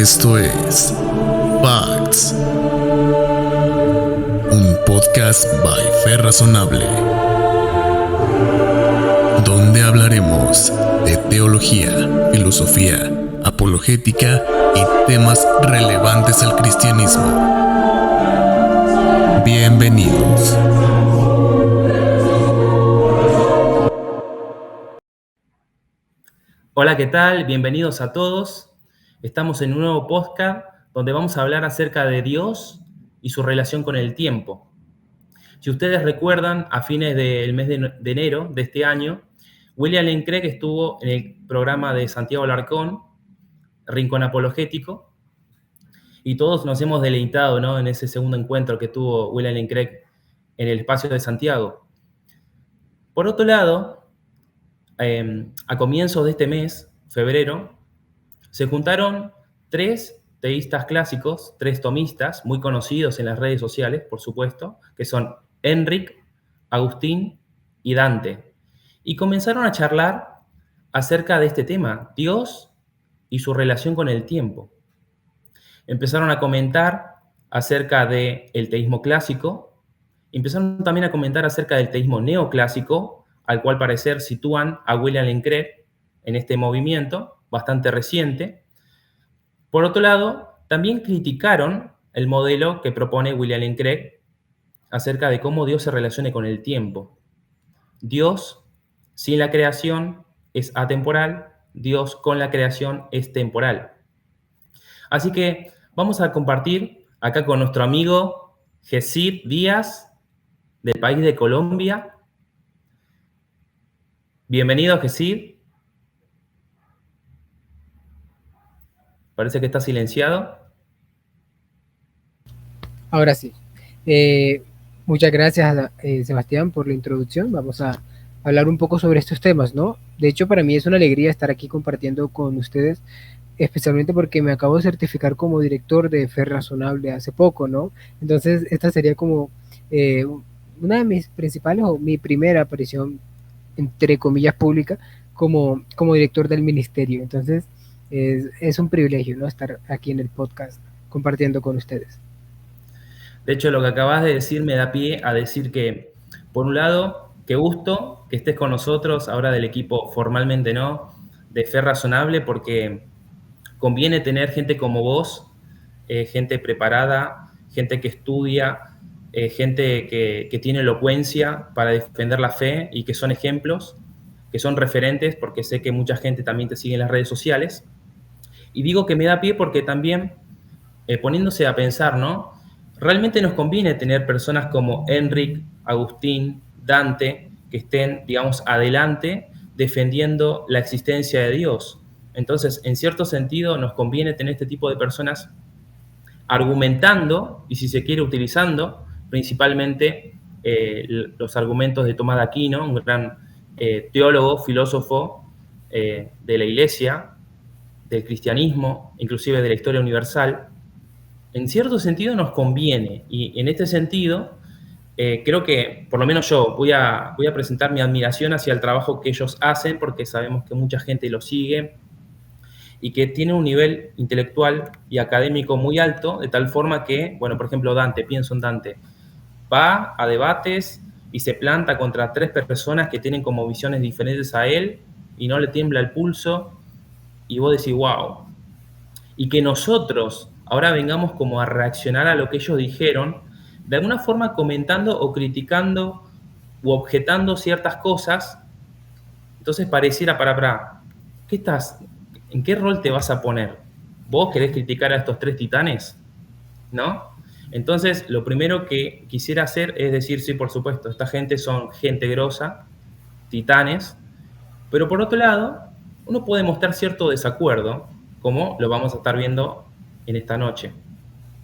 Esto es Facts, un podcast by Fe Razonable, donde hablaremos de teología, filosofía, apologética y temas relevantes al cristianismo. Bienvenidos. Hola, ¿qué tal? Bienvenidos a todos. Estamos en un nuevo podcast donde vamos a hablar acerca de Dios y su relación con el tiempo. Si ustedes recuerdan, a fines del mes de enero de este año, William Lane Craig estuvo en el programa de Santiago Alarcón, Rincón Apologético, y todos nos hemos deleitado, ¿no?, en ese segundo encuentro que tuvo William Lane Craig en el espacio de Santiago. Por otro lado, a comienzos de este mes, febrero, se juntaron tres teístas clásicos, tres tomistas muy conocidos en las redes sociales, por supuesto, que son Enric, Agustín y Dante. Y comenzaron a charlar acerca de este tema, Dios y su relación con el tiempo. Empezaron a comentar acerca del teísmo clásico, empezaron también a comentar acerca del teísmo neoclásico, al cual parecer sitúan a William Lane Craig en este movimiento, bastante reciente. Por otro lado, también criticaron el modelo que propone William Lane Craig acerca de cómo Dios se relaciona con el tiempo. Dios sin la creación es atemporal, Dios con la creación es temporal. Así que vamos a compartir acá con nuestro amigo Gesid Díaz, del país de Colombia. Bienvenido, Gesid. Parece que está silenciado. Ahora sí. Muchas gracias, Sebastián, por la introducción. Vamos a hablar un poco sobre estos temas, ¿no? De hecho, para mí es una alegría estar aquí compartiendo con ustedes, especialmente porque me acabo de certificar como director de Fe Razonable hace poco, ¿no? Entonces, esta sería como una de mis principales o mi primera aparición, entre comillas, pública como director del ministerio. Entonces, es un privilegio, ¿no?, estar aquí en el podcast compartiendo con ustedes. De hecho, lo que acabas de decir me da pie a decir que, por un lado, qué gusto que estés con nosotros ahora del equipo, formalmente no, de Fe Razonable, porque conviene tener gente como vos, gente preparada, gente que estudia, gente que tiene elocuencia para defender la fe y que son ejemplos, que son referentes, porque sé que mucha gente también te sigue en las redes sociales. Y digo que me da pie porque también, poniéndose a pensar, ¿no?, realmente nos conviene tener personas como Enric, Agustín, Dante, que estén, digamos, adelante defendiendo la existencia de Dios. Entonces, en cierto sentido, nos conviene tener este tipo de personas argumentando, y si se quiere, utilizando principalmente los argumentos de Tomás de Aquino, un gran teólogo, filósofo de la Iglesia, del cristianismo, inclusive de la historia universal. En cierto sentido nos conviene, y en este sentido creo que, por lo menos yo, voy a presentar mi admiración hacia el trabajo que ellos hacen, porque sabemos que mucha gente lo sigue y que tiene un nivel intelectual y académico muy alto, de tal forma que, bueno, por ejemplo, Dante, pienso en Dante, va a debates y se planta contra tres personas que tienen como visiones diferentes a él y no le tiembla el pulso, y vos decís, wow. Y que nosotros ahora vengamos como a reaccionar a lo que ellos dijeron, de alguna forma comentando o criticando u objetando ciertas cosas. Entonces pareciera, ¿en qué rol te vas a poner? ¿Vos querés criticar a estos tres titanes? ¿No? Entonces, lo primero que quisiera hacer es decir, sí, por supuesto, esta gente son gente grosa, titanes, pero por otro lado, uno puede mostrar cierto desacuerdo, como lo vamos a estar viendo en esta noche.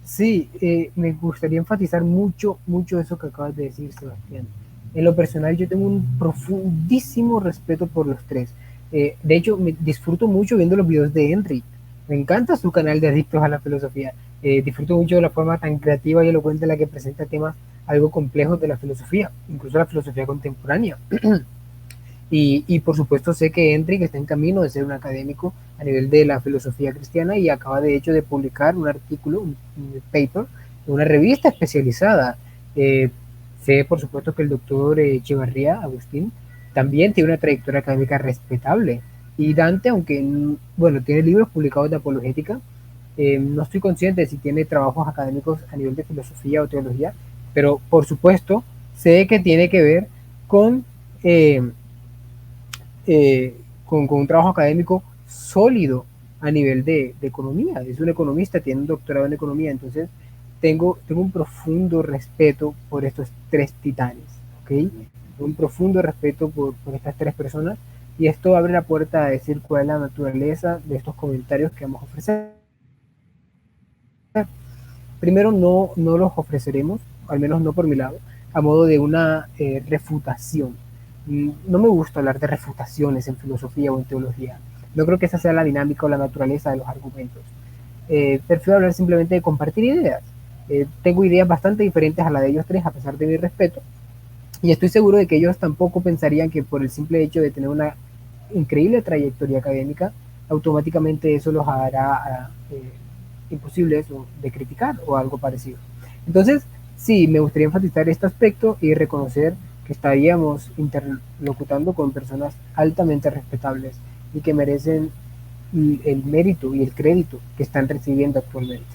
Sí, me gustaría enfatizar mucho eso que acabas de decir, Sebastián. En lo personal, yo tengo un profundísimo respeto por los tres. De hecho, me disfruto mucho viendo los videos de Enric. Me encanta su canal de Adictos a la Filosofía. Disfruto mucho de la forma tan creativa y elocuente en la que presenta temas algo complejos de la filosofía, incluso la filosofía contemporánea. Y por supuesto sé que Enrique está en camino de ser un académico a nivel de la filosofía cristiana y acaba de hecho de publicar un artículo, un paper, en una revista especializada. Sé por supuesto que el doctor Echevarría, Agustín, también tiene una trayectoria académica respetable. Y Dante, aunque bueno, tiene libros publicados de apologética, no estoy consciente de si tiene trabajos académicos a nivel de filosofía o teología, pero por supuesto sé que tiene que ver con, eh, con un trabajo académico sólido a nivel de economía. Es un economista, tiene un doctorado en economía, entonces tengo un profundo respeto por estos tres titanes, ¿ok? Un profundo respeto por estas tres personas, y esto abre la puerta a decir cuál es la naturaleza de estos comentarios que vamos a ofrecer. Primero, no los ofreceremos, al menos no por mi lado, a modo de una refutación. No me gusta hablar de refutaciones en filosofía o en teología. No creo que esa sea la dinámica o la naturaleza de los argumentos. Prefiero hablar simplemente de compartir ideas. Tengo ideas bastante diferentes a la de ellos tres, a pesar de mi respeto, y estoy seguro de que ellos tampoco pensarían que por el simple hecho de tener una increíble trayectoria académica, automáticamente eso los hará imposibles de criticar o algo parecido. Entonces, sí, me gustaría enfatizar este aspecto y reconocer que estaríamos interlocutando con personas altamente respetables y que merecen el mérito y el crédito que están recibiendo actualmente.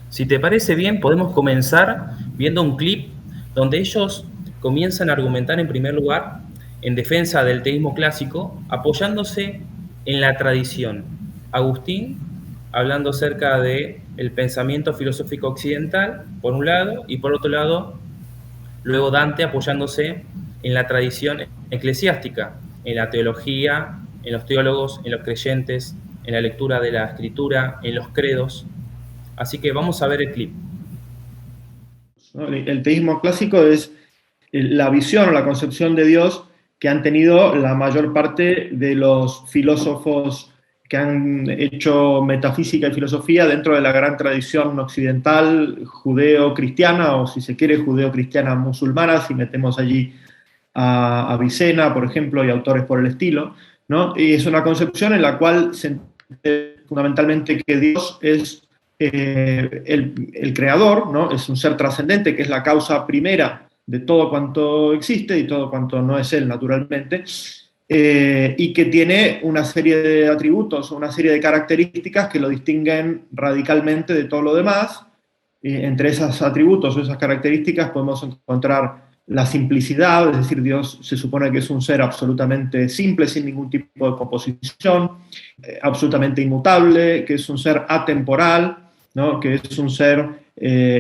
Si te parece bien, podemos comenzar viendo un clip donde ellos comienzan a argumentar en primer lugar en defensa del teísmo clásico, apoyándose en la tradición. Agustín hablando acerca del pensamiento filosófico occidental, por un lado, y por otro lado, luego Dante apoyándose en la tradición eclesiástica, en la teología, en los teólogos, en los creyentes, en la lectura de la escritura, en los credos. Así que vamos a ver el clip. El teísmo clásico es la visión o la concepción de Dios que han tenido la mayor parte de los filósofos que han hecho metafísica y filosofía dentro de la gran tradición occidental judeo-cristiana, o si se quiere judeo-cristiana musulmana, si metemos allí a Avicena, por ejemplo, y autores por el estilo, ¿no? Y es una concepción en la cual se entiende fundamentalmente que Dios es el creador, ¿no? Es un ser trascendente, que es la causa primera de todo cuanto existe y todo cuanto no es él, naturalmente, y que tiene una serie de atributos, una serie de características que lo distinguen radicalmente de todo lo demás. Entre esos atributos o esas características podemos encontrar la simplicidad, es decir, Dios se supone que es un ser absolutamente simple, sin ningún tipo de composición, absolutamente inmutable, que es un ser atemporal, ¿no? Que es un ser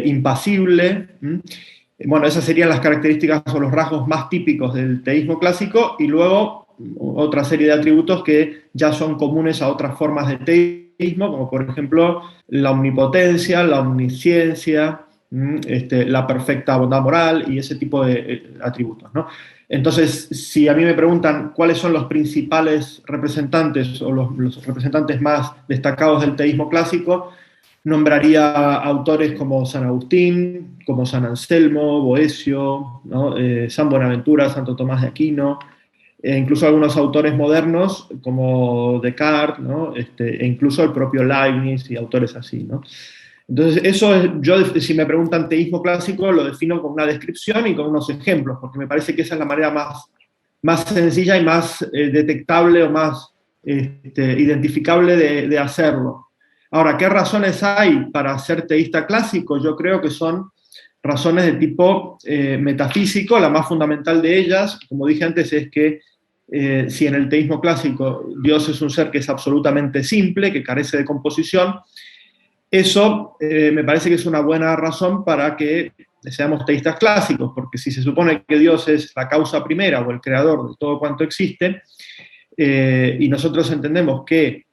impasible. Bueno, esas serían las características o los rasgos más típicos del teísmo clásico, y luego otra serie de atributos que ya son comunes a otras formas de teísmo, como por ejemplo la omnipotencia, la omnisciencia, la perfecta bondad moral y ese tipo de atributos, ¿no? Entonces, si a mí me preguntan cuáles son los principales representantes o los representantes más destacados del teísmo clásico, nombraría autores como San Agustín, como San Anselmo, Boecio, ¿no? San Buenaventura, Santo Tomás de Aquino, incluso algunos autores modernos como Descartes, ¿no? E incluso el propio Leibniz y autores así, ¿no? Entonces, eso es, yo, si me preguntan teísmo clásico, lo defino con una descripción y con unos ejemplos, porque me parece que esa es la manera más sencilla y más detectable o más identificable de hacerlo. Ahora, ¿qué razones hay para ser teísta clásico? Yo creo que son razones de tipo metafísico. La más fundamental de ellas, como dije antes, es que si en el teísmo clásico Dios es un ser que es absolutamente simple, que carece de composición, eso me parece que es una buena razón para que seamos teístas clásicos, porque si se supone que Dios es la causa primera o el creador de todo cuanto existe, y nosotros entendemos que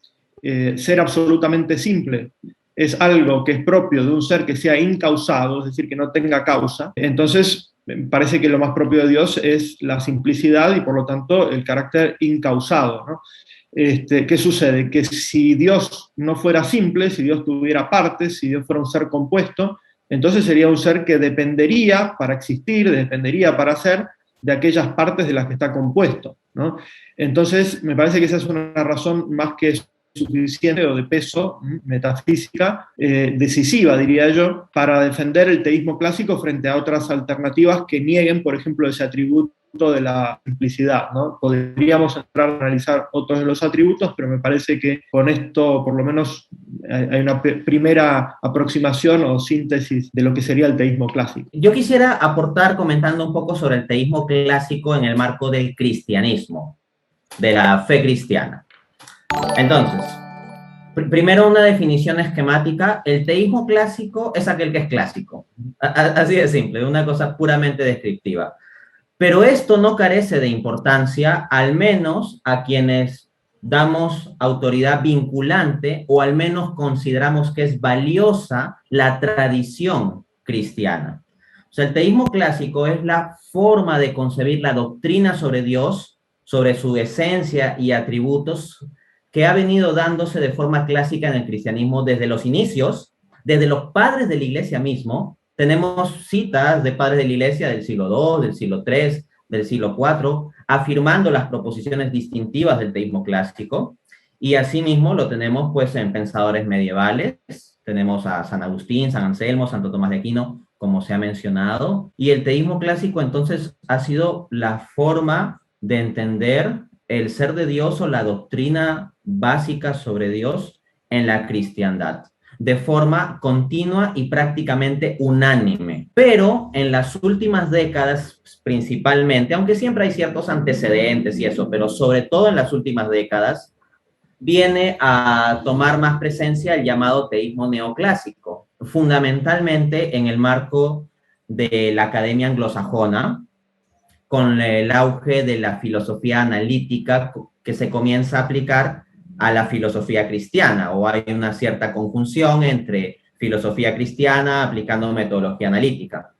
ser absolutamente simple es algo que es propio de un ser que sea incausado, es decir, que no tenga causa, entonces me parece que lo más propio de Dios es la simplicidad y por lo tanto el carácter incausado, ¿no? ¿Qué sucede? Que si Dios no fuera simple, si Dios tuviera partes, si Dios fuera un ser compuesto, entonces sería un ser que dependería para existir, dependería para ser de aquellas partes de las que está compuesto, ¿no? Entonces, me parece que esa es una razón más que suficiente o de peso metafísica, decisiva, diría yo, para defender el teísmo clásico frente a otras alternativas que nieguen, por ejemplo, ese atributo de la simplicidad, ¿no? Podríamos entrar a analizar otros de los atributos, pero me parece que con esto, por lo menos, hay una primera aproximación o síntesis de lo que sería el teísmo clásico. Yo quisiera aportar comentando un poco sobre el teísmo clásico en el marco del cristianismo, de la fe cristiana. Entonces, primero una definición esquemática. El teísmo clásico es aquel que es clásico. Así de simple, una cosa puramente descriptiva. Pero esto no carece de importancia, al menos a quienes damos autoridad vinculante o al menos consideramos que es valiosa la tradición cristiana. O sea, el teísmo clásico es la forma de concebir la doctrina sobre Dios, sobre su esencia y atributos, que ha venido dándose de forma clásica en el cristianismo desde los inicios, desde los padres de la iglesia mismo. Tenemos citas de padres de la iglesia del siglo II, del siglo III, del siglo IV, afirmando las proposiciones distintivas del teísmo clásico, y asimismo lo tenemos pues en pensadores medievales. Tenemos a San Agustín, San Anselmo, Santo Tomás de Aquino, como se ha mencionado, y el teísmo clásico entonces ha sido la forma de entender el ser de Dios o la doctrina básica sobre Dios en la cristiandad, de forma continua y prácticamente unánime. Pero en las últimas décadas, principalmente, aunque siempre hay ciertos antecedentes y eso, pero sobre todo en las últimas décadas, viene a tomar más presencia el llamado teísmo neoclásico, fundamentalmente en el marco de la academia anglosajona, con el auge de la filosofía analítica que se comienza a aplicar a la filosofía cristiana, o hay una cierta conjunción entre filosofía cristiana aplicando metodología analítica.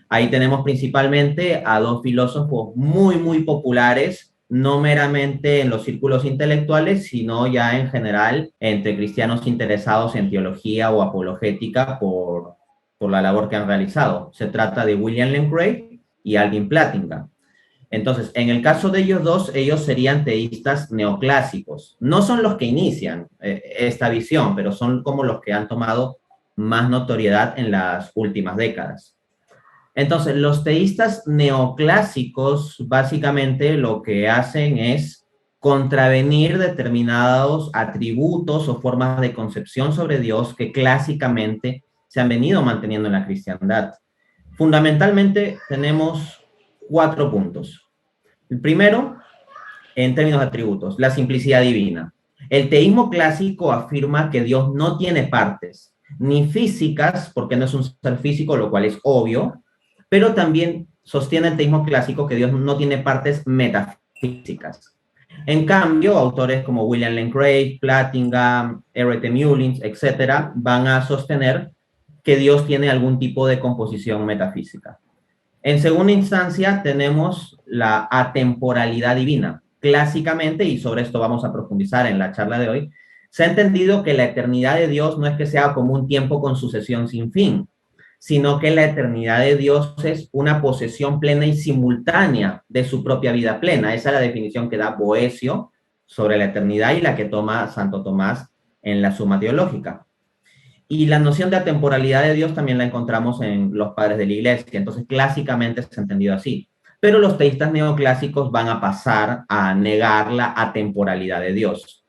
Ahí tenemos principalmente a dos filósofos muy populares, no meramente en los círculos intelectuales, sino ya en general entre cristianos interesados en teología o apologética por la labor que han realizado. Se trata de William Lane Craig y Alvin Plantinga. Entonces, en el caso de ellos dos, ellos serían teístas neoclásicos. No son los que inician esta visión, pero son como los que han tomado más notoriedad en las últimas décadas. Entonces, los teístas neoclásicos básicamente lo que hacen es contravenir determinados atributos o formas de concepción sobre Dios que clásicamente se han venido manteniendo en la cristiandad. Fundamentalmente tenemos 4 puntos. El primero, en términos de atributos, la simplicidad divina. El teísmo clásico afirma que Dios no tiene partes, ni físicas, porque no es un ser físico, lo cual es obvio, pero también sostiene el teísmo clásico que Dios no tiene partes metafísicas. En cambio, autores como William Lane Craig, Plantinga, R.T. Mullins, etcétera, van a sostener que Dios tiene algún tipo de composición metafísica. En segunda instancia, tenemos la atemporalidad divina. Clásicamente, y sobre esto vamos a profundizar en la charla de hoy, se ha entendido que la eternidad de Dios no es que sea como un tiempo con sucesión sin fin, sino que la eternidad de Dios es una posesión plena y simultánea de su propia vida plena. Esa es la definición que da Boecio sobre la eternidad y la que toma Santo Tomás en la Suma Teológica. Y la noción de atemporalidad de Dios también la encontramos en los padres de la iglesia. Entonces, clásicamente se ha entendido así. Pero los teístas neoclásicos van a pasar a negar la atemporalidad de Dios.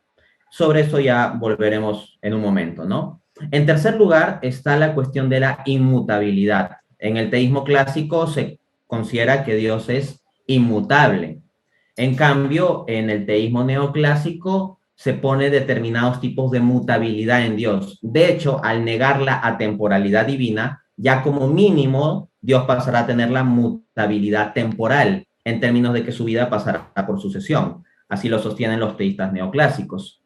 Sobre eso ya volveremos en un momento, ¿no? En tercer lugar está la cuestión de la inmutabilidad. En el teísmo clásico se considera que Dios es inmutable. En cambio, en el teísmo neoclásico se pone determinados tipos de mutabilidad en Dios. De hecho, al negar la atemporalidad divina, ya como mínimo Dios pasará a tener la mutabilidad temporal, en términos de que su vida pasará por sucesión. Así lo sostienen los teístas neoclásicos.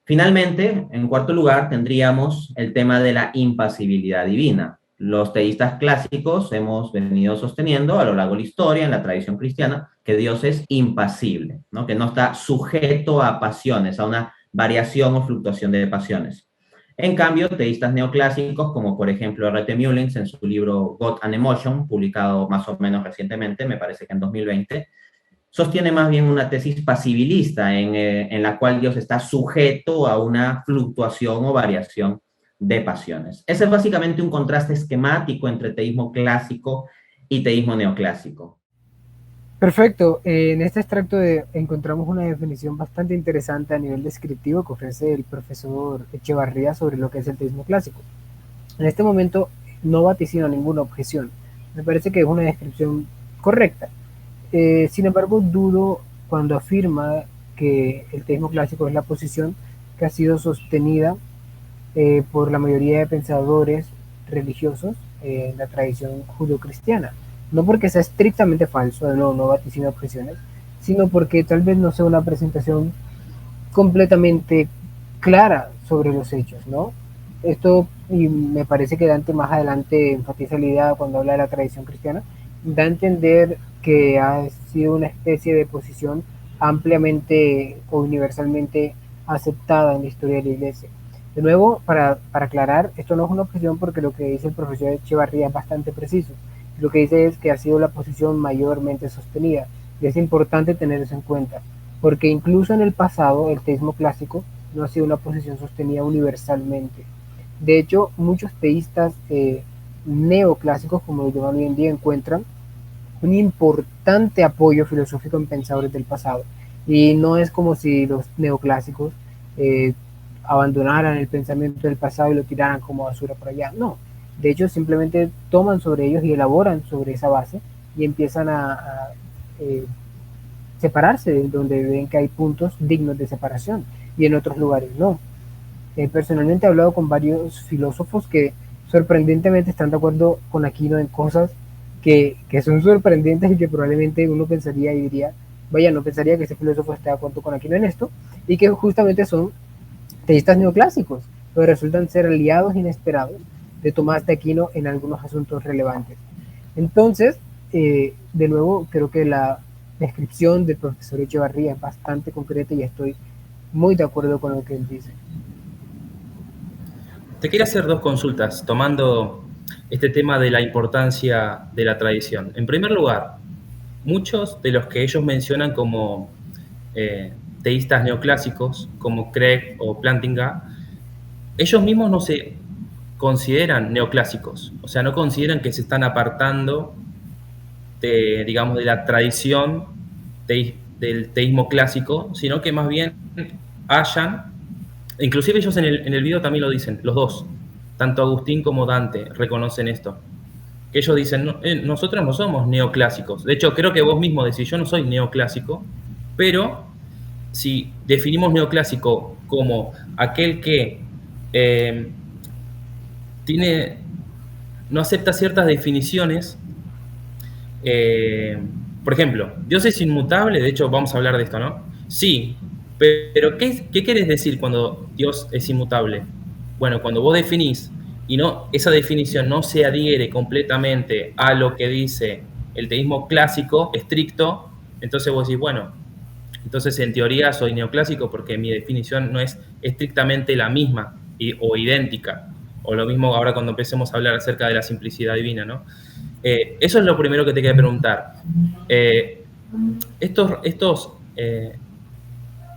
Finalmente, en cuarto lugar, tendríamos el tema de la impasibilidad divina. Los teístas clásicos hemos venido sosteniendo a lo largo de la historia, en la tradición cristiana, que Dios es impasible, ¿no? Que no está sujeto a pasiones, a una variación o fluctuación de pasiones. En cambio, teístas neoclásicos, como por ejemplo R.T. Mullins en su libro God and Emotion, publicado más o menos recientemente, me parece que en 2020, sostiene más bien una tesis pasibilista en la cual Dios está sujeto a una fluctuación o variación de pasiones. Ese es básicamente un contraste esquemático entre teísmo clásico y teísmo neoclásico. Perfecto. En este extracto encontramos una definición bastante interesante a nivel descriptivo que ofrece el profesor Echevarría sobre lo que es el teísmo clásico. En este momento no vaticino ninguna objeción. Me parece que es una descripción correcta. Sin embargo, dudo cuando afirma que el teísmo clásico es la posición que ha sido sostenida por la mayoría de pensadores religiosos en la tradición judeocristiana. No porque sea estrictamente falso, no vaticino objeciones, sino porque tal vez no sea una presentación completamente clara sobre los hechos, ¿no? Esto, y me parece que Dante más adelante enfatiza la idea cuando habla de la tradición cristiana, da a entender que ha sido una especie de posición ampliamente o universalmente aceptada en la historia de la Iglesia. De nuevo, para aclarar, esto no es una objeción porque lo que dice el profesor Echevarría es bastante preciso. Lo que dice es que ha sido la posición mayormente sostenida, y es importante tener eso en cuenta, porque incluso en el pasado el teísmo clásico no ha sido una posición sostenida universalmente. De hecho, muchos teístas neoclásicos, como lo llaman hoy en día, encuentran un importante apoyo filosófico en pensadores del pasado. Y no es como si los neoclásicos abandonaran el pensamiento del pasado y lo tiraran como basura por allá. No, de hecho simplemente toman sobre ellos y elaboran sobre esa base y empiezan a separarse de donde ven que hay puntos dignos de separación y en otros lugares no. Personalmente he hablado con varios filósofos que sorprendentemente están de acuerdo con Aquino en cosas que son sorprendentes y que probablemente uno pensaría y diría, vaya, no pensaría que ese filósofo esté de acuerdo con Aquino en esto, y que justamente son teístas neoclásicos, pero resultan ser aliados inesperados de Tomás de Aquino en algunos asuntos relevantes. Entonces, de nuevo, creo que la descripción del profesor Echevarría es bastante concreta y estoy muy de acuerdo con lo que él dice. Te quiero hacer dos consultas, tomando este tema de la importancia de la tradición. En primer lugar, muchos de los que ellos mencionan como teístas neoclásicos, como Craig o Plantinga, ellos mismos no se consideran neoclásicos, o sea, no consideran que se están apartando de, digamos, de la tradición del teísmo clásico, sino que más bien hayan, inclusive ellos en el video también lo dicen, los dos, tanto Agustín como Dante reconocen esto, que ellos dicen, no, nosotros no somos neoclásicos, de hecho creo que vos mismo decís, yo no soy neoclásico, pero si definimos neoclásico como aquel que no acepta ciertas definiciones, por ejemplo, Dios es inmutable, de hecho vamos a hablar de esto, ¿no? Sí, pero ¿qué querés decir cuando Dios es inmutable? Bueno, cuando vos definís y esa definición no se adhiere completamente a lo que dice el teísmo clásico, estricto, entonces vos decís, bueno, entonces en teoría soy neoclásico porque mi definición no es estrictamente la misma o idéntica. O lo mismo ahora cuando empecemos a hablar acerca de la simplicidad divina, ¿no? Eso es lo primero que te quería preguntar. Estos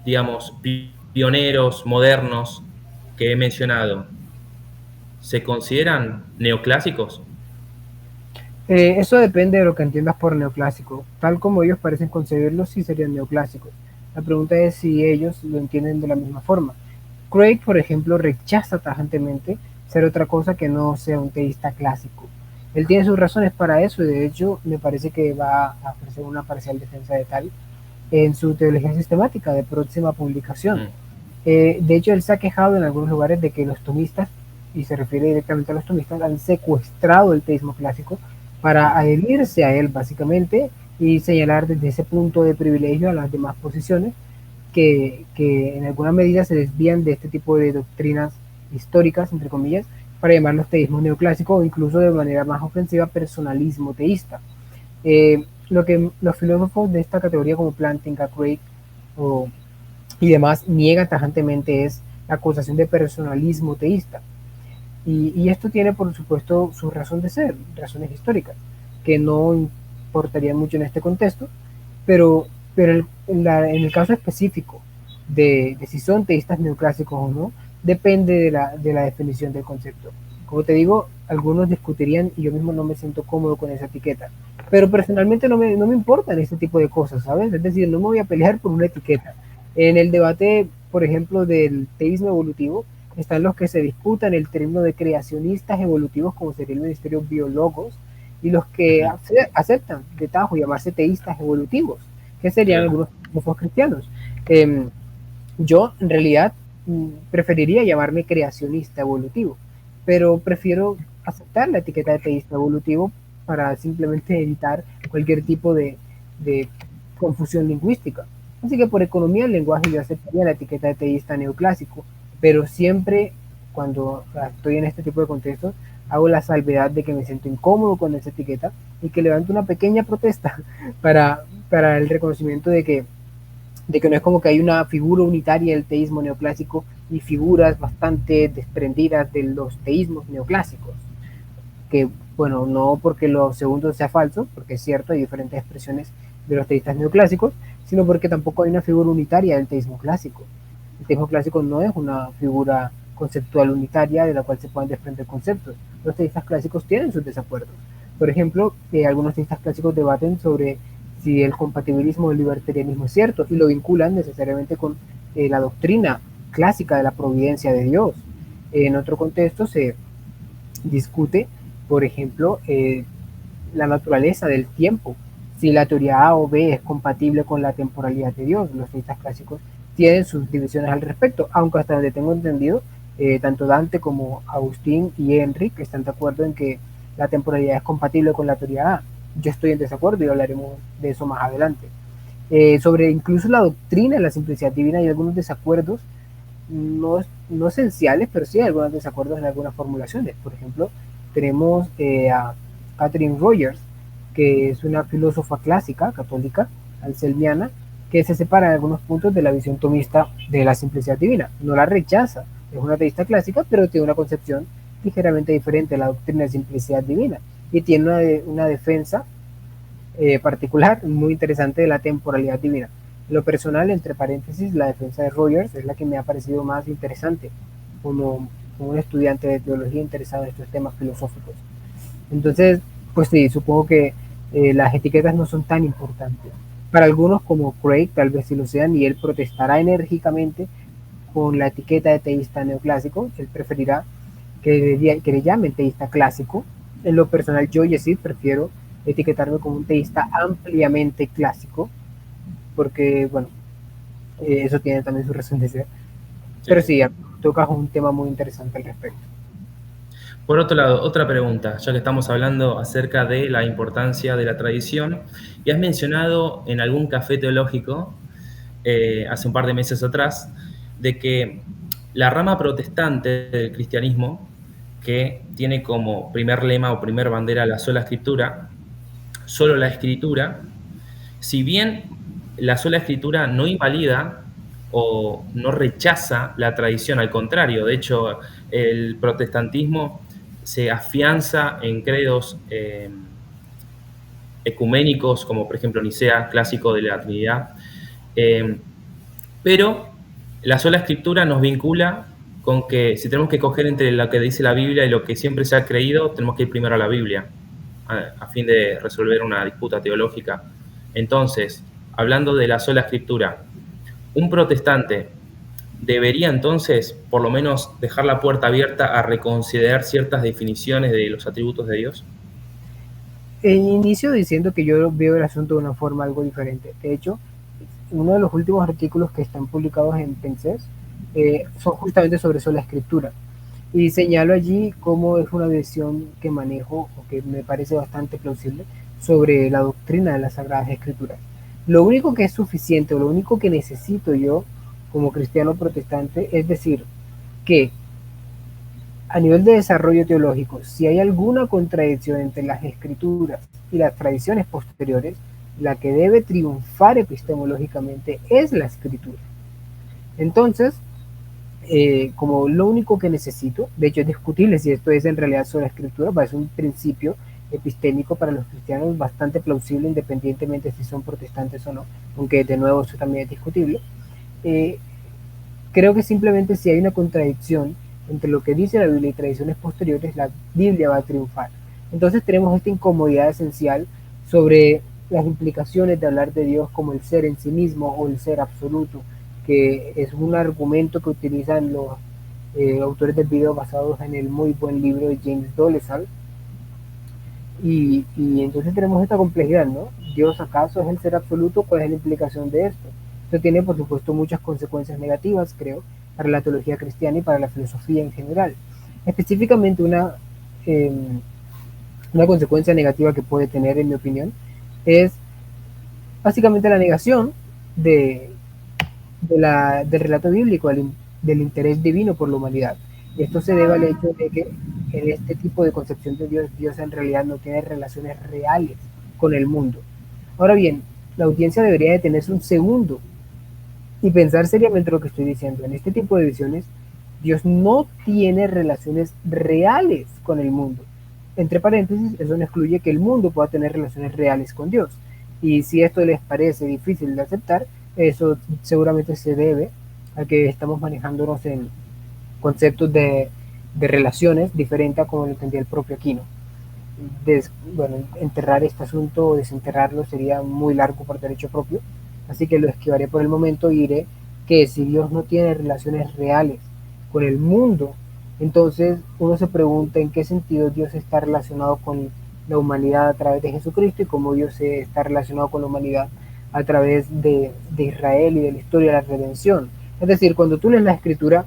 digamos, pioneros modernos que he mencionado, ¿se consideran neoclásicos? Eso depende de lo que entiendas por neoclásico. Tal como ellos parecen concebirlo, sí serían neoclásicos. La pregunta es si ellos lo entienden de la misma forma. Craig, por ejemplo, rechaza tajantemente ser otra cosa que no sea un teísta clásico. Él tiene sus razones para eso y de hecho me parece que va a ofrecer una parcial defensa de tal en su teología sistemática de próxima publicación. De hecho, él se ha quejado en algunos lugares de que los tomistas, y se refiere directamente a los tomistas, han secuestrado el teísmo clásico para adherirse a él básicamente y señalar desde ese punto de privilegio a las demás posiciones que en alguna medida se desvían de este tipo de doctrinas históricas, entre comillas, para llamarlos teísmo neoclásico o incluso de manera más ofensiva personalismo teísta. Lo que los filósofos de esta categoría como Plantinga, Craig y demás niegan tajantemente es la acusación de personalismo teísta. Y esto tiene, por supuesto, su razón de ser, razones históricas, que no importarían mucho en este contexto, pero en el caso específico de si son teístas neoclásicos o no, depende de la definición del concepto. Como te digo, algunos discutirían y yo mismo no me siento cómodo con esa etiqueta, pero personalmente no me importan este tipo de cosas, ¿sabes? Es decir, no me voy a pelear por una etiqueta. En el debate, por ejemplo, del teísmo evolutivo, están los que se disputan el término de creacionistas evolutivos, como sería el ministerio biólogos, y los que aceptan de tajo llamarse teístas evolutivos, que serían algunos filósofos cristianos. Yo, en realidad, preferiría llamarme creacionista evolutivo, pero prefiero aceptar la etiqueta de teísta evolutivo para simplemente evitar cualquier tipo de confusión lingüística. Así que por economía del lenguaje yo aceptaría la etiqueta de teísta neoclásico, pero siempre cuando estoy en este tipo de contextos hago la salvedad de que me siento incómodo con esa etiqueta y que levanto una pequeña protesta para el reconocimiento de que no es como que hay una figura unitaria del teísmo neoclásico y figuras bastante desprendidas de los teísmos neoclásicos. Que, bueno, no porque lo segundo sea falso, porque es cierto, hay diferentes expresiones de los teístas neoclásicos, sino porque tampoco hay una figura unitaria del teísmo clásico. El teísmo clásico no es una figura conceptual unitaria de la cual se puedan desprender conceptos. Los teístas clásicos tienen sus desacuerdos. Por ejemplo, algunos teístas clásicos debaten sobre si el compatibilismo o el libertarianismo es cierto y lo vinculan necesariamente con la doctrina clásica de la providencia de Dios. En otro contexto se discute, por ejemplo, la naturaleza del tiempo, si la teoría A o B es compatible con la temporalidad de Dios. Los teístas clásicos tienen sus divisiones al respecto, aunque hasta donde tengo entendido, tanto Dante como Agustín y Enrique están de acuerdo en que la temporalidad es compatible con la teoría A. Yo estoy en desacuerdo y hablaremos de eso más adelante. Sobre incluso la doctrina de la simplicidad divina hay algunos desacuerdos, no esenciales, pero sí hay algunos desacuerdos en algunas formulaciones. Por ejemplo, tenemos a Catherine Rogers, que es una filósofa clásica, católica, anselmiana, que se separa en algunos puntos de la visión tomista de la simplicidad divina. No la rechaza, es una teísta clásica, pero tiene una concepción ligeramente diferente de la doctrina de simplicidad divina y tiene una defensa particular muy interesante de la temporalidad divina. En lo personal, entre paréntesis, la defensa de Rogers es la que me ha parecido más interesante como un estudiante de teología interesado en estos temas filosóficos. Entonces, pues sí, supongo que las etiquetas no son tan importantes. Para algunos, como Craig, tal vez sí lo sean, y él protestará enérgicamente con la etiqueta de teísta neoclásico. Él preferirá que le llamen teísta clásico. En lo personal, yo, Yesid, prefiero etiquetarme como un teísta ampliamente clásico, porque, bueno, eso tiene también su razón de ser. Pero sí, tocas un tema muy interesante al respecto. Por otro lado, otra pregunta, ya que estamos hablando acerca de la importancia de la tradición, y has mencionado en algún café teológico, hace un par de meses atrás, de que la rama protestante del cristianismo, que tiene como primer lema o primer bandera la sola escritura, solo la escritura, si bien la sola escritura no invalida o no rechaza la tradición, al contrario, de hecho, el protestantismo se afianza en credos ecuménicos, como por ejemplo Nicea, clásico de la Trinidad, pero la sola escritura nos vincula con que si tenemos que escoger entre lo que dice la Biblia y lo que siempre se ha creído, tenemos que ir primero a la Biblia, a fin de resolver una disputa teológica. Entonces, hablando de la sola escritura, un protestante debería entonces, por lo menos, dejar la puerta abierta a reconsiderar ciertas definiciones de los atributos de Dios. Inicio diciendo que yo veo el asunto de una forma algo diferente. De hecho, uno de los últimos artículos que están publicados en Pensés son justamente sobre sola escritura. Y señalo allí cómo es una visión que manejo, o que me parece bastante plausible, sobre la doctrina de las Sagradas Escrituras. Lo único que es suficiente, o lo único que necesito yo, como cristiano protestante, es decir, que a nivel de desarrollo teológico, si hay alguna contradicción entre las escrituras y las tradiciones posteriores, la que debe triunfar epistemológicamente es la escritura. Entonces, como lo único que necesito. De hecho, es discutible si esto es en realidad sobre la escritura, es un principio epistémico para los cristianos bastante plausible, independientemente si son protestantes o no, aunque de nuevo eso también es discutible. Creo que simplemente si hay una contradicción entre lo que dice la Biblia y tradiciones posteriores, la Biblia va a triunfar. Entonces tenemos esta incomodidad esencial sobre las implicaciones de hablar de Dios como el ser en sí mismo o el ser absoluto, que es un argumento que utilizan los autores del video basados en el muy buen libro de James Dolezal. Y entonces tenemos esta complejidad, ¿no? ¿Dios acaso es el ser absoluto? ¿Cuál es la implicación de esto? Esto tiene, por supuesto, muchas consecuencias negativas, creo, para la teología cristiana y para la filosofía en general. Específicamente una consecuencia negativa que puede tener, en mi opinión, es básicamente la negación del relato bíblico, del interés divino por la humanidad. Y esto se debe al hecho de que en este tipo de concepción de Dios, Dios en realidad no tiene relaciones reales con el mundo. Ahora bien, la audiencia debería detenerse un segundo y pensar seriamente lo que estoy diciendo. En este tipo de visiones, Dios no tiene relaciones reales con el mundo. Entre paréntesis, eso no excluye que el mundo pueda tener relaciones reales con Dios. Y si esto les parece difícil de aceptar, eso seguramente se debe a que estamos manejándonos en conceptos de relaciones diferentes a como lo entendía el propio Aquino. Bueno, enterrar este asunto o desenterrarlo sería muy largo por derecho propio, así que lo esquivaré por el momento y diré que si Dios no tiene relaciones reales con el mundo, entonces uno se pregunta en qué sentido Dios está relacionado con la humanidad a través de Jesucristo y cómo Dios está relacionado con la humanidad a través de Israel y de la historia de la redención. Es decir, cuando tú lees la Escritura,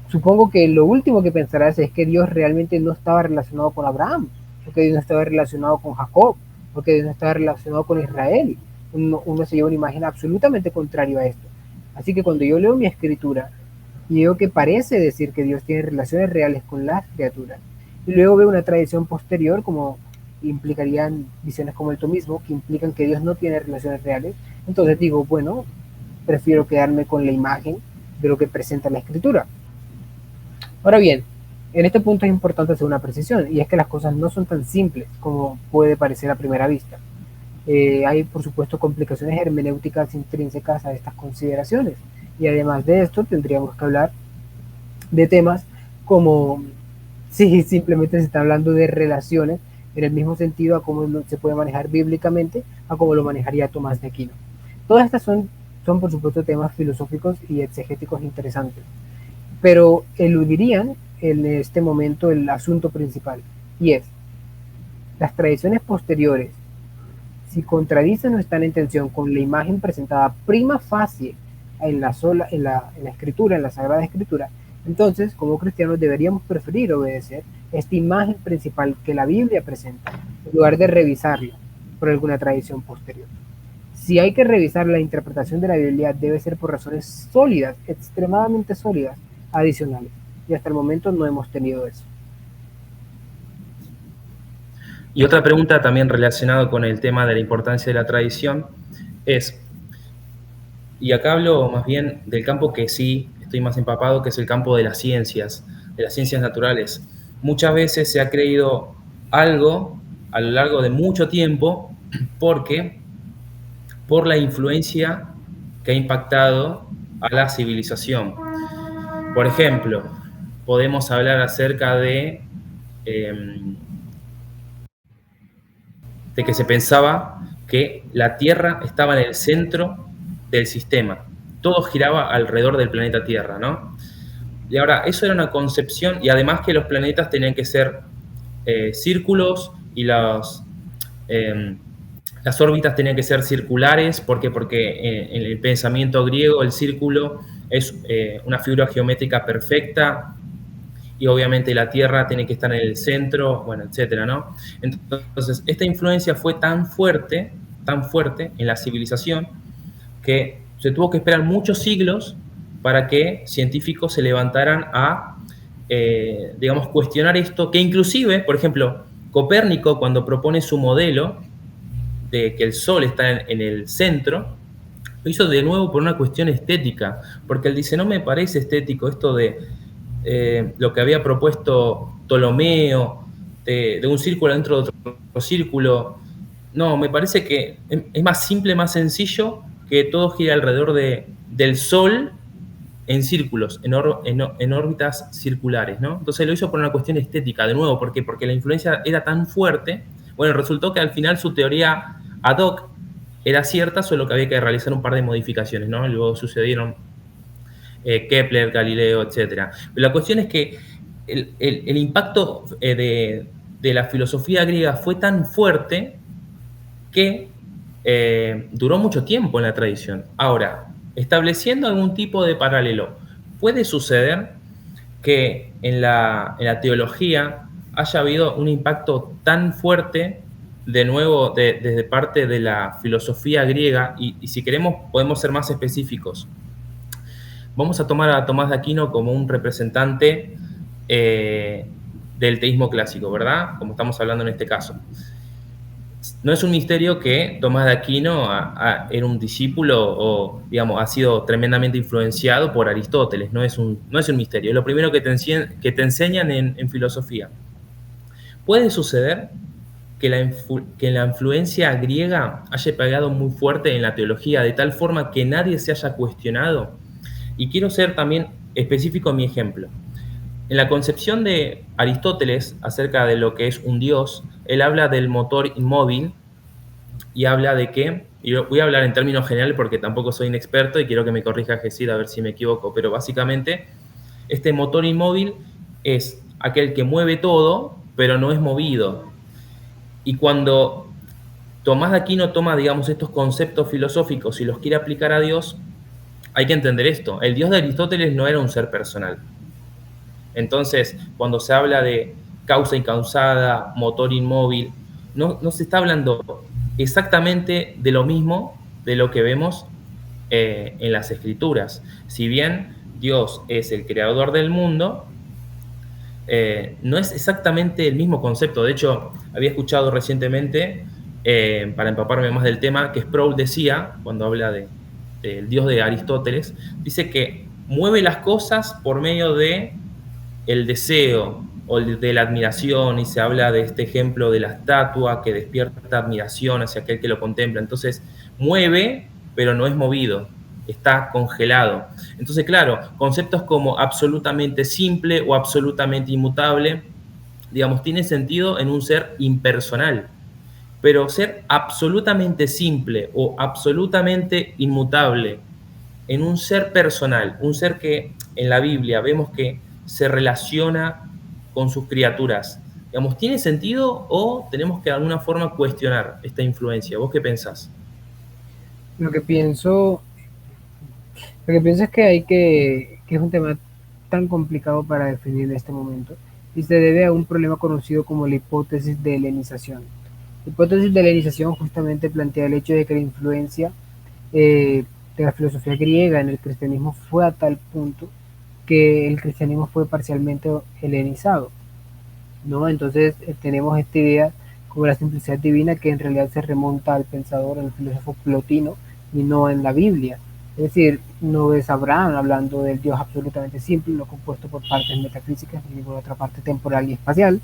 supongo que lo último que pensarás es que Dios realmente no estaba relacionado con Abraham, porque Dios no estaba relacionado con Jacob, porque Dios no estaba relacionado con Israel. Uno se lleva una imagen absolutamente contraria a esto. Así que cuando yo leo mi Escritura y veo que parece decir que Dios tiene relaciones reales con las criaturas, y luego veo una tradición posterior, como implicarían visiones como el tomismo, que implican que Dios no tiene relaciones reales, entonces digo, bueno, prefiero quedarme con la imagen de lo que presenta la Escritura. Ahora bien, en este punto es importante hacer una precisión, y es que las cosas no son tan simples como puede parecer a primera vista. Hay, por supuesto, complicaciones hermenéuticas intrínsecas a estas consideraciones, y además de esto tendríamos que hablar de temas como si simplemente se está hablando de relaciones en el mismo sentido a cómo se puede manejar bíblicamente, a cómo lo manejaría Tomás de Aquino. Todas estas son por supuesto temas filosóficos y exegéticos interesantes, pero eludirían en este momento el asunto principal, y es las tradiciones posteriores, si contradicen o están en tensión con la imagen presentada prima facie en la Escritura, en la Sagrada Escritura, entonces como cristianos deberíamos preferir obedecer esta imagen principal que la Biblia presenta, en lugar de revisarla por alguna tradición posterior. Si hay que revisar la interpretación de la Biblia, debe ser por razones sólidas, extremadamente sólidas, adicionales. Y hasta el momento no hemos tenido eso. Y otra pregunta también relacionada con el tema de la importancia de la tradición es, y acá hablo más bien del campo que sí estoy más empapado, que es el campo de las ciencias naturales. Muchas veces se ha creído algo a lo largo de mucho tiempo por la influencia que ha impactado a la civilización. Por ejemplo, podemos hablar acerca de que se pensaba que la Tierra estaba en el centro del sistema. Todo giraba alrededor del planeta Tierra, ¿no? Y ahora, eso era una concepción, y además que los planetas tenían que ser círculos y las órbitas tenían que ser circulares. ¿Por qué? Porque en el pensamiento griego el círculo es una figura geométrica perfecta, y obviamente la Tierra tiene que estar en el centro, bueno, etcétera, ¿no? Entonces, esta influencia fue tan fuerte en la civilización, que se tuvo que esperar muchos siglos para que científicos se levantaran a, digamos, cuestionar esto, que inclusive, por ejemplo, Copérnico, cuando propone su modelo de que el Sol está en el centro, Lo hizo de nuevo por una cuestión estética, porque él dice, no me parece estético esto de lo que había propuesto Ptolomeo, de un círculo dentro de otro círculo. No, me parece que es más simple, más sencillo, que todo gira alrededor del Sol en círculos, en órbitas circulares, ¿no? Entonces lo hizo por una cuestión estética, de nuevo, ¿por qué? Porque la influencia era tan fuerte. Bueno, resultó que al final su teoría ad hoc era cierta, solo que había que realizar un par de modificaciones, ¿no? Luego sucedieron Kepler, Galileo, etc. Pero la cuestión es que el impacto de la filosofía griega fue tan fuerte que duró mucho tiempo en la tradición. Ahora, estableciendo algún tipo de paralelo, puede suceder que en la teología haya habido un impacto tan fuerte, de nuevo, desde parte de la filosofía griega, y si queremos podemos ser más específicos. Vamos a tomar a Tomás de Aquino como un representante del teísmo clásico, ¿verdad? Como estamos hablando en este caso. No es un misterio que Tomás de Aquino era un discípulo o, digamos, ha sido tremendamente influenciado por Aristóteles. No es un misterio. Es lo primero que te enseñan en filosofía. Puede suceder que la influencia griega haya pegado muy fuerte en la teología, de tal forma que nadie se haya cuestionado. Y quiero ser también específico en mi ejemplo. En la concepción de Aristóteles acerca de lo que es un dios, él habla del motor inmóvil y habla de que, y voy a hablar en términos generales porque tampoco soy un experto y quiero que me corrija Jesús a ver si me equivoco, pero básicamente este motor inmóvil es aquel que mueve todo, pero no es movido. Y cuando Tomás de Aquino toma, digamos, estos conceptos filosóficos y los quiere aplicar a Dios, hay que entender esto. El Dios de Aristóteles no era un ser personal. Entonces, cuando se habla de causa incausada, motor inmóvil, no se está hablando exactamente de lo mismo de lo que vemos en las Escrituras. Si bien Dios es el creador del mundo, no es exactamente el mismo concepto. De hecho, había escuchado recientemente, para empaparme más del tema, que Sproul decía, cuando habla del Dios de Aristóteles, dice que mueve las cosas por medio de el deseo o de la admiración, y se habla de este ejemplo de la estatua que despierta admiración hacia aquel que lo contempla. Entonces, mueve, pero no es movido, está congelado. Entonces, claro, conceptos como absolutamente simple o absolutamente inmutable, digamos, tienen sentido en un ser impersonal. Pero ser absolutamente simple o absolutamente inmutable en un ser personal, un ser que en la Biblia vemos que se relaciona con sus criaturas, digamos, ¿tiene sentido o tenemos que de alguna forma cuestionar esta influencia? ¿Vos qué pensás? Lo que pienso es que es un tema tan complicado para definir en este momento y se debe a un problema conocido como la hipótesis de helenización. La hipótesis de helenización justamente plantea el hecho de que la influencia de la filosofía griega en el cristianismo fue a tal punto que el cristianismo fue parcialmente helenizado, ¿no? Entonces tenemos esta idea como la simplicidad divina, que en realidad se remonta al pensador, al filósofo Plotino, y no en la Biblia. Es decir, no ves a Abraham hablando del Dios absolutamente simple, no compuesto por partes metafísicas ni por otra parte temporal y espacial,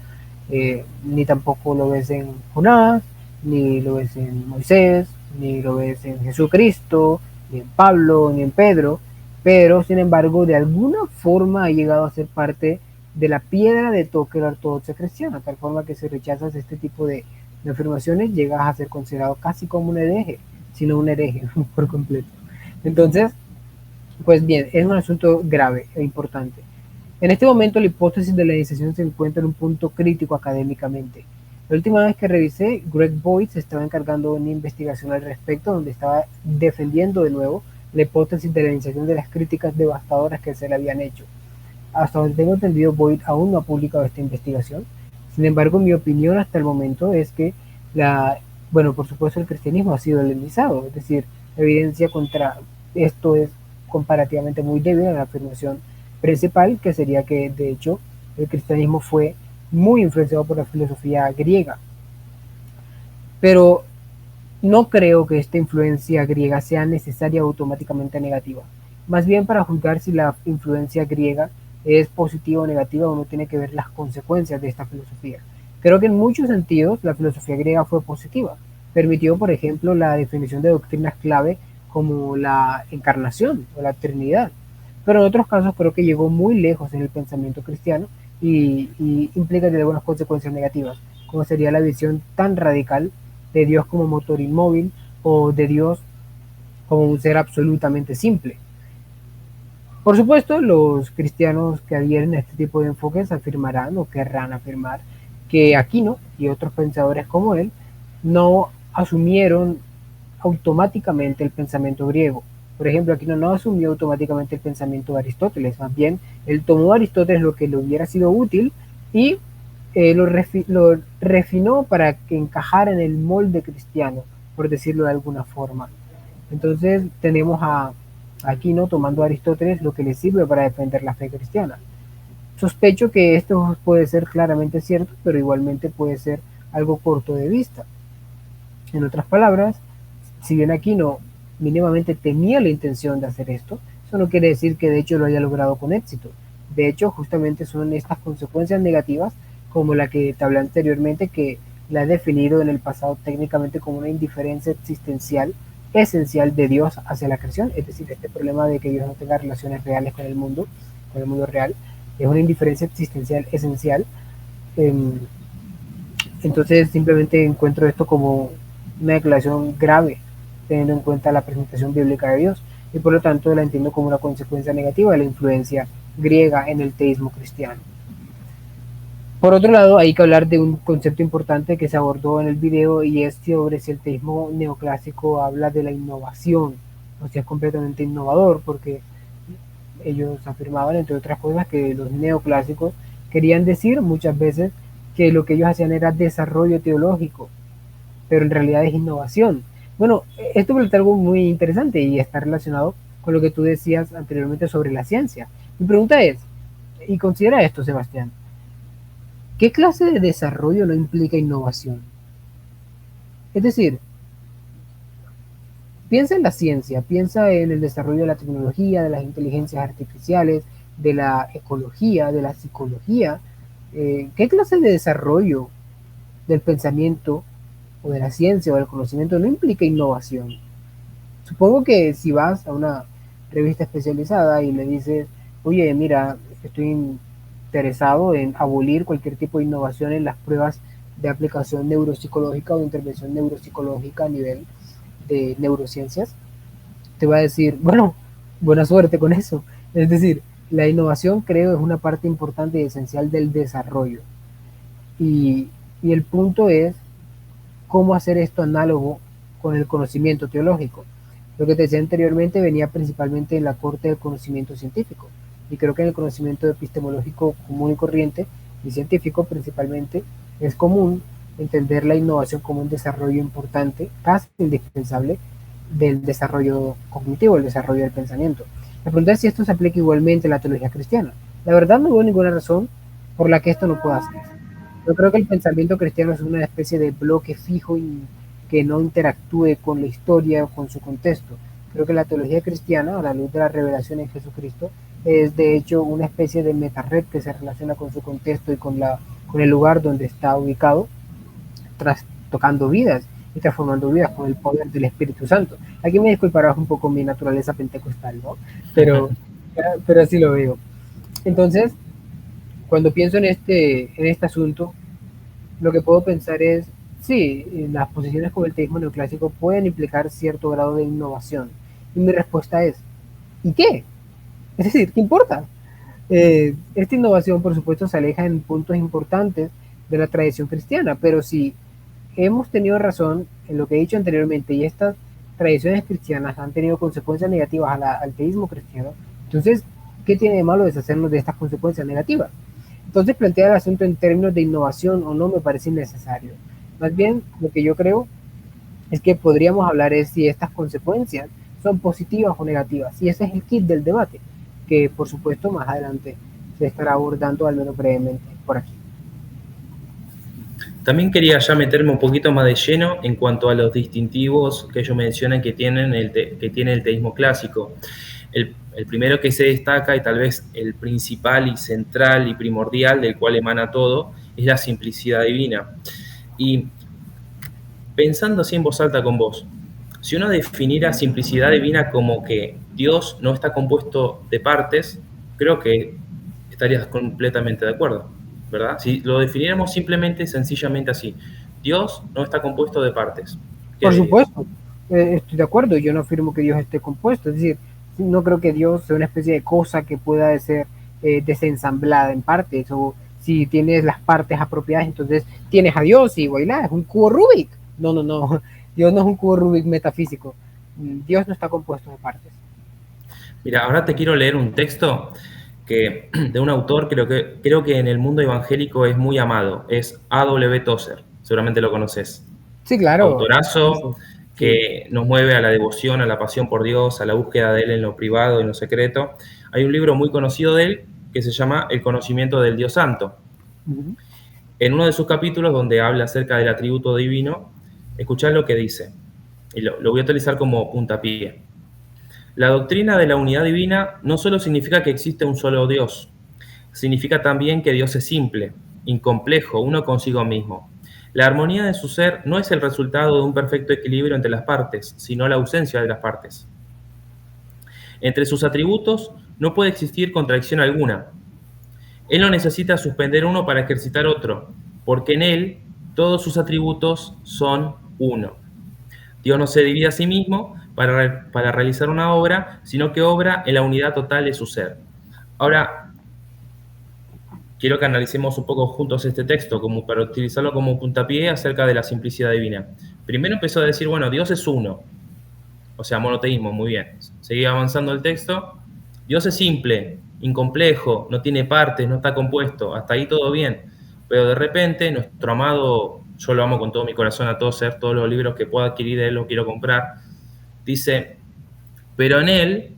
ni tampoco lo ves en Jonás, ni lo ves en Moisés, ni lo ves en Jesucristo, ni en Pablo, ni en Pedro, pero sin embargo de alguna forma ha llegado a ser parte de la piedra de toque de la ortodoxia cristiana, tal forma que si rechazas este tipo de afirmaciones llegas a ser considerado casi como un hereje, sino un hereje por completo. Entonces, pues bien, es un asunto grave e importante. En este momento la hipótesis de la helenización se encuentra en un punto crítico académicamente. La última vez que revisé, Greg Boyd se estaba encargando de una investigación al respecto, donde estaba defendiendo de nuevo la hipótesis de la helenización de las críticas devastadoras que se le habían hecho. Hasta donde tengo entendido, Boyd aún no ha publicado esta investigación. Sin embargo, mi opinión hasta el momento es que por supuesto el cristianismo ha sido helenizado, es decir, la evidencia contra esto es comparativamente muy débil a la afirmación principal, que sería que de hecho el cristianismo fue muy influenciado por la filosofía griega. Pero No creo que esta influencia griega sea necesaria o automáticamente negativa. Más bien, para juzgar si la influencia griega es positiva o negativa, uno tiene que ver las consecuencias de esta filosofía. Creo que en muchos sentidos la filosofía griega fue positiva. Permitió, por ejemplo, la definición de doctrinas clave como la encarnación o la Trinidad. Pero en otros casos creo que llegó muy lejos en el pensamiento cristiano y implica algunas consecuencias negativas, como sería la visión tan radical de Dios como motor inmóvil o de Dios como un ser absolutamente simple. Por supuesto, los cristianos que adhieren a este tipo de enfoques afirmarán o querrán afirmar que Aquino y otros pensadores como él no asumieron automáticamente el pensamiento griego. Por ejemplo, Aquino no asumió automáticamente el pensamiento de Aristóteles, más bien él tomó a Aristóteles lo que le hubiera sido útil y lo refinó para que encajara en el molde cristiano, por decirlo de alguna forma. Entonces tenemos a Aquino tomando a Aristóteles lo que le sirve para defender la fe cristiana. Sospecho que esto puede ser claramente cierto, pero igualmente puede ser algo corto de vista. En otras palabras, si bien Aquino mínimamente tenía la intención de hacer esto, eso no quiere decir que de hecho lo haya logrado con éxito. De hecho, justamente son estas consecuencias negativas, como la que te hablé anteriormente, que la he definido en el pasado técnicamente como una indiferencia existencial esencial de Dios hacia la creación, es decir, este problema de que Dios no tenga relaciones reales con el mundo real, es una indiferencia existencial esencial. Entonces simplemente encuentro esto como una declaración grave, teniendo en cuenta la presentación bíblica de Dios, y por lo tanto la entiendo como una consecuencia negativa de la influencia griega en el teísmo cristiano. Por otro lado, hay que hablar de un concepto importante que se abordó en el video, y es sobre si el teísmo neoclásico habla de la innovación, o si es completamente innovador, porque ellos afirmaban, entre otras cosas, que los neoclásicos querían decir muchas veces que lo que ellos hacían era desarrollo teológico, pero en realidad es innovación. Bueno, esto es algo muy interesante y está relacionado con lo que tú decías anteriormente sobre la ciencia. Mi pregunta es, y considera esto, Sebastián, ¿qué clase de desarrollo no implica innovación? Es decir, piensa en la ciencia, piensa en el desarrollo de la tecnología, de las inteligencias artificiales, de la ecología, de la psicología. ¿Qué clase de desarrollo del pensamiento o de la ciencia o del conocimiento no implica innovación? Supongo que si vas a una revista especializada y le dices, oye, mira, estoy interesado en abolir cualquier tipo de innovación en las pruebas de aplicación neuropsicológica o de intervención neuropsicológica a nivel de neurociencias, te va a decir, bueno, buena suerte con eso. Es decir, la innovación creo es una parte importante y esencial del desarrollo. Y el punto es cómo hacer esto análogo con el conocimiento teológico. Lo que te decía anteriormente venía principalmente en la corte del conocimiento científico. Y creo que en el conocimiento epistemológico común y corriente y científico principalmente es común entender la innovación como un desarrollo importante, casi indispensable, del desarrollo cognitivo, el desarrollo del pensamiento. La pregunta es si esto se aplica igualmente a la teología cristiana. La verdad no veo ninguna razón por la que esto no pueda ser. Yo creo que el pensamiento cristiano es una especie de bloque fijo y que no interactúe con la historia o con su contexto. Creo que la teología cristiana, a la luz de la revelación en Jesucristo, es de hecho una especie de metared que se relaciona con su contexto y con el lugar donde está ubicado, tocando vidas y transformando vidas con el poder del Espíritu Santo. Aquí me disculparás un poco mi naturaleza pentecostal, ¿no? Pero así lo veo. Entonces, cuando pienso en este asunto, lo que puedo pensar es, sí, las posiciones como el teísmo neoclásico pueden implicar cierto grado de innovación. Y mi respuesta es, ¿y qué? Es decir, ¿qué importa? Esta innovación, por supuesto, se aleja en puntos importantes de la tradición cristiana, pero si hemos tenido razón en lo que he dicho anteriormente y estas tradiciones cristianas han tenido consecuencias negativas al teísmo cristiano, entonces, ¿qué tiene de malo deshacernos de estas consecuencias negativas? Entonces, plantear el asunto en términos de innovación o no me parece innecesario. Más bien, lo que yo creo es que podríamos hablar es si estas consecuencias son positivas o negativas, y ese es el kit del debate, que por supuesto más adelante se estará abordando al menos brevemente por aquí. También quería ya meterme un poquito más de lleno en cuanto a los distintivos que ellos mencionan que tiene el teísmo clásico. El primero que se destaca, y tal vez el principal y central y primordial del cual emana todo, es la simplicidad divina. Y pensando así en voz alta con vos, si uno definiera simplicidad divina como que Dios no está compuesto de partes, creo que estarías completamente de acuerdo, ¿verdad? Si lo definiéramos simplemente, sencillamente así, Dios no está compuesto de partes. Por supuesto, estoy de acuerdo, yo no afirmo que Dios esté compuesto, es decir, no creo que Dios sea una especie de cosa que pueda ser desensamblada en partes, o si tienes las partes apropiadas, entonces tienes a Dios y bailar, es un cubo Rubik. No, no, no, Dios no es un cubo Rubik metafísico, Dios no está compuesto de partes. Mira, ahora te quiero leer un texto de un autor creo que en el mundo evangélico es muy amado, es A.W. Tozer, seguramente lo conoces. Sí, claro. Autorazo Sí. Que nos mueve a la devoción, a la pasión por Dios, a la búsqueda de Él en lo privado, en lo secreto. Hay un libro muy conocido de él que se llama El conocimiento del Dios Santo. Uh-huh. En uno de sus capítulos, donde habla acerca del atributo divino, escuchad lo que dice, y lo voy a utilizar como puntapié. La doctrina de la unidad divina no solo significa que existe un solo Dios, significa también que Dios es simple, incomplejo, uno consigo mismo. La armonía de su ser no es el resultado de un perfecto equilibrio entre las partes, sino la ausencia de las partes. Entre sus atributos no puede existir contradicción alguna. Él no necesita suspender uno para ejercitar otro, porque en él todos sus atributos son uno. Dios no se divide a sí mismo para realizar una obra, sino que obra en la unidad total de su ser. Ahora, quiero que analicemos un poco juntos este texto, como para utilizarlo como puntapié acerca de la simplicidad divina. Primero empezó a decir, bueno, Dios es uno, o sea, monoteísmo, muy bien. Seguía avanzando el texto. Dios es simple, incomplejo, no tiene partes, no está compuesto, hasta ahí todo bien. Pero de repente, nuestro amado, yo lo amo con todo mi corazón a Tozer, todos los libros que pueda adquirir de él los quiero comprar, dice, pero en él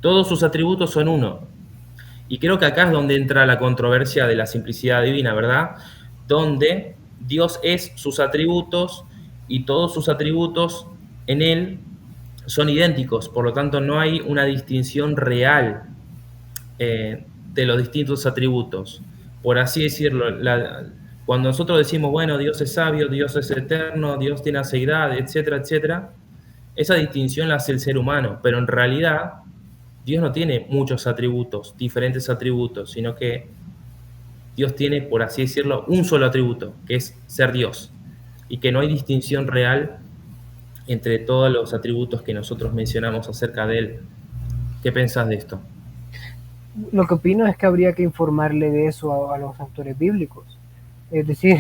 todos sus atributos son uno. Y creo que acá es donde entra la controversia de la simplicidad divina, ¿verdad? Donde Dios es sus atributos y todos sus atributos en él son idénticos, por lo tanto no hay una distinción real de los distintos atributos. Por así decirlo, cuando nosotros decimos, bueno, Dios es sabio, Dios es eterno, Dios tiene aceidad, etcétera, etcétera, esa distinción la hace el ser humano, pero en realidad Dios no tiene muchos atributos, diferentes atributos, sino que Dios tiene, por así decirlo, un solo atributo, que es ser Dios, y que no hay distinción real entre todos los atributos que nosotros mencionamos acerca de Él. ¿Qué pensás de esto? Lo que opino es que habría que informarle de eso a los autores bíblicos. Es decir,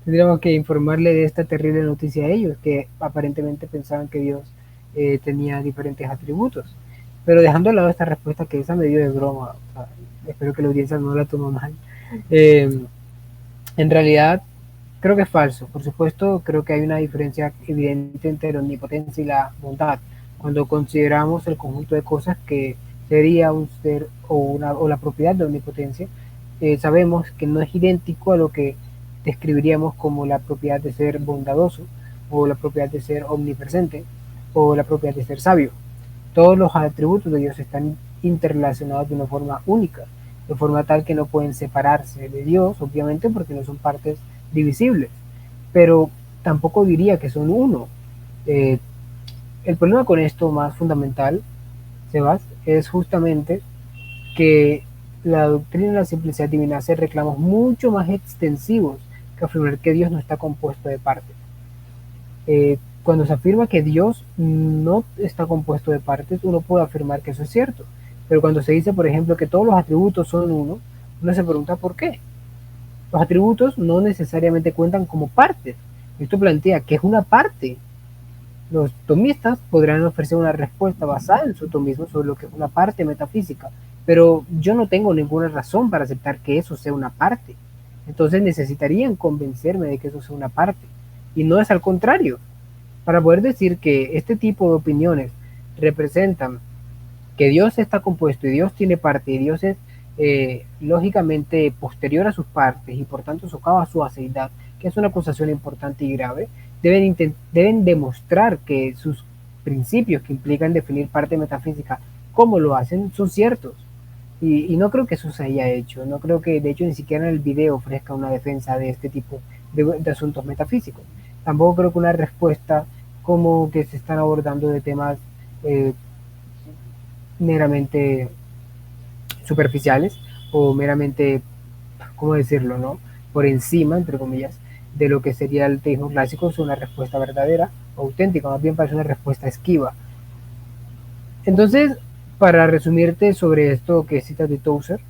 tendríamos que informarle de esta terrible noticia a ellos, que aparentemente pensaban que Dios tenía diferentes atributos. Pero dejando de lado esta respuesta, que esa me dio de broma, o sea, espero que la audiencia no la tome mal, en realidad creo que es falso. Por supuesto, creo que hay una diferencia evidente entre la omnipotencia y la bondad, cuando consideramos el conjunto de cosas que sería un ser o la propiedad de omnipotencia. Sabemos que no es idéntico a lo que describiríamos como la propiedad de ser bondadoso, o la propiedad de ser omnipresente, o la propiedad de ser sabio. Todos los atributos de Dios están interrelacionados de una forma única, de forma tal que no pueden separarse de Dios, obviamente, porque no son partes divisibles, pero tampoco diría que son uno. El problema con esto más fundamental, Sebas, es justamente que la doctrina de la simplicidad divina hace reclamos mucho más extensivos que afirmar que Dios no está compuesto de partes. Cuando se afirma que Dios no está compuesto de partes, uno puede afirmar que eso es cierto. Pero cuando se dice, por ejemplo, que todos los atributos son uno se pregunta por qué. Los atributos no necesariamente cuentan como partes. Esto plantea que es una parte. Los tomistas podrán ofrecer una respuesta basada en su tomismo sobre lo que es una parte metafísica, pero yo no tengo ninguna razón para aceptar que eso sea una parte. Entonces necesitarían convencerme de que eso sea una parte. Y no es al contrario. Para poder decir que este tipo de opiniones representan que Dios está compuesto y Dios tiene parte y Dios es lógicamente posterior a sus partes y por tanto socava su aceidad, que es una acusación importante y grave, deben demostrar que sus principios que implican definir parte metafísica como lo hacen son ciertos. Y no creo que eso se haya hecho, no creo que de hecho ni siquiera en el video ofrezca una defensa de este tipo de asuntos metafísicos. Tampoco creo que una respuesta como que se están abordando de temas meramente superficiales o meramente, ¿cómo decirlo?, ¿no?, por encima, entre comillas, de lo que sería el teísmo clásico, es una respuesta verdadera, auténtica, más bien parece una respuesta esquiva. Entonces, para resumirte sobre esto que citas de Tozer,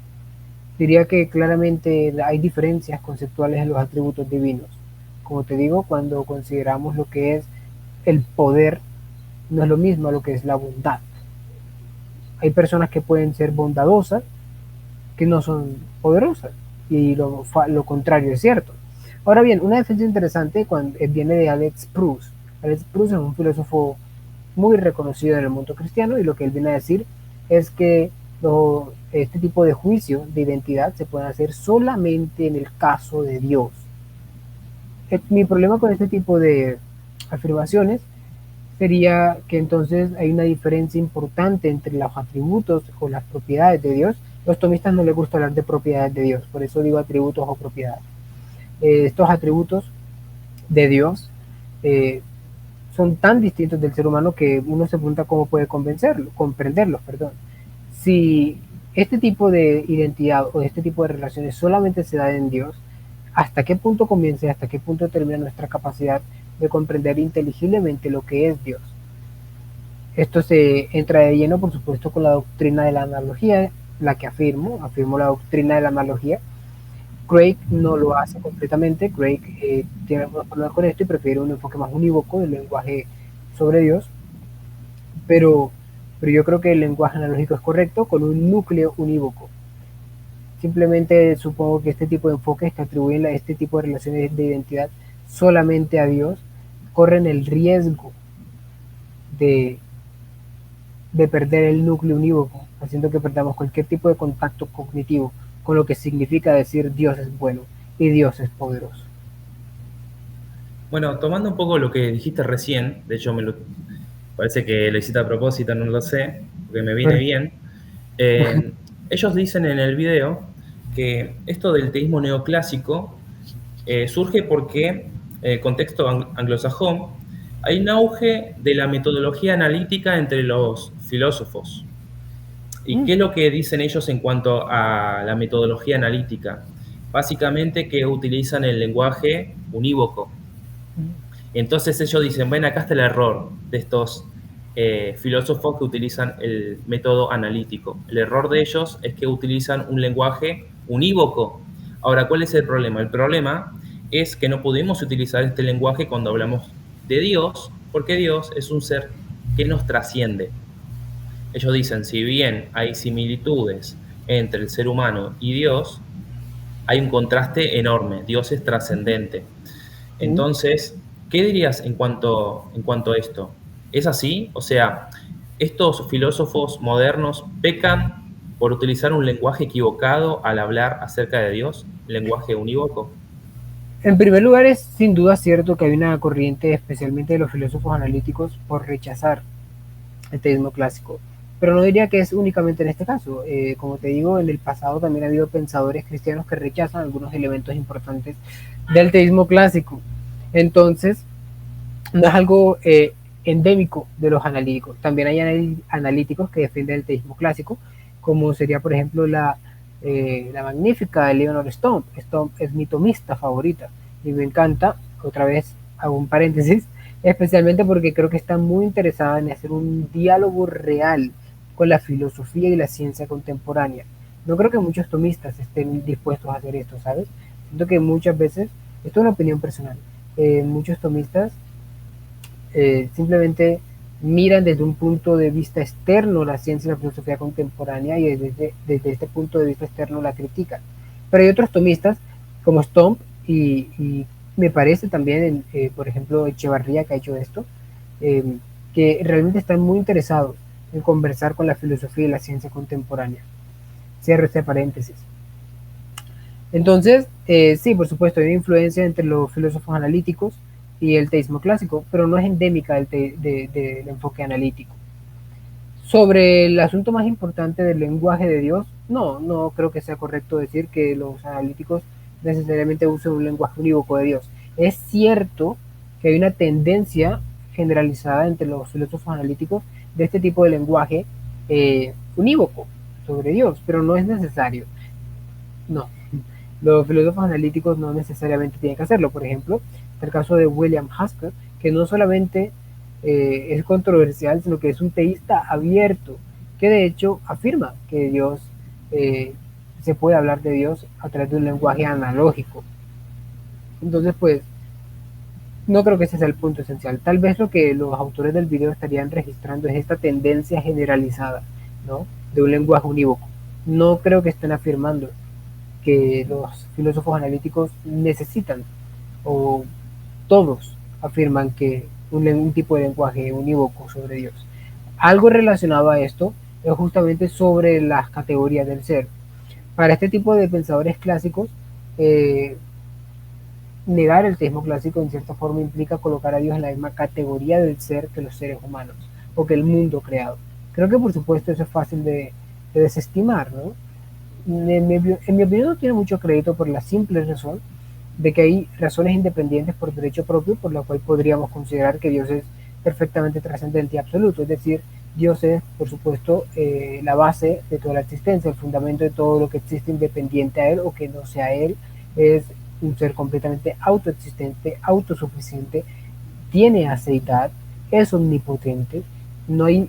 diría que claramente hay diferencias conceptuales en los atributos divinos. Como te digo, cuando consideramos lo que es el poder, no es lo mismo a lo que es la bondad. Hay personas que pueden ser bondadosas, que no son poderosas, y lo contrario es cierto. Ahora bien, una defensa interesante viene de Alex Proust. Alex Proust es un filósofo muy reconocido en el mundo cristiano, y lo que él viene a decir es que este tipo de juicio de identidad se puede hacer solamente en el caso de Dios. Mi problema con este tipo de afirmaciones sería que entonces hay una diferencia importante entre los atributos o las propiedades de Dios. Los tomistas no les gusta hablar de propiedades de Dios, por eso digo atributos o propiedades. Estos atributos de Dios son tan distintos del ser humano que uno se pregunta cómo puede comprenderlos. Si este tipo de identidad o este tipo de relaciones solamente se da en Dios, ¿hasta qué punto comienza y hasta qué punto termina nuestra capacidad de comprender inteligiblemente lo que es Dios? Esto se entra de lleno, por supuesto, con la doctrina de la analogía, la que afirmo la doctrina de la analogía. Craig no lo hace completamente. Craig tiene algunos problemas con esto y prefiere un enfoque más unívoco del lenguaje sobre Dios, pero yo creo que el lenguaje analógico es correcto con un núcleo unívoco. Simplemente supongo que este tipo de enfoques que atribuyen a este tipo de relaciones de identidad solamente a Dios corren el riesgo de perder el núcleo unívoco, haciendo que perdamos cualquier tipo de contacto cognitivo con lo que significa decir Dios es bueno y Dios es poderoso. Bueno, tomando un poco lo que dijiste recién, de hecho parece que lo hiciste a propósito, no lo sé, porque me viene bien. Ellos dicen en el video que esto del teísmo neoclásico surge porque, en el contexto anglosajón, hay un auge de la metodología analítica entre los filósofos. ¿Y qué es lo que dicen ellos en cuanto a la metodología analítica? Básicamente que utilizan el lenguaje unívoco. Entonces ellos dicen, bueno, acá está el error de estos filósofos que utilizan el método analítico. El error de ellos es que utilizan un lenguaje unívoco. Ahora, ¿cuál es el problema? El problema es que no podemos utilizar este lenguaje cuando hablamos de Dios, porque Dios es un ser que nos trasciende. Ellos dicen, si bien hay similitudes entre el ser humano y Dios, hay un contraste enorme. Dios es trascendente. Entonces, ¿qué dirías en cuanto a esto? ¿Es así? O sea, ¿estos filósofos modernos pecan por utilizar un lenguaje equivocado al hablar acerca de Dios, lenguaje unívoco? En primer lugar, es sin duda cierto que hay una corriente, especialmente de los filósofos analíticos, por rechazar el teísmo clásico. Pero no diría que es únicamente en este caso. Como te digo, en el pasado también ha habido pensadores cristianos que rechazan algunos elementos importantes del teísmo clásico. Entonces, no es algo endémico de los analíticos. También hay analíticos que defienden el teísmo clásico, como sería, por ejemplo, la magnífica de Leonard Stump. Stump es mi tomista favorita y me encanta, otra vez hago un paréntesis, especialmente porque creo que está muy interesada en hacer un diálogo real con la filosofía y la ciencia contemporánea. No creo que muchos tomistas estén dispuestos a hacer esto, ¿sabes? Siento que muchas veces, esto es una opinión personal, muchos tomistas simplemente miran desde un punto de vista externo la ciencia y la filosofía contemporánea y desde este punto de vista externo la critican. Pero hay otros tomistas como Stump y me parece también, por ejemplo, Echevarría, que ha hecho esto, que realmente están muy interesados en conversar con la filosofía y la ciencia contemporánea. Cierro este paréntesis. Entonces, sí, por supuesto, hay una influencia entre los filósofos analíticos y el teísmo clásico, pero no es endémica del enfoque analítico. Sobre el asunto más importante del lenguaje de Dios, no creo que sea correcto decir que los analíticos necesariamente usen un lenguaje unívoco de Dios. Es cierto que hay una tendencia generalizada entre los filósofos analíticos de este tipo de lenguaje unívoco sobre Dios, pero no es necesario. No, los filósofos analíticos no necesariamente tienen que hacerlo. Por ejemplo, el caso de William Husker, que no solamente es controversial, sino que es un teísta abierto, que de hecho afirma que Dios, se puede hablar de Dios a través de un lenguaje analógico. Entonces, pues, no creo que ese sea el punto esencial. Tal vez lo que los autores del video estarían registrando es esta tendencia generalizada, ¿no?, de un lenguaje unívoco. No creo que estén afirmando que los filósofos analíticos necesitan, o todos afirman que un tipo de lenguaje unívoco sobre Dios. Algo relacionado a esto es justamente sobre las categorías del ser. Para este tipo de pensadores clásicos, negar el teísmo clásico en cierta forma implica colocar a Dios en la misma categoría del ser que los seres humanos o que el mundo creado. Creo que por supuesto eso es fácil de desestimar, ¿no? En mi opinión no tiene mucho crédito por la simple razón de que hay razones independientes por derecho propio por la cual podríamos considerar que Dios es perfectamente trascendente y absoluto. Es decir, Dios es, por supuesto, la base de toda la existencia, el fundamento de todo lo que existe independiente a Él o que no sea Él. Es un ser completamente autoexistente, autosuficiente, tiene aceidad, es omnipotente. No hay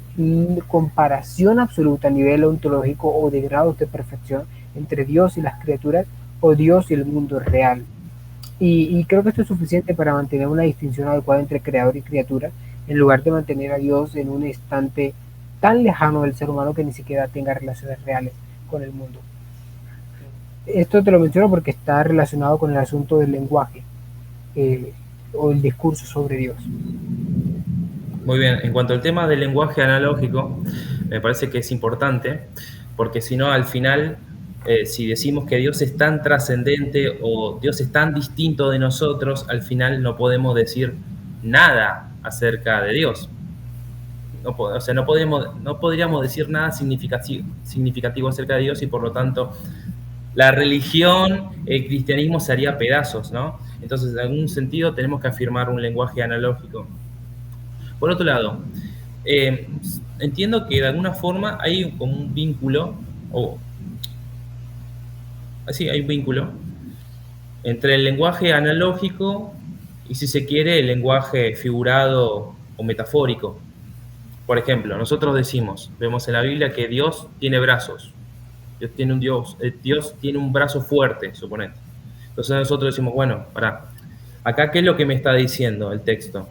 comparación absoluta a nivel ontológico o de grados de perfección entre Dios y las criaturas o Dios y el mundo real. Y creo que esto es suficiente para mantener una distinción adecuada entre creador y criatura, en lugar de mantener a Dios en un instante tan lejano del ser humano que ni siquiera tenga relaciones reales con el mundo. Esto te lo menciono porque está relacionado con el asunto del lenguaje o el discurso sobre Dios. Muy bien, en cuanto al tema del lenguaje analógico, me parece que es importante, porque si no, al final, si decimos que Dios es tan trascendente o Dios es tan distinto de nosotros, al final no podemos decir nada acerca de Dios. O sea, no podríamos decir nada significativo acerca de Dios y por lo tanto la religión, el cristianismo se haría pedazos, ¿no? Entonces, en algún sentido, tenemos que afirmar un lenguaje analógico. Por otro lado, entiendo que de alguna forma hay como un vínculo, hay un vínculo entre el lenguaje analógico y, si se quiere, el lenguaje figurado o metafórico. Por ejemplo, nosotros vemos en la Biblia que Dios tiene brazos. Dios tiene un brazo fuerte, suponete. Entonces nosotros decimos, bueno, acá ¿qué es lo que me está diciendo el texto?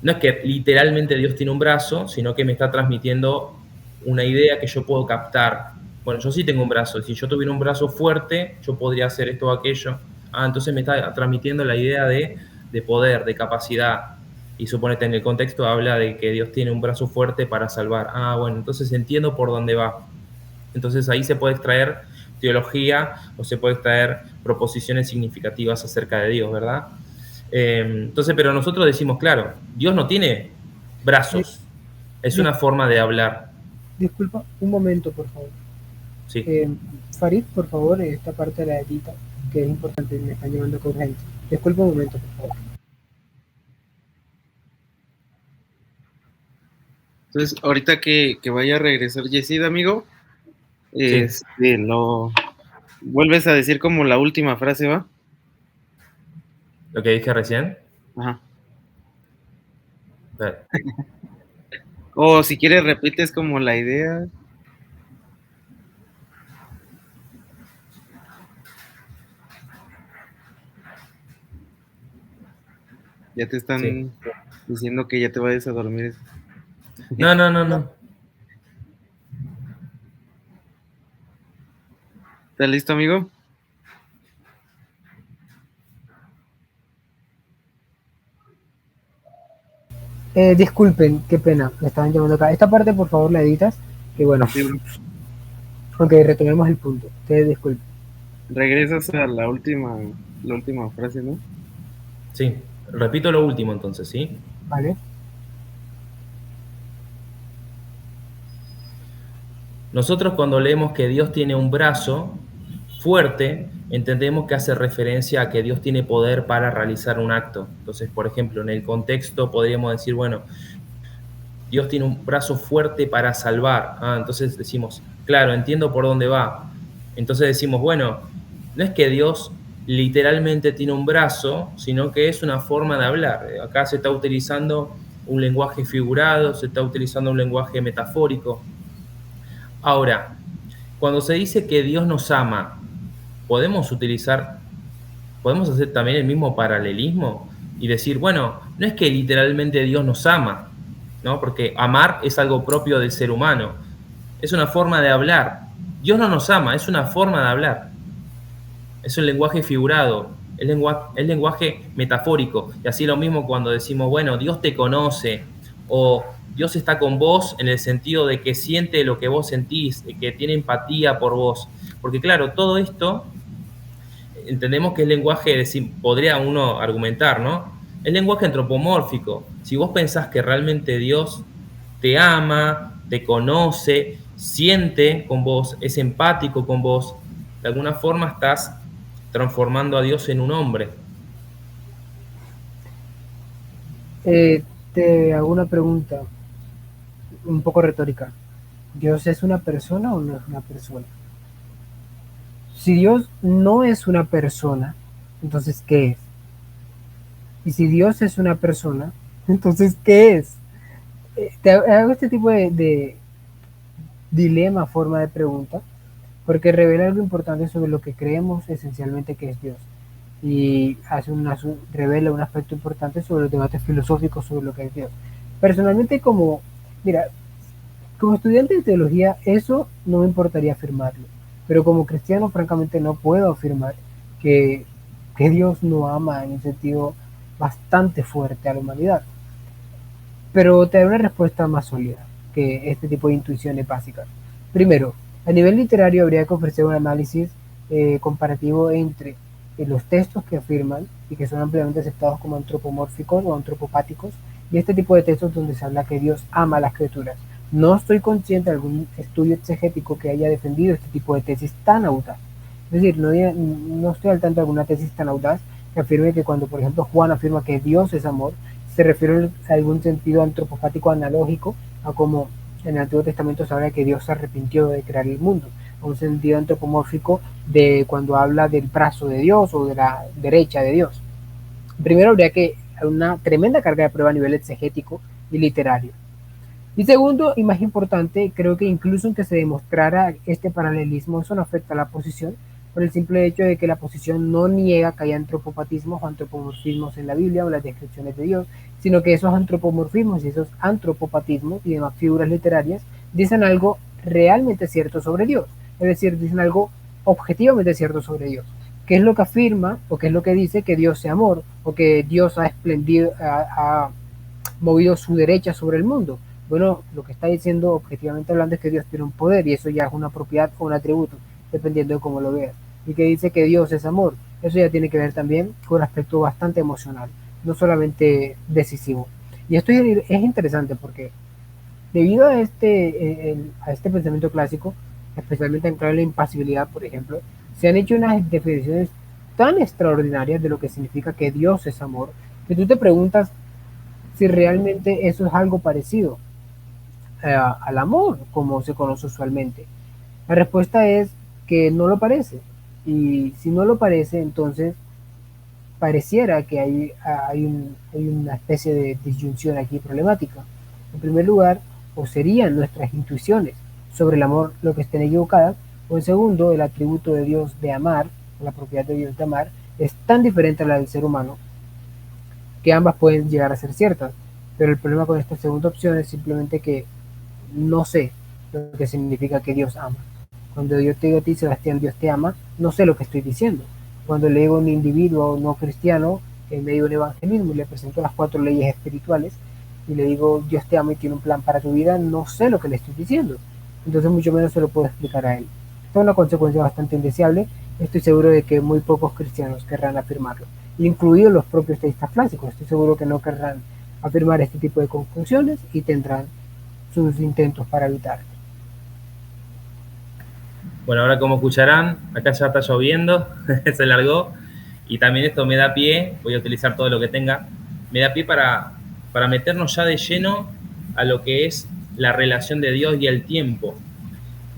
No es que literalmente Dios tiene un brazo, sino que me está transmitiendo una idea que yo puedo captar. Bueno, yo sí tengo un brazo. Si yo tuviera un brazo fuerte, yo podría hacer esto o aquello. Entonces me está transmitiendo la idea de poder, de capacidad. Y suponete en el contexto habla de que Dios tiene un brazo fuerte para salvar. Bueno, entonces entiendo por dónde va. Entonces ahí se puede extraer teología o se puede extraer proposiciones significativas acerca de Dios, ¿verdad? Entonces, pero nosotros decimos, claro, Dios no tiene brazos, es una forma de hablar. Disculpa, un momento, por favor. Sí. Farid, por favor, esta parte de la edita, que es importante, me están llamando con urgencia. Disculpa un momento, por favor. Entonces, ahorita que vaya a regresar Yesid, amigo, lo vuelves a decir como la última frase, ¿va? ¿Lo que dije recién? Ajá. Vale. O si quieres repites como la idea. Ya te están diciendo que ya te vayas a dormir. No. ¿Estás listo, amigo? Disculpen, qué pena, me estaban llamando acá. Esta parte, por favor, la editas. Que bueno. Sí, Ok, retomemos el punto. Te disculpo. Regresas a la última frase, ¿no? Sí, repito lo último entonces, ¿sí? ¿Vale? Nosotros cuando leemos que Dios tiene un brazo fuerte, entendemos que hace referencia a que Dios tiene poder para realizar un acto. Entonces, por ejemplo, en el contexto podríamos decir, bueno, Dios tiene un brazo fuerte para salvar. Entonces decimos, claro, entiendo por dónde va. Entonces decimos, bueno, no es que Dios literalmente tiene un brazo, sino que es una forma de hablar. Acá se está utilizando un lenguaje figurado, se está utilizando un lenguaje metafórico. Ahora, cuando se dice que Dios nos ama, podemos hacer también el mismo paralelismo y decir, bueno, no es que literalmente Dios nos ama, ¿no? Porque amar es algo propio del ser humano, es una forma de hablar. Dios no nos ama, es una forma de hablar, es un lenguaje figurado, es lenguaje metafórico. Y así lo mismo cuando decimos, bueno, Dios te conoce, o Dios está con vos en el sentido de que siente lo que vos sentís, de que tiene empatía por vos. Porque claro, todo esto entendemos que es lenguaje, podría uno argumentar, ¿no? Es lenguaje antropomórfico. Si vos pensás que realmente Dios te ama, te conoce, siente con vos, es empático con vos, de alguna forma estás transformando a Dios en un hombre. Te hago una pregunta un poco retórica. ¿Dios es una persona o no es una persona? Si Dios no es una persona, entonces ¿qué es? Y si Dios es una persona, entonces ¿qué es? Te hago este tipo de dilema, forma de pregunta, porque revela algo importante sobre lo que creemos esencialmente que es Dios. Y revela un aspecto importante sobre los debates filosóficos sobre lo que es Dios. Personalmente, mira, como estudiante de teología, eso no me importaría afirmarlo, pero como cristiano, francamente, no puedo afirmar que, que Dios no ama en un sentido bastante fuerte a la humanidad. Pero te daré una respuesta más sólida que este tipo de intuiciones básicas. Primero, a nivel literario habría que ofrecer un análisis comparativo entre los textos que afirman y que son ampliamente aceptados como antropomórficos o antropopáticos y este tipo de textos donde se habla que Dios ama a las criaturas. No estoy consciente de algún estudio exegético que haya defendido este tipo de tesis tan audaz. Es decir, no estoy al tanto de alguna tesis tan audaz que afirme que cuando, por ejemplo, Juan afirma que Dios es amor, se refiere a algún sentido antropopático analógico a como en el Antiguo Testamento se habla que Dios se arrepintió de crear el mundo, a un sentido antropomórfico de cuando habla del brazo de Dios o de la derecha de Dios. Primero habría que una tremenda carga de prueba a nivel exegético y literario. Y segundo, y más importante, creo que incluso aunque se demostrara este paralelismo, eso no afecta a la posición, por el simple hecho de que la posición no niega que haya antropopatismos o antropomorfismos en la Biblia o las descripciones de Dios, sino que esos antropomorfismos y esos antropopatismos y demás figuras literarias dicen algo realmente cierto sobre Dios, es decir, dicen algo objetivamente cierto sobre Dios. ¿Qué es lo que afirma o qué es lo que dice que Dios sea amor o que Dios ha movido su derecha sobre el mundo? Bueno, lo que está diciendo objetivamente hablando es que Dios tiene un poder y eso ya es una propiedad o un atributo, dependiendo de cómo lo veas. Y que dice que Dios es amor, eso ya tiene que ver también con un aspecto bastante emocional, no solamente decisivo. Y esto es interesante porque debido a este pensamiento clásico, especialmente en clave de la impasibilidad, por ejemplo, se han hecho unas definiciones tan extraordinarias de lo que significa que Dios es amor, que tú te preguntas si realmente eso es algo parecido al amor, como se conoce usualmente. La respuesta es que no lo parece. Y si no lo parece, entonces pareciera que hay una especie de disyunción aquí problemática. En primer lugar, o serían nuestras intuiciones sobre el amor lo que estén equivocadas, o en segundo, el atributo de Dios de amar, la propiedad de Dios de amar, es tan diferente a la del ser humano que ambas pueden llegar a ser ciertas. Pero el problema con esta segunda opción es simplemente que no sé lo que significa que Dios ama. Cuando yo te digo a ti, Sebastián, Dios te ama, no sé lo que estoy diciendo. Cuando le digo a un individuo no cristiano, en medio de un evangelismo, y le presento las 4 leyes espirituales, y le digo, Dios te ama y tiene un plan para tu vida, no sé lo que le estoy diciendo. Entonces mucho menos se lo puedo explicar a él. Es una consecuencia bastante indeseable. Estoy seguro de que muy pocos cristianos querrán afirmarlo, incluidos los propios teístas clásicos. Estoy seguro que no querrán afirmar este tipo de conclusiones y tendrán sus intentos para evitarlo. Bueno, ahora como escucharán, acá ya está lloviendo, se largó, y también esto me da pie, voy a utilizar todo lo que tenga, me da pie para meternos ya de lleno a lo que es la relación de Dios y el tiempo.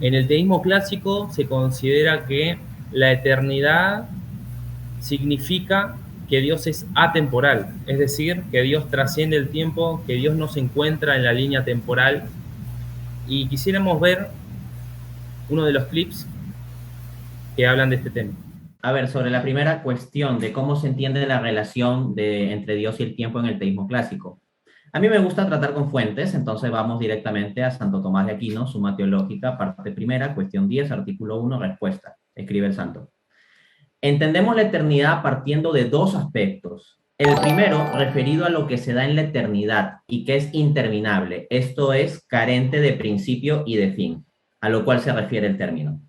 En el teísmo clásico se considera que la eternidad significa que Dios es atemporal, es decir, que Dios trasciende el tiempo, que Dios no se encuentra en la línea temporal. Y quisiéramos ver uno de los clips que hablan de este tema. A ver, sobre la primera cuestión de cómo se entiende la relación entre Dios y el tiempo en el teísmo clásico. A mí me gusta tratar con fuentes, entonces vamos directamente a Santo Tomás de Aquino, Suma Teológica, parte primera, cuestión 10, artículo 1, respuesta. Escribe el santo. Entendemos la eternidad partiendo de dos aspectos. El primero, referido a lo que se da en la eternidad y que es interminable, esto es, carente de principio y de fin, a lo cual se refiere el término.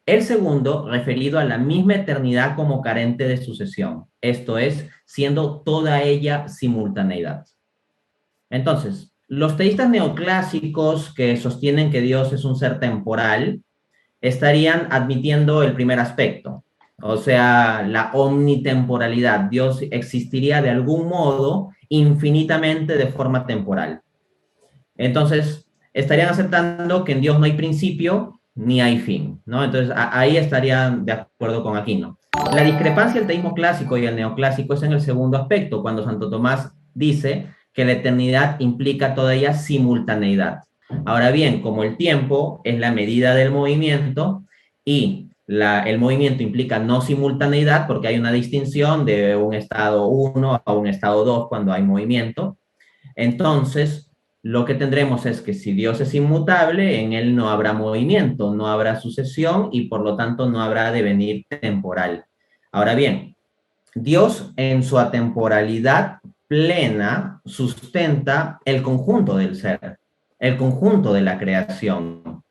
El segundo, referido a la misma eternidad como carente de sucesión, esto es, siendo toda ella simultaneidad. Entonces, los teístas neoclásicos que sostienen que Dios es un ser temporal estarían admitiendo el primer aspecto, o sea, la omnitemporalidad. Dios existiría de algún modo infinitamente de forma temporal. Entonces, estarían aceptando que en Dios no hay principio ni hay fin, ¿no? Entonces, ahí estarían de acuerdo con Aquino. La discrepancia del teísmo clásico y el neoclásico es en el segundo aspecto, cuando Santo Tomás dice que la eternidad implica toda ella simultaneidad. Ahora bien, como el tiempo es la medida del movimiento y el movimiento implica no simultaneidad porque hay una distinción de un estado 1 a un estado 2 cuando hay movimiento, entonces lo que tendremos es que si Dios es inmutable, en él no habrá movimiento, no habrá sucesión y por lo tanto no habrá devenir temporal. Ahora bien, Dios en su atemporalidad plena sustenta el conjunto del ser, el conjunto de la creación.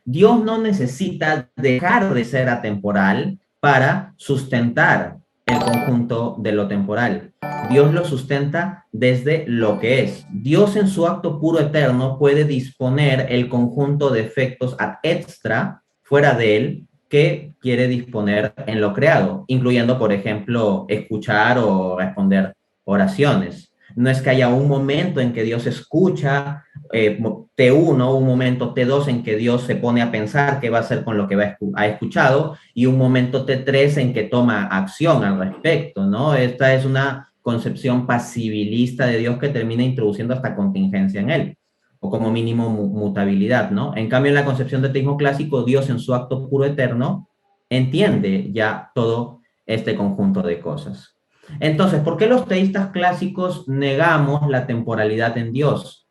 Dios no necesita dejar de ser atemporal para sustentar el conjunto de lo temporal. Dios lo sustenta desde lo que es. Dios en su acto puro eterno puede disponer el conjunto de efectos ad extra, fuera de él, que quiere disponer en lo creado, incluyendo, por ejemplo, escuchar o responder oraciones. No es que haya un momento en que Dios escucha, T1, un momento T2 en que Dios se pone a pensar qué va a hacer con lo que ha escuchado, y un momento T3 en que toma acción al respecto, ¿no? Esta es una concepción pasibilista de Dios que termina introduciendo hasta contingencia en él, o como mínimo mutabilidad, ¿no? En cambio, en la concepción del teísmo clásico, Dios en su acto puro eterno entiende ya todo este conjunto de cosas. Entonces, ¿por qué los teístas clásicos negamos la temporalidad en Dios?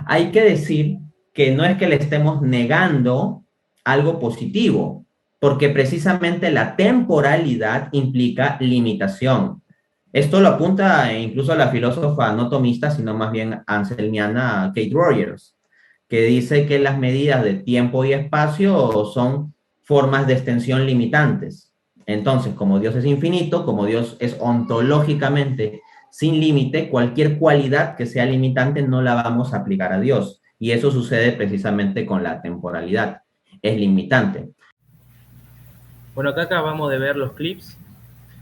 Hay que decir que no es que le estemos negando algo positivo, porque precisamente la temporalidad implica limitación. Esto lo apunta incluso a la filósofa no tomista, sino más bien anselmiana Kate Rogers, que dice que las medidas de tiempo y espacio son formas de extensión limitantes. Entonces, como Dios es infinito, como Dios es ontológicamente sin límite, cualquier cualidad que sea limitante no la vamos a aplicar a Dios. Y eso sucede precisamente con la temporalidad. Es limitante. Bueno, acá acabamos de ver los clips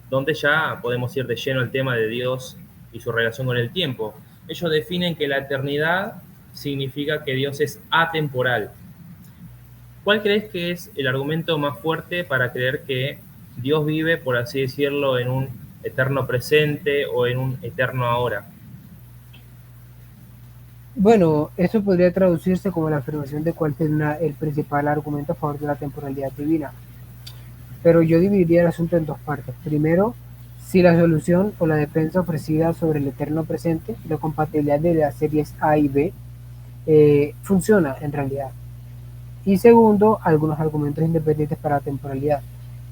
donde ya podemos ir de lleno al tema de Dios y su relación con el tiempo. Ellos definen que la eternidad significa que Dios es atemporal. ¿Cuál crees que es el argumento más fuerte para creer que Dios vive, por así decirlo, en un eterno presente o en un eterno ahora? Bueno, eso podría traducirse como la afirmación de cuál es el principal argumento a favor de la temporalidad divina. Pero yo dividiría el asunto en dos partes. Primero, si la solución o la defensa ofrecida sobre el eterno presente, la compatibilidad de las series A y B, funciona en realidad. Y segundo, algunos argumentos independientes para la temporalidad.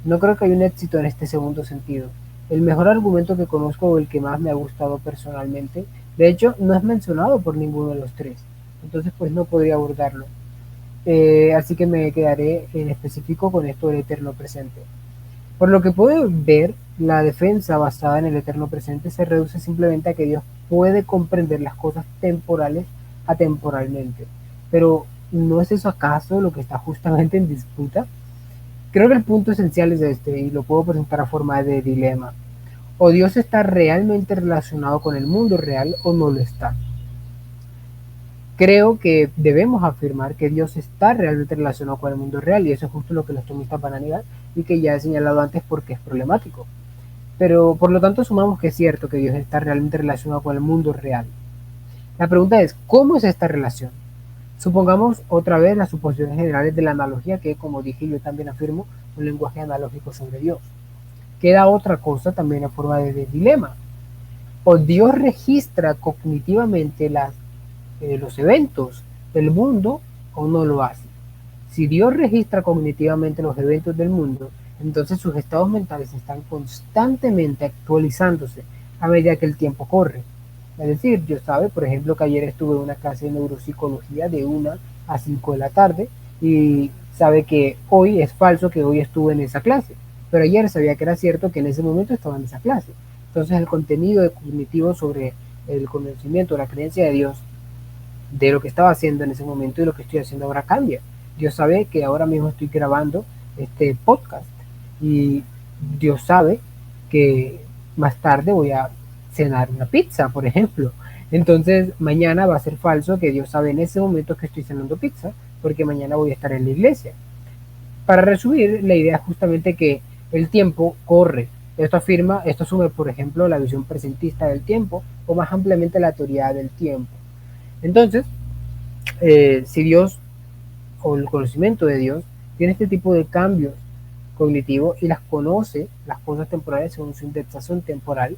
No creo que haya un éxito en este segundo sentido. El mejor argumento que conozco o el que más me ha gustado personalmente, de hecho, no es mencionado por ninguno de los tres. Entonces, pues no podría abordarlo. así que me quedaré en específico con esto del eterno presente. Por lo que puedo ver, la defensa basada en el eterno presente se reduce simplemente a que Dios puede comprender las cosas temporales atemporalmente. Pero, ¿no es eso acaso lo que está justamente en disputa? Creo que el punto esencial es este, y lo puedo presentar a forma de dilema. O Dios está realmente relacionado con el mundo real o no lo está. Creo que debemos afirmar que Dios está realmente relacionado con el mundo real, y eso es justo lo que los tomistas van a negar y que ya he señalado antes porque es problemático. Pero por lo tanto asumamos que es cierto que Dios está realmente relacionado con el mundo real. La pregunta es, ¿cómo es esta relación? Supongamos otra vez las suposiciones generales de la analogía, que como dije yo también afirmo un lenguaje analógico sobre Dios. Queda otra cosa también en forma de dilema. O Dios registra cognitivamente los eventos del mundo o no lo hace. Si Dios registra cognitivamente los eventos del mundo, entonces sus estados mentales están constantemente actualizándose a medida que el tiempo corre. Es decir, Dios sabe, por ejemplo, que ayer estuve en una clase de neuropsicología de 1 a 5 de la tarde y sabe que hoy es falso que hoy estuve en esa clase, pero ayer sabía que era cierto que en ese momento estaba en esa clase. Entonces el contenido cognitivo sobre el conocimiento, la creencia de Dios, de lo que estaba haciendo en ese momento y lo que estoy haciendo ahora cambia. Dios sabe que ahora mismo estoy grabando este podcast y Dios sabe que más tarde voy a cenar una pizza, por ejemplo. Entonces mañana va a ser falso que Dios sabe en ese momento que estoy cenando pizza, porque mañana voy a estar en la iglesia. Para resumir, la idea es justamente que el tiempo corre. Esto asume, por ejemplo, la visión presentista del tiempo o más ampliamente la teoría del tiempo. Entonces, si Dios o el conocimiento de Dios tiene este tipo de cambios cognitivos y las conoce, las cosas temporales según su indexación temporal,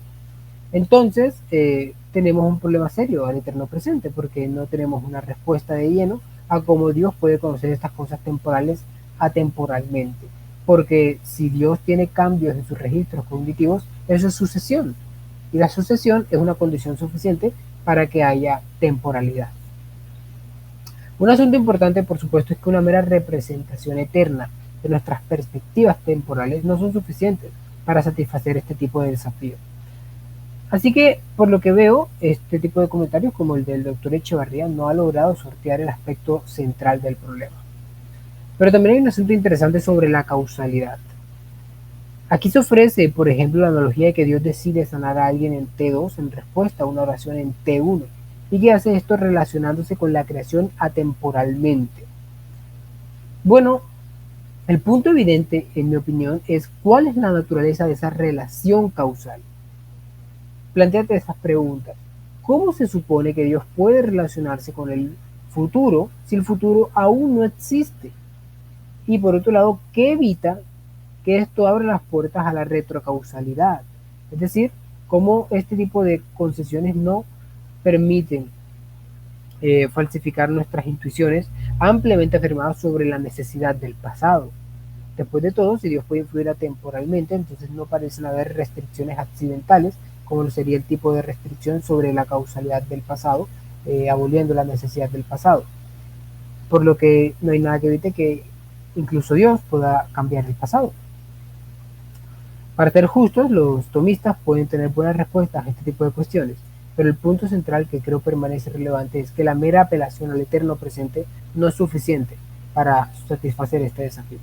entonces tenemos un problema serio al eterno presente, porque no tenemos una respuesta de lleno a cómo Dios puede conocer estas cosas temporales atemporalmente. Porque si Dios tiene cambios en sus registros cognitivos, eso es sucesión. Y la sucesión es una condición suficiente para que haya temporalidad. Un asunto importante, por supuesto, es que una mera representación eterna de nuestras perspectivas temporales no son suficientes para satisfacer este tipo de desafío. Así que, por lo que veo, este tipo de comentarios, como el del doctor Echevarría, no ha logrado sortear el aspecto central del problema. Pero también hay un asunto interesante sobre la causalidad. Aquí se ofrece, por ejemplo, la analogía de que Dios decide sanar a alguien en T2 en respuesta a una oración en T1, y que hace esto relacionándose con la creación atemporalmente. Bueno, el punto evidente, en mi opinión, es cuál es la naturaleza de esa relación causal. Plantéate estas preguntas. ¿Cómo se supone que Dios puede relacionarse con el futuro si el futuro aún no existe? Y por otro lado, ¿qué evita que esto abra las puertas a la retrocausalidad? Es decir, cómo este tipo de concesiones no permiten falsificar nuestras intuiciones ampliamente afirmadas sobre la necesidad del pasado. Después de todo, si Dios puede influir atemporalmente, entonces no parecen haber restricciones accidentales, como sería el tipo de restricción sobre la causalidad del pasado, aboliendo la necesidad del pasado. Por lo que no hay nada que evite que incluso Dios pueda cambiar el pasado. Para ser justos, los tomistas pueden tener buenas respuestas a este tipo de cuestiones, pero el punto central que creo permanece relevante es que la mera apelación al eterno presente no es suficiente para satisfacer este desafío.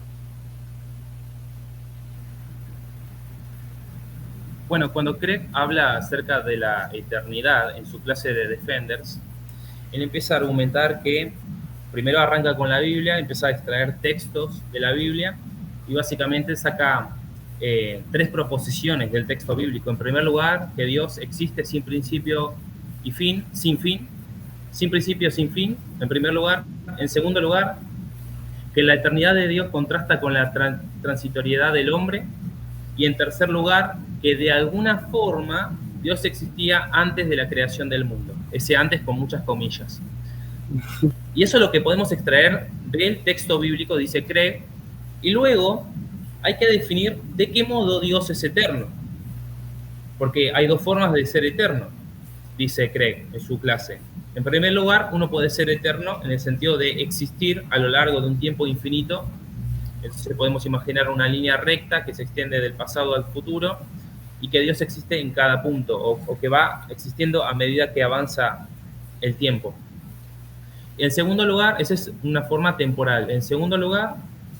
Bueno, cuando Craig habla acerca de la eternidad en su clase de Defenders, él empieza a argumentar que primero arranca con la Biblia, empieza a extraer textos de la Biblia y básicamente saca 3 proposiciones del texto bíblico. En primer lugar, que Dios existe sin principio y fin, sin principio, sin fin, en primer lugar. En segundo lugar, que la eternidad de Dios contrasta con la transitoriedad del hombre. Y en tercer lugar, que de alguna forma Dios existía antes de la creación del mundo. Ese antes con muchas comillas. Y eso es lo que podemos extraer del texto bíblico, dice Craig. Y luego hay que definir de qué modo Dios es eterno. Porque hay 2 formas de ser eterno, dice Craig en su clase. En primer lugar, uno puede ser eterno en el sentido de existir a lo largo de un tiempo infinito. Entonces podemos imaginar una línea recta que se extiende del pasado al futuro y que Dios existe en cada punto o que va existiendo a medida que avanza el tiempo. En segundo lugar, esa es una forma temporal. En segundo lugar,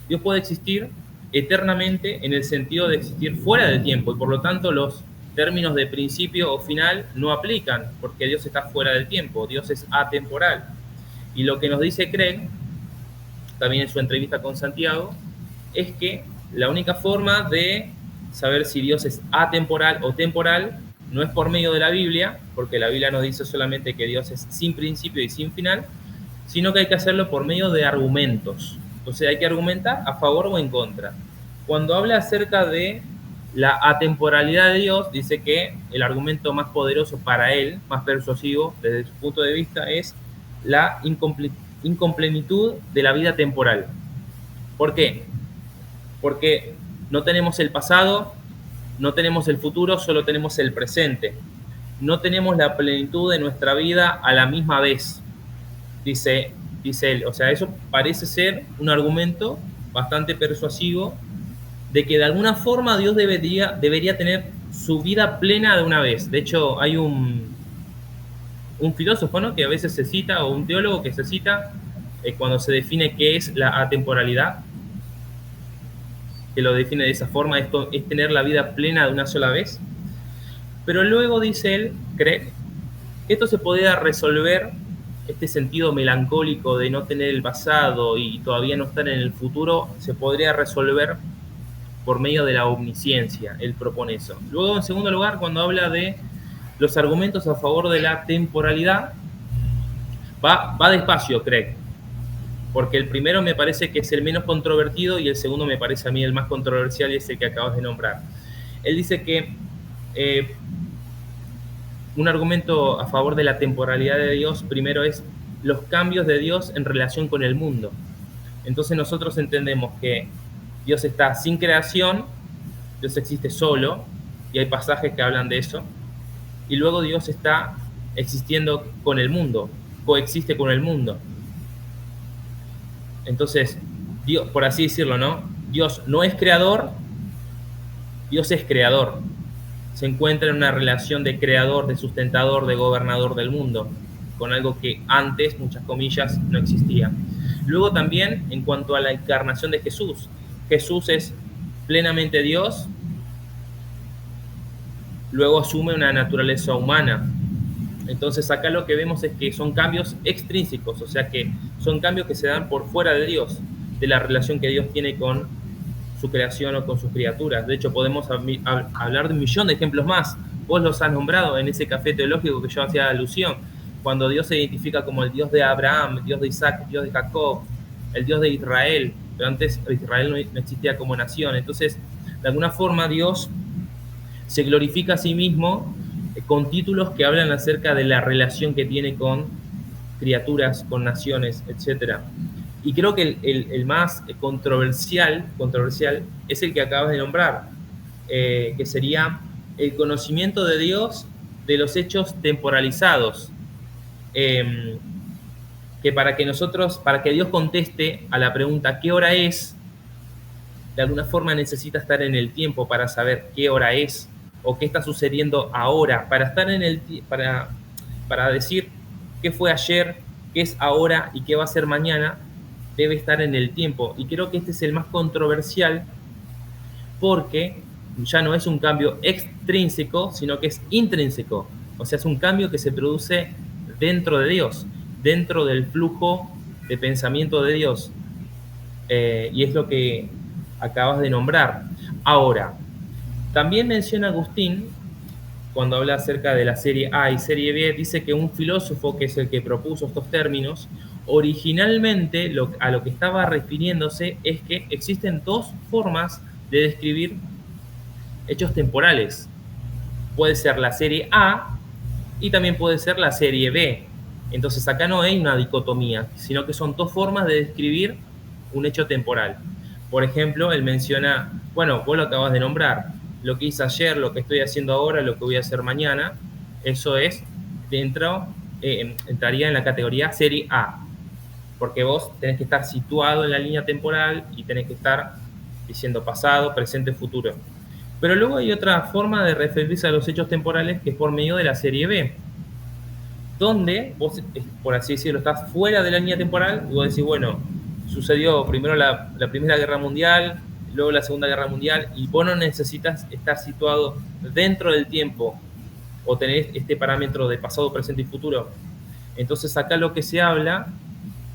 Dios puede existir eternamente en el sentido de existir fuera del tiempo y por lo tanto los términos de principio o final no aplican porque Dios está fuera del tiempo, Dios es atemporal. Y lo que nos dice Craig, también en su entrevista con Santiago, es que la única forma de saber si Dios es atemporal o temporal no es por medio de la Biblia, porque la Biblia nos dice solamente que Dios es sin principio y sin final, sino que hay que hacerlo por medio de argumentos. Entonces hay que argumentar a favor o en contra. Cuando habla acerca de la atemporalidad de Dios, dice que el argumento más poderoso para él, más persuasivo desde su punto de vista, es la incomplenitud de la vida temporal. ¿Por qué? Porque no tenemos el pasado, no tenemos el futuro, solo tenemos el presente. No tenemos la plenitud de nuestra vida a la misma vez, dice él. O sea, eso parece ser un argumento bastante persuasivo de que de alguna forma Dios debería tener su vida plena de una vez. De hecho, hay un filósofo, ¿no?, que a veces se cita, o un teólogo que se cita cuando se define qué es la atemporalidad, que lo define de esa forma, esto es tener la vida plena de una sola vez. Pero luego dice él, cree, que esto se podría resolver, este sentido melancólico de no tener el pasado y todavía no estar en el futuro, se podría resolver por medio de la omnisciencia. Él propone eso. Luego, en segundo lugar, cuando habla de los argumentos a favor de la temporalidad, va despacio, Craig, porque el primero me parece que es el menos controvertido y el segundo me parece a mí el más controversial y es el que acabas de nombrar. Él dice que un argumento a favor de la temporalidad de Dios primero es los cambios de Dios en relación con el mundo. Entonces nosotros entendemos que Dios está sin creación, Dios existe solo, y hay pasajes que hablan de eso, y luego Dios está existiendo con el mundo, coexiste con el mundo. Entonces, Dios, por así decirlo, ¿no? Dios no es creador, Dios es creador. Se encuentra en una relación de creador, de sustentador, de gobernador del mundo, con algo que antes, muchas comillas, no existía. Luego también, en cuanto a la encarnación de Jesús, Jesús es plenamente Dios, luego asume una naturaleza humana. Entonces acá lo que vemos es que son cambios extrínsecos, o sea que son cambios que se dan por fuera de Dios, de la relación que Dios tiene con su creación o con sus criaturas. De hecho, podemos hablar de un millón de ejemplos más. Vos los has nombrado en ese café teológico que yo hacía alusión, cuando Dios se identifica como el Dios de Abraham, el Dios de Isaac, el Dios de Jacob, el Dios de Israel, pero antes Israel no existía como nación. Entonces, de alguna forma, Dios se glorifica a sí mismo con títulos que hablan acerca de la relación que tiene con criaturas, con naciones, etc. Y creo que el más controversial es el que acabas de nombrar, que sería el conocimiento de Dios de los hechos temporalizados, que para que Dios conteste a la pregunta ¿qué hora es?, de alguna forma necesita estar en el tiempo para saber qué hora es o qué está sucediendo ahora, para estar en el para decir qué fue ayer, qué es ahora y qué va a ser mañana, debe estar en el tiempo. Y creo que este es el más controversial porque ya no es un cambio extrínseco, sino que es intrínseco. O sea, es un cambio que se produce dentro de Dios, dentro del flujo de pensamiento de Dios. Y es lo que acabas de nombrar. Ahora, también menciona Agustín, cuando habla acerca de la serie A y serie B, dice que un filósofo, que es el que propuso estos términos, originalmente a lo que estaba refiriéndose es que existen dos formas de describir hechos temporales. Puede ser la serie A y también puede ser la serie B. Entonces acá no hay una dicotomía, sino que son dos formas de describir un hecho temporal. Por ejemplo, él menciona, bueno, vos lo acabas de nombrar, lo que hice ayer, lo que estoy haciendo ahora, lo que voy a hacer mañana, eso es dentro entraría en la categoría serie A, porque vos tenés que estar situado en la línea temporal y tenés que estar diciendo pasado, presente, futuro. Pero luego hay otra forma de referirse a los hechos temporales, que es por medio de la serie B, donde vos, por así decirlo, estás fuera de la línea temporal y vos decís, bueno, sucedió primero la Primera Guerra Mundial, luego la Segunda Guerra Mundial, y vos no necesitas estar situado dentro del tiempo o tener este parámetro de pasado, presente y futuro. Entonces acá lo que se habla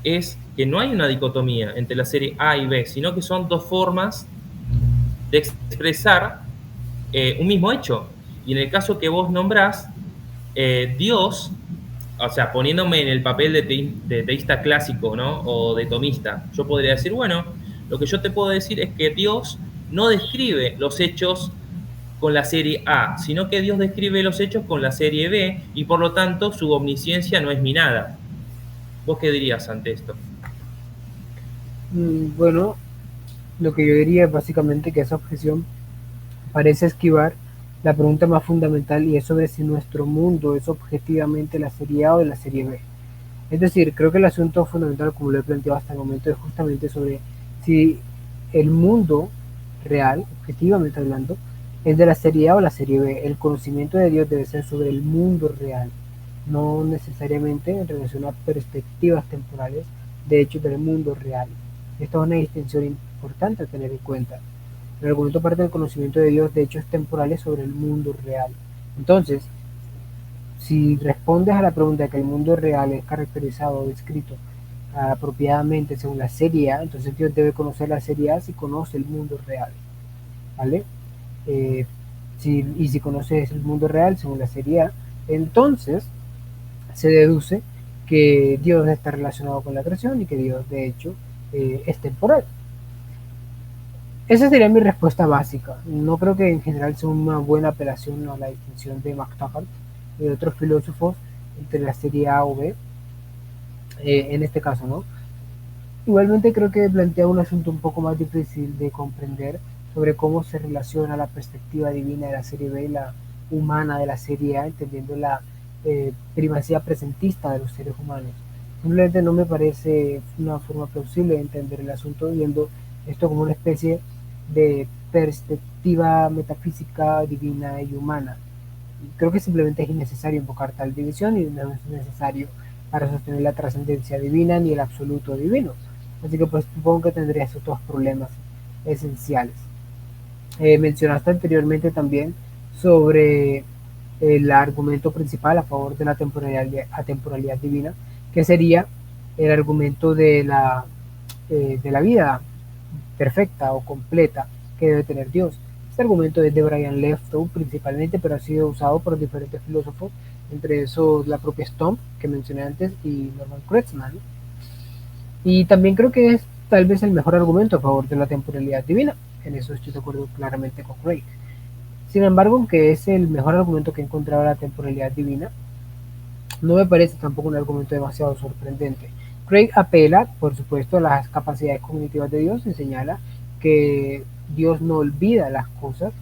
es que no hay una dicotomía entre la serie A y B, sino que son dos formas de expresar un mismo hecho. Y en el caso que vos nombrás, Dios, o sea, poniéndome en el papel de teísta clásico, ¿no? O de tomista, yo podría decir, bueno, lo que yo te puedo decir es que Dios no describe los hechos con la serie A, sino que Dios describe los hechos con la serie B y por lo tanto su omnisciencia no es minada. ¿Vos qué dirías ante esto? Bueno, lo que yo diría es básicamente que esa objeción parece esquivar la pregunta más fundamental, y es sobre si nuestro mundo es objetivamente la serie A o de la serie B. Es decir, creo que el asunto fundamental, como lo he planteado hasta el momento, es justamente sobre si el mundo real, objetivamente hablando, es de la serie A o la serie B. El conocimiento de Dios debe ser sobre el mundo real, no necesariamente en relación a perspectivas temporales de hechos del mundo real. Esta es una distinción importante a tener en cuenta. El argumento parte del conocimiento de Dios de hechos temporales sobre el mundo real. Entonces, si respondes a la pregunta de que el mundo real es caracterizado o descrito apropiadamente según la serie A, entonces Dios debe conocer la serie A si conoce el mundo real, ¿vale? Si conoces el mundo real según la serie A, entonces se deduce que Dios está relacionado con la creación y que Dios de hecho es temporal. Esa sería mi respuesta básica. No creo que en general sea una buena apelación a la distinción de MacTaggart y de otros filósofos entre la serie A o B, en este caso, ¿no? Igualmente creo que plantea un asunto un poco más difícil de comprender sobre cómo se relaciona la perspectiva divina de la serie B y la humana de la serie A, entendiendo la primacía presentista de los seres humanos. Simplemente no me parece una forma plausible de entender el asunto, viendo esto como una especie de perspectiva metafísica, divina y humana. Creo que simplemente es innecesario invocar tal división y no es necesario para sostener la trascendencia divina ni el absoluto divino. Así que pues supongo que tendría esos dos problemas esenciales. Mencionaste anteriormente también sobre el argumento principal a favor de la atemporalidad divina, que sería el argumento de la vida perfecta o completa que debe tener Dios. Este argumento es de Brian Leftow principalmente, pero ha sido usado por diferentes filósofos, entre esos la propia Stomp, que mencioné antes, y Norman Kreutzmann. Y también creo que es tal vez el mejor argumento a favor de la temporalidad divina. En eso estoy de acuerdo claramente con Craig. Sin embargo, aunque es el mejor argumento que he encontrado a la temporalidad divina, no me parece tampoco un argumento demasiado sorprendente. Craig apela, por supuesto, a las capacidades cognitivas de Dios y señala que Dios no olvida las cosas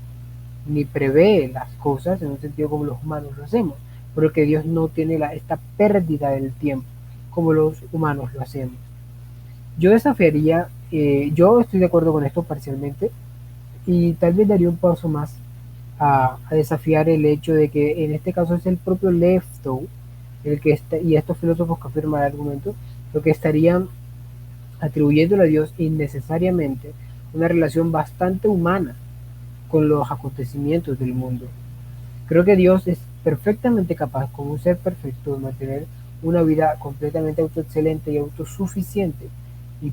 ni prevé las cosas en un sentido como los humanos lo hacemos, pero que Dios no tiene esta pérdida del tiempo como los humanos lo hacemos. Yo desafiaría, yo estoy de acuerdo con esto parcialmente, y tal vez daría un paso más a desafiar el hecho de que en este caso es el propio Leftow el que está, y estos filósofos que afirman el argumento, lo que estarían atribuyéndole a Dios innecesariamente una relación bastante humana con los acontecimientos del mundo. Creo que Dios es perfectamente capaz, como un ser perfecto, de mantener una vida completamente autoexcelente y autosuficiente y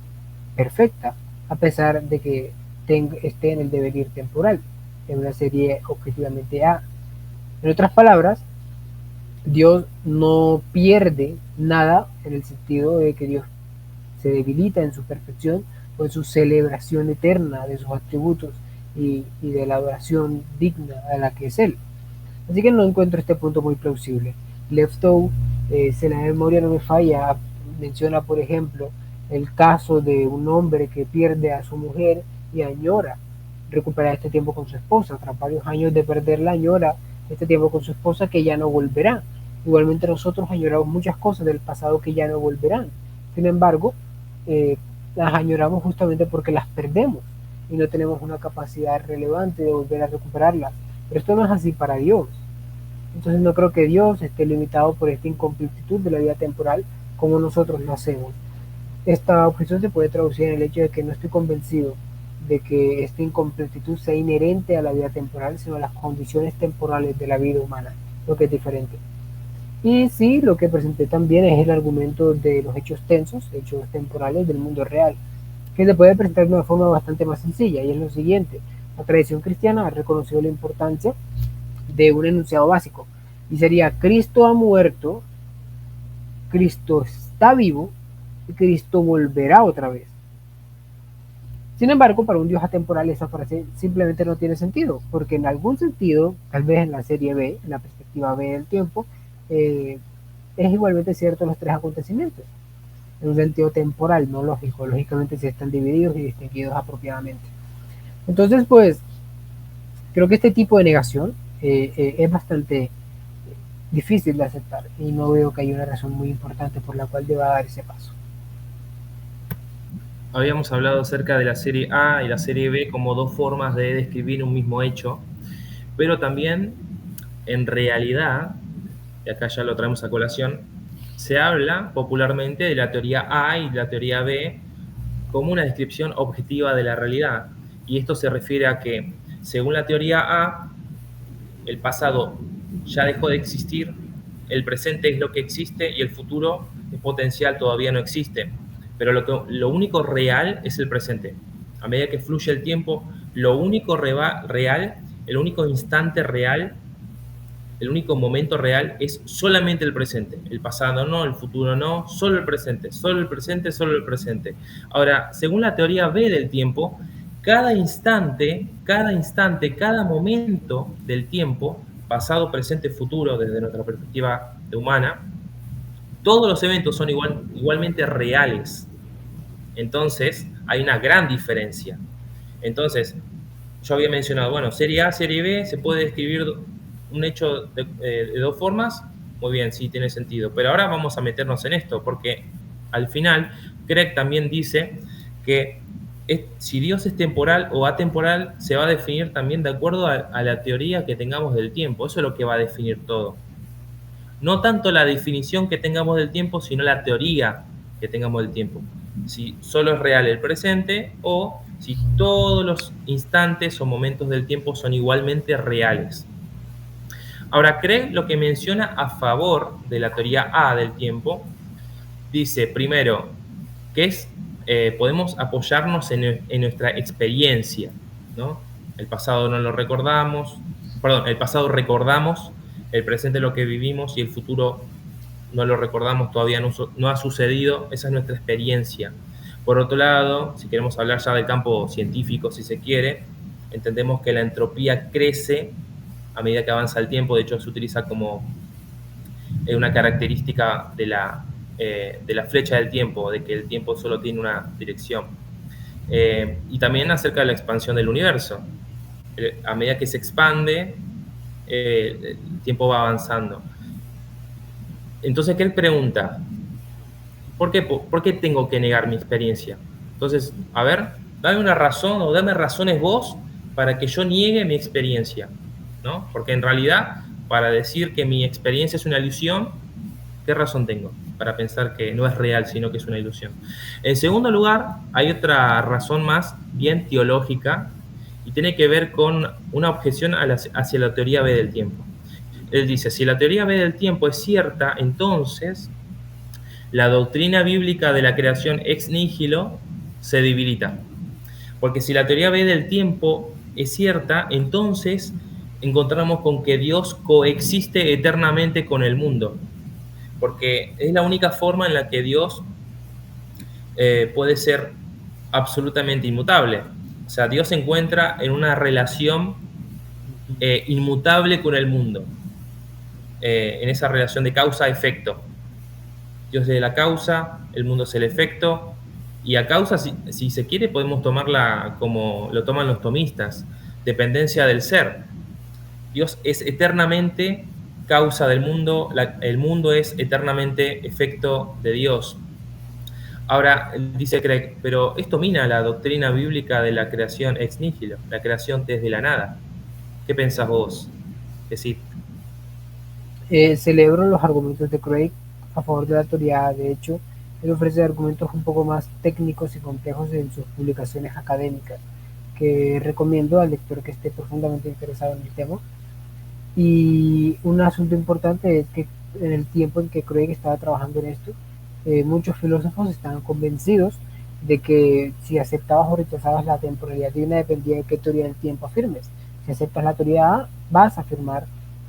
perfecta, a pesar de que esté en el devenir temporal, en una serie objetivamente A. En otras palabras, Dios no pierde nada en el sentido de que Dios se debilita en su perfección o en su celebración eterna de sus atributos y de la adoración digna a la que es Él. Así que no encuentro este punto muy plausible. Leftow, si la memoria no me falla, menciona, por ejemplo, el caso de un hombre que pierde a su mujer y añora recuperar este tiempo con su esposa. Tras varios años de perderla, añora este tiempo con su esposa que ya no volverá. Igualmente nosotros añoramos muchas cosas del pasado que ya no volverán. Sin embargo, las añoramos justamente porque las perdemos y no tenemos una capacidad relevante de volver a recuperarlas. Pero esto no es así para Dios. Entonces no creo que Dios esté limitado por esta incompletitud de la vida temporal como nosotros lo hacemos. Esta objeción se puede traducir en el hecho de que no estoy convencido de que esta incompletitud sea inherente a la vida temporal, sino a las condiciones temporales de la vida humana, lo que es diferente. Y sí, lo que presenté también es el argumento de los hechos tensos, hechos temporales del mundo real, que se puede presentar de una forma bastante más sencilla, y es lo siguiente. La tradición cristiana ha reconocido la importancia de un enunciado básico, y sería: Cristo ha muerto, Cristo está vivo, y Cristo volverá otra vez. Sin embargo, para un Dios atemporal esa frase simplemente no tiene sentido, porque en algún sentido, tal vez en la serie B, en la perspectiva B del tiempo, es igualmente cierto los tres acontecimientos, en un sentido temporal, no lógico. Lógicamente sí están divididos y distinguidos apropiadamente. Entonces, pues, creo que este tipo de negación es bastante difícil de aceptar, y no veo que haya una razón muy importante por la cual deba dar ese paso. Habíamos hablado acerca de la serie A y la serie B como dos formas de describir un mismo hecho, pero también, en realidad, y acá ya lo traemos a colación, se habla popularmente de la teoría A y la teoría B como una descripción objetiva de la realidad. Y esto se refiere a que, según la teoría A, el pasado ya dejó de existir, el presente es lo que existe y el futuro es potencial, todavía no existe. Pero lo único real es el presente. A medida que fluye el tiempo, lo único real, el único instante real, el único momento real es solamente el presente. El pasado no, el futuro no, solo el presente, solo el presente, solo el presente. Ahora, según la teoría B del tiempo, cada instante, cada momento del tiempo, pasado, presente, futuro, desde nuestra perspectiva humana, todos los eventos son igualmente reales. Entonces, hay una gran diferencia. Entonces, yo había mencionado, bueno, serie A, serie B, se puede describir un hecho de dos formas. Muy bien, sí, tiene sentido. Pero ahora vamos a meternos en esto, porque al final, Craig también dice que si Dios es temporal o atemporal, se va a definir también de acuerdo a la teoría que tengamos del tiempo. Eso es lo que va a definir todo. No tanto la definición que tengamos del tiempo, sino la teoría que tengamos del tiempo. Si solo es real el presente o si todos los instantes o momentos del tiempo son igualmente reales. Ahora, Craig lo que menciona a favor de la teoría A del tiempo, dice primero que podemos apoyarnos en nuestra experiencia, ¿no? El pasado no lo recordamos, perdón, el pasado recordamos, el presente es lo que vivimos y el futuro no lo recordamos, todavía no ha sucedido. Esa es nuestra experiencia. Por otro lado, si queremos hablar ya del campo científico, si se quiere, entendemos que la entropía crece a medida que avanza el tiempo. De hecho, se utiliza como una característica de la flecha del tiempo, de que el tiempo solo tiene una dirección. Y también acerca de la expansión del universo. A medida que se expande, el tiempo va avanzando. Entonces, ¿qué él pregunta? ¿Por qué tengo que negar mi experiencia? Entonces, a ver, dame una razón o dame razones vos para que yo niegue mi experiencia, ¿no? Porque en realidad, para decir que mi experiencia es una ilusión, ¿qué razón tengo para pensar que no es real, sino que es una ilusión? En segundo lugar, hay otra razón más bien teológica y tiene que ver con una objeción hacia la teoría B del tiempo. Él dice, si la teoría B del tiempo es cierta, entonces la doctrina bíblica de la creación ex nihilo se debilita. Porque si la teoría B del tiempo es cierta, entonces encontramos con que Dios coexiste eternamente con el mundo. Porque es la única forma en la que Dios puede ser absolutamente inmutable. O sea, Dios se encuentra en una relación inmutable con el mundo. En esa relación de causa-efecto. Dios es la causa, el mundo es el efecto, y a causa, si se quiere, podemos tomarla como lo toman los tomistas, dependencia del ser. Dios es eternamente causa del mundo, el mundo es eternamente efecto de Dios. Ahora, dice Craig, pero esto mina la doctrina bíblica de la creación ex nihilo, la creación desde la nada. ¿Qué pensás vos? Decir, Celebro los argumentos de Craig a favor de la teoría. De hecho, él ofrece argumentos un poco más técnicos y complejos en sus publicaciones académicas, que recomiendo al lector que esté profundamente interesado en el tema. Y un asunto importante es que en el tiempo en que Craig estaba trabajando en esto, muchos filósofos estaban convencidos de que si aceptabas o rechazabas la temporalidad divina dependía de qué teoría del tiempo afirmes. Si aceptas la teoría A, vas a afirmar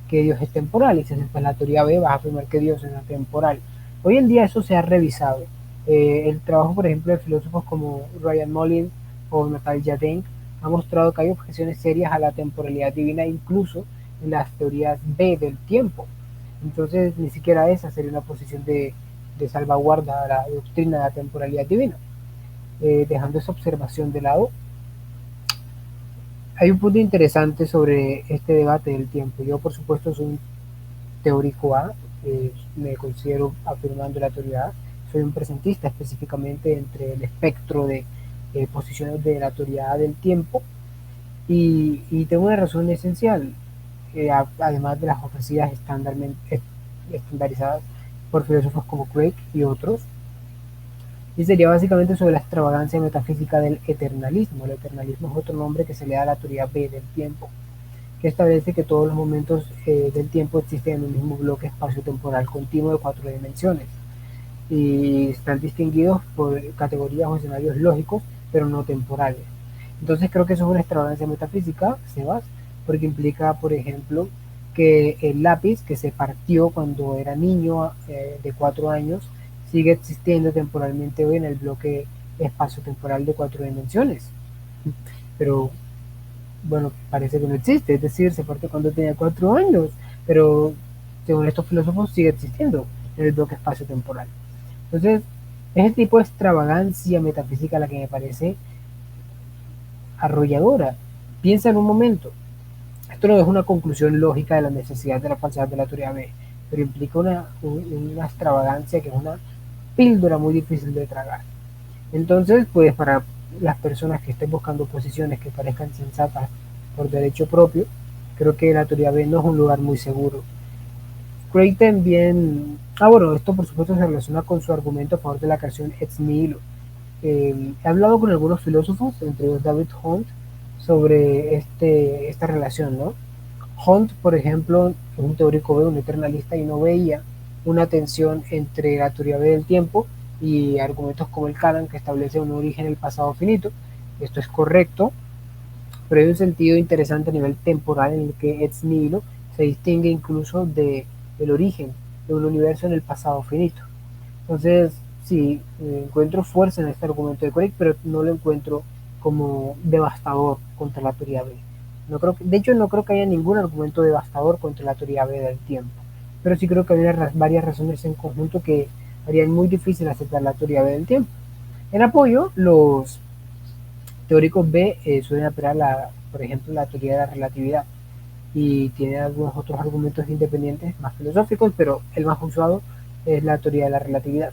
que Dios es temporal, y si aceptas la teoría B, vas a afirmar que Dios es atemporal. Hoy en día eso se ha revisado. El trabajo, por ejemplo, de filósofos como Ryan Mullins o Natal Jaden ha mostrado que hay objeciones serias a la temporalidad divina, incluso en las teorías B del tiempo. Entonces, ni siquiera esa sería una posición de salvaguarda a la doctrina de la temporalidad divina. Dejando esa observación de lado, hay un punto interesante sobre este debate del tiempo. Yo, por supuesto, soy un teórico A, me considero afirmando la teoría A, soy un presentista específicamente entre el espectro de posiciones de la teoría A del tiempo, y tengo una razón esencial, además de las ofrecidas estandarizadas por filósofos como Craig y otros, y sería básicamente sobre la extravagancia metafísica del eternalismo. El eternalismo es otro nombre que se le da a la teoría B del tiempo, que establece que todos los momentos del tiempo existen en un mismo bloque espacio-temporal continuo de 4 dimensiones y están distinguidos por categorías o escenarios lógicos, pero no temporales. Entonces creo que eso es una extravagancia metafísica, Sebas, porque implica, por ejemplo, que el lápiz que se partió cuando era niño de 4 años sigue existiendo temporalmente hoy en el bloque espacio-temporal de 4 dimensiones. Pero bueno, parece que no existe, es decir, se partió cuando tenía 4 años, pero según estos filósofos sigue existiendo en el bloque espacio-temporal. Entonces, ese tipo de extravagancia metafísica la que me parece arrolladora. Piensa en un momento, esto no es una conclusión lógica de la necesidad de la falsedad de la teoría B, pero implica una extravagancia que es una píldora muy difícil de tragar. Entonces, pues para las personas que estén buscando posiciones que parezcan sensatas por derecho propio, creo que la teoría B no es un lugar muy seguro. Craig también, bueno, esto por supuesto se relaciona con su argumento a favor de la creación ex nihilo. He hablado con algunos filósofos, entre ellos David Hunt, sobre esta relación, ¿no? Hunt, por ejemplo, es un teórico B, un eternalista, y no veía una tensión entre la teoría B del tiempo y argumentos como el Canon, que establece un origen en el pasado finito. Esto es correcto, pero hay un sentido interesante a nivel temporal en el que ex nihilo se distingue incluso del origen de un universo en el pasado finito. Entonces, sí, encuentro fuerza en este argumento de Craig, pero no lo encuentro como devastador contra la teoría B. No creo de hecho, no creo que haya ningún argumento devastador contra la teoría B del tiempo, pero sí creo que hay varias razones en conjunto que harían muy difícil aceptar la teoría B del tiempo. En apoyo, los teóricos B suelen apelar, por ejemplo, la teoría de la relatividad, y tiene algunos otros argumentos independientes más filosóficos, pero el más usado es la teoría de la relatividad.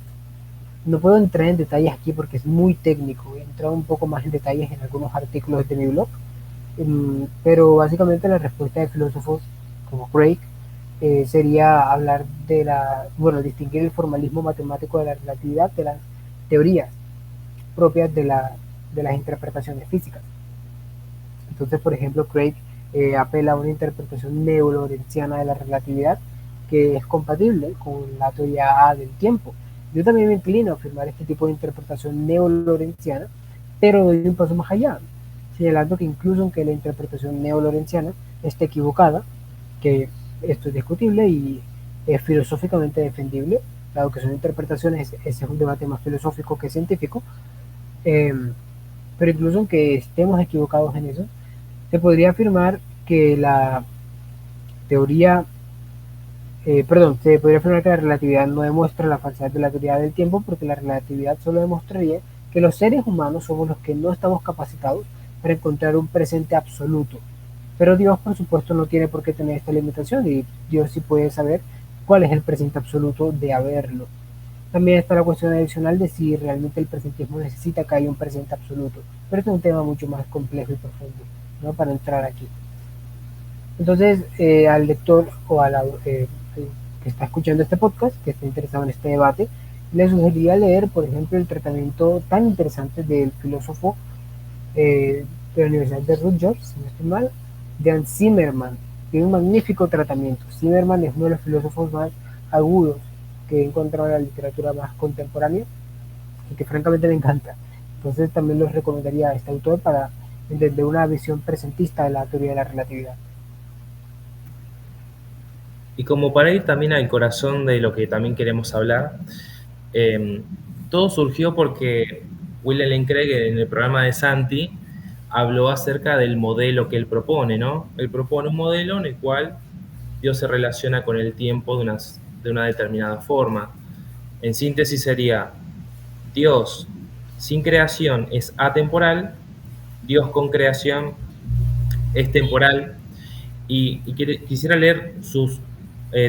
No puedo entrar en detalles aquí porque es muy técnico, he entrado un poco más en detalles en algunos artículos de mi blog, pero básicamente la respuesta de filósofos como Craig sería hablar distinguir el formalismo matemático de la relatividad de las teorías propias de las interpretaciones físicas. Entonces, por ejemplo, Craig apela a una interpretación neo-lorentziana de la relatividad que es compatible con la teoría A del tiempo. Yo también me inclino a afirmar este tipo de interpretación neo-lorentziana, pero doy un paso más allá, señalando que incluso aunque la interpretación neo-lorentziana esté equivocada, que esto es discutible y es filosóficamente defendible, dado que son interpretaciones, ese es un debate más filosófico que científico, pero incluso aunque estemos equivocados en eso, se podría afirmar que la teoría se podría afirmar que la relatividad no demuestra la falsedad de la teoría del tiempo, porque la relatividad solo demostraría que los seres humanos somos los que no estamos capacitados para encontrar un presente absoluto. Pero Dios, por supuesto, no tiene por qué tener esta limitación y Dios sí puede saber cuál es el presente absoluto de haberlo. También está la cuestión adicional de si realmente el presentismo necesita que haya un presente absoluto, pero este es un tema mucho más complejo y profundo, ¿no? Para entrar aquí. Entonces, al lector o a la que está escuchando este podcast, que está interesado en este debate, le sugeriría leer, por ejemplo, el tratamiento tan interesante del filósofo de la Universidad de Rutgers, si no estoy mal, de Zimmerman. Tiene un magnífico tratamiento. Zimmerman es uno de los filósofos más agudos que he encontrado en la literatura más contemporánea y que francamente me encanta. Entonces también los recomendaría a este autor para entender una visión presentista de la teoría de la relatividad. Y como para ir también al corazón de lo que también queremos hablar, todo surgió porque William Lane Craig en el programa de Santi habló acerca del modelo que él propone, ¿no? Él propone un modelo en el cual Dios se relaciona con el tiempo de una determinada forma. En síntesis sería, Dios sin creación es atemporal, Dios con creación es temporal, y quisiera leer sus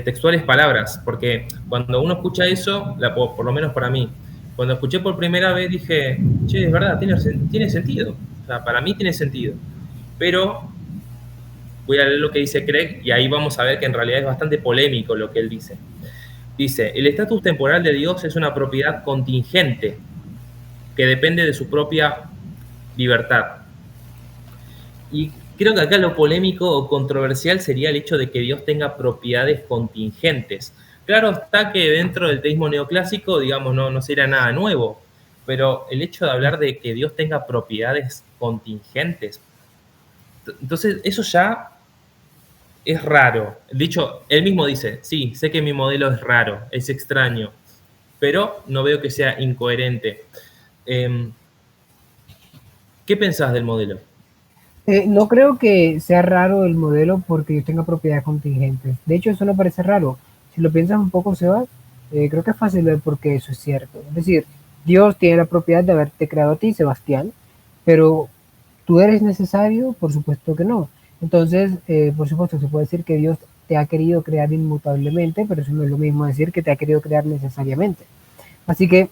textuales palabras, porque cuando uno escucha eso, por lo menos para mí, cuando escuché por primera vez dije, che, es verdad, tiene sentido, o sea, para mí tiene sentido, pero voy a leer lo que dice Craig y ahí vamos a ver que en realidad es bastante polémico lo que él dice. Dice, el estatus temporal de Dios es una propiedad contingente que depende de su propia libertad. Y creo que acá lo polémico o controversial sería el hecho de que Dios tenga propiedades contingentes. Claro está que dentro del teísmo neoclásico, digamos, no sería nada nuevo, pero el hecho de hablar de que Dios tenga propiedades contingentes, entonces eso ya es raro. De hecho, él mismo dice, sí, sé que mi modelo es raro, es extraño, pero no veo que sea incoherente. ¿Qué pensás del modelo? No creo que sea raro el modelo porque tenga propiedades contingentes. De hecho, eso no parece raro. Si lo piensas un poco, Sebas, creo que es fácil ver por qué eso es cierto. Es decir, Dios tiene la propiedad de haberte creado a ti, Sebastián, pero ¿tú eres necesario? Por supuesto que no. Entonces, por supuesto, se puede decir que Dios te ha querido crear inmutablemente, pero eso no es lo mismo decir que te ha querido crear necesariamente. Así que,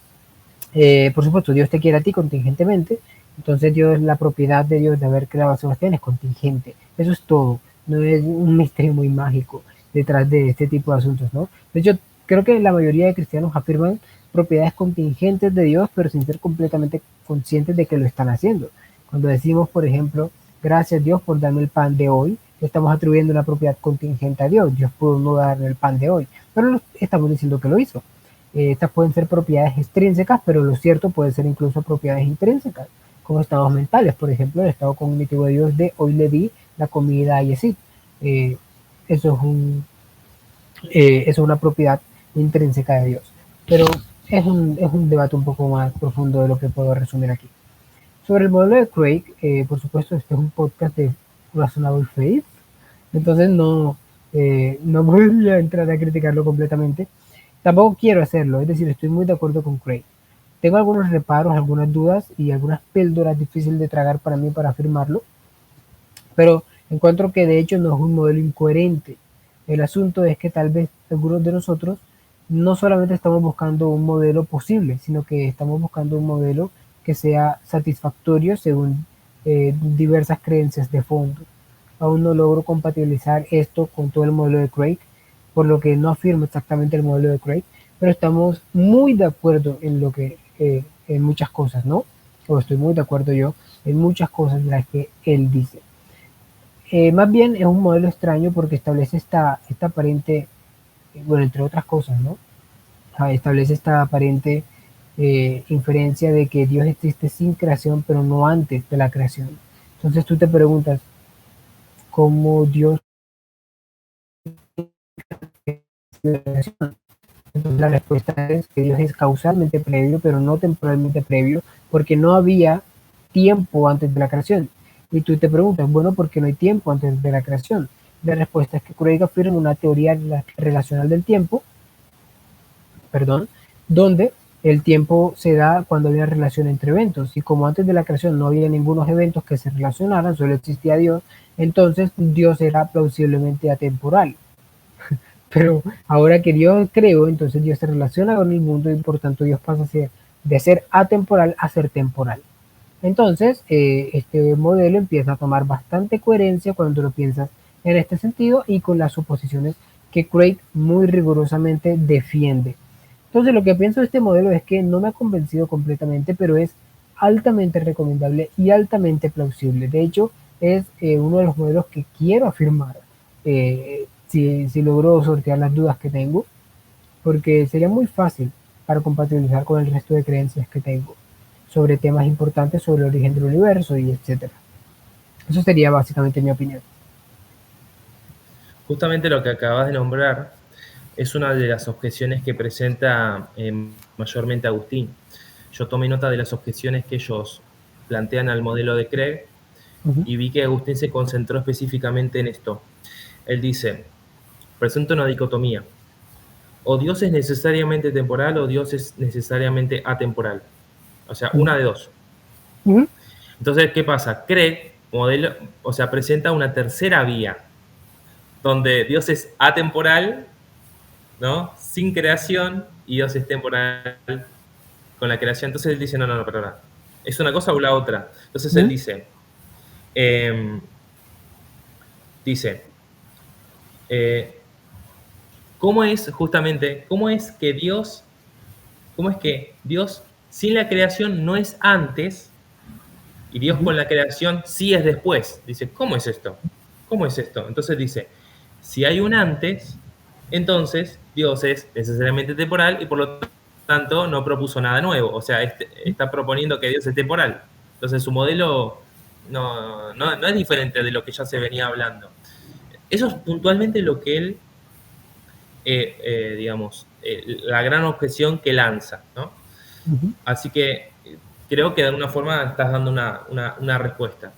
por supuesto, Dios te quiere a ti contingentemente. Entonces Dios, la propiedad de Dios de haber creado a Sebastián es contingente. Eso es todo. No es un misterio muy mágico detrás de este tipo de asuntos, ¿no? De hecho, creo que la mayoría de cristianos afirman propiedades contingentes de Dios, pero sin ser completamente conscientes de que lo están haciendo. Cuando decimos, por ejemplo, gracias Dios por darme el pan de hoy, estamos atribuyendo una propiedad contingente a Dios. Dios pudo no darme el pan de hoy, pero no estamos diciendo que lo hizo. Estas pueden ser propiedades extrínsecas, pero lo cierto puede ser incluso propiedades intrínsecas, como estados mentales, por ejemplo, el estado cognitivo de Dios de hoy le di la comida a Yesid. Eso es una propiedad intrínseca de Dios. Pero es un debate un poco más profundo de lo que puedo resumir aquí. Sobre el modelo de Craig, por supuesto, este es un podcast de Razonable Faith, entonces no voy a entrar a criticarlo completamente. Tampoco quiero hacerlo, es decir, estoy muy de acuerdo con Craig. Tengo algunos reparos, algunas dudas y algunas píldoras difíciles de tragar para mí para afirmarlo, pero encuentro que de hecho no es un modelo incoherente. El asunto es que tal vez algunos de nosotros no solamente estamos buscando un modelo posible, sino que estamos buscando un modelo que sea satisfactorio según diversas creencias de fondo. Aún no logro compatibilizar esto con todo el modelo de Craig, por lo que no afirmo exactamente el modelo de Craig, pero estamos muy de acuerdo en lo que en muchas cosas, ¿no? O estoy muy de acuerdo yo en muchas cosas de las que él dice. Más bien es un modelo extraño porque establece esta aparente, bueno, entre otras cosas, ¿no? Establece esta aparente inferencia de que Dios existe sin creación, pero no antes de la creación. Entonces tú te preguntas, ¿cómo Dios la creación? Entonces la respuesta es que Dios es causalmente previo, pero no temporalmente previo, porque no había tiempo antes de la creación. Y tú te preguntas, bueno, ¿por qué no hay tiempo antes de la creación? La respuesta es que Craig afirma una teoría relacional del tiempo, donde el tiempo se da cuando hay una relación entre eventos, y como antes de la creación no había ningunos eventos que se relacionaran, solo existía Dios, entonces Dios era plausiblemente atemporal. Pero ahora que Dios creó, entonces Dios se relaciona con el mundo y por tanto Dios pasa de ser atemporal a ser temporal. Entonces, este modelo empieza a tomar bastante coherencia cuando lo piensas en este sentido y con las suposiciones que Craig muy rigurosamente defiende. Entonces, lo que pienso de este modelo es que no me ha convencido completamente, pero es altamente recomendable y altamente plausible. De hecho, es uno de los modelos que quiero afirmar si logro sortear las dudas que tengo, porque sería muy fácil para compatibilizar con el resto de creencias que tengo sobre temas importantes sobre el origen del universo y etcétera. Eso sería básicamente mi opinión. Justamente lo que acabas de nombrar es una de las objeciones que presenta mayormente Agustín. Yo tomé nota de las objeciones que ellos plantean al modelo de Craig y vi que Agustín se concentró específicamente en esto. Él dice, presenta una dicotomía. O Dios es necesariamente temporal o Dios es necesariamente atemporal. O sea, una de dos. Entonces, ¿qué pasa? Craig presenta una tercera vía, donde Dios es atemporal, ¿no? Sin creación, y Dios es temporal con la creación. Entonces él dice, no, perdona. ¿Es una cosa o la otra? Entonces él dice, ¿cómo es que Dios sin la creación no es antes y Dios con la creación sí es después? Dice, ¿cómo es esto? ¿Cómo es esto? Entonces dice, si hay un antes, entonces Dios es necesariamente temporal y por lo tanto no propuso nada nuevo. O sea, está proponiendo que Dios es temporal. Entonces su modelo no es diferente de lo que ya se venía hablando. Eso es puntualmente lo que él, la gran objeción que lanza, ¿no? Así que creo que de alguna forma estás dando una respuesta.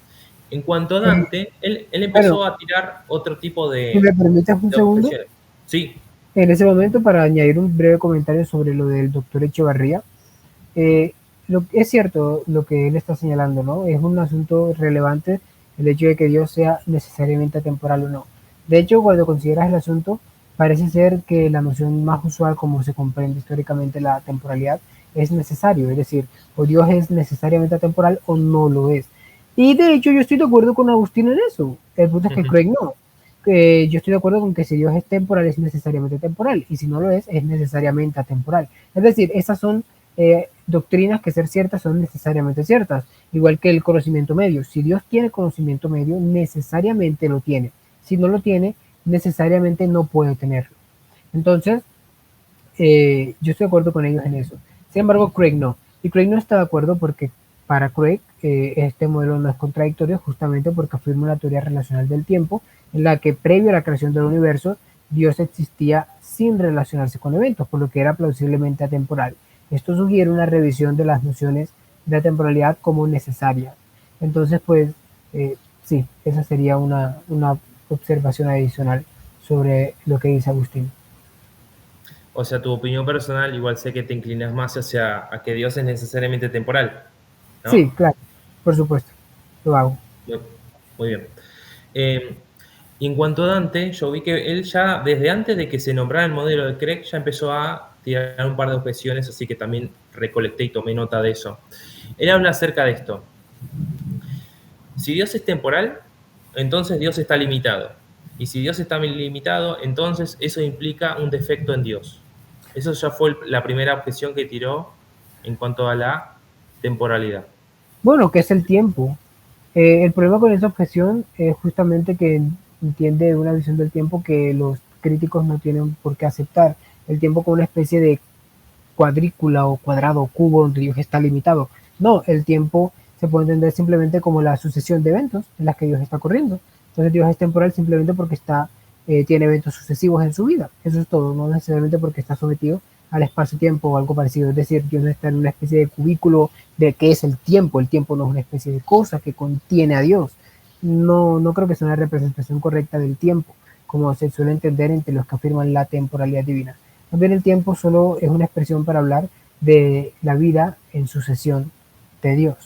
En cuanto a Dante, él empezó a tirar otro tipo de... Si me permites un segundo. Sí. En ese momento, para añadir un breve comentario sobre lo del doctor Echevarría, es cierto lo que él está señalando, ¿no? Es un asunto relevante el hecho de que Dios sea necesariamente atemporal o no. De hecho, cuando consideras el asunto, parece ser que la noción más usual, como se comprende históricamente la temporalidad, es necesario, es decir, o Dios es necesariamente atemporal o no lo es. Y de hecho yo estoy de acuerdo con Agustín en eso. El punto es que Craig no. Yo estoy de acuerdo con que si Dios es temporal es necesariamente temporal y si no lo es necesariamente atemporal. Es decir, esas son doctrinas que ser ciertas son necesariamente ciertas, igual que el conocimiento medio. Si Dios tiene conocimiento medio, necesariamente lo tiene. Si no lo tiene, necesariamente no puede tenerlo. Entonces, yo estoy de acuerdo con ellos en eso. Sin embargo, Craig no. Y Craig no está de acuerdo porque para Craig este modelo no es contradictorio justamente porque afirma una teoría relacional del tiempo en la que previo a la creación del universo Dios existía sin relacionarse con eventos, por lo que era plausiblemente atemporal. Esto sugiere una revisión de las nociones de atemporalidad como necesaria. Entonces, pues, sí, esa sería una observación adicional sobre lo que dice Agustín. O sea, tu opinión personal, igual sé que te inclinas más hacia a que Dios es necesariamente temporal, ¿no? Sí, claro, por supuesto, lo hago. Muy bien. Y en cuanto a Dante, yo vi que él ya, desde antes de que se nombrara el modelo de Craig, ya empezó a tirar un par de objeciones, así que también recolecté y tomé nota de eso. Él habla acerca de esto. Si Dios es temporal, entonces Dios está limitado. Y si Dios está limitado, entonces eso implica un defecto en Dios. Eso ya fue la primera objeción que tiró en cuanto a la temporalidad. Bueno, ¿qué es el tiempo? El problema con esa objeción es justamente que entiende una visión del tiempo que los críticos no tienen por qué aceptar. El tiempo como una especie de cuadrícula o cuadrado o cubo donde Dios está limitado. No, el tiempo se puede entender simplemente como la sucesión de eventos en las que Dios está corriendo. Entonces Dios es temporal simplemente porque tiene eventos sucesivos en su vida. Eso es todo, no necesariamente porque está sometido al espacio-tiempo o algo parecido. Es decir, Dios no está en una especie de cubículo de qué es el tiempo. El tiempo no es una especie de cosa que contiene a Dios. No creo que sea una representación correcta del tiempo, como se suele entender entre los que afirman la temporalidad divina. También el tiempo solo es una expresión para hablar de la vida en sucesión de Dios.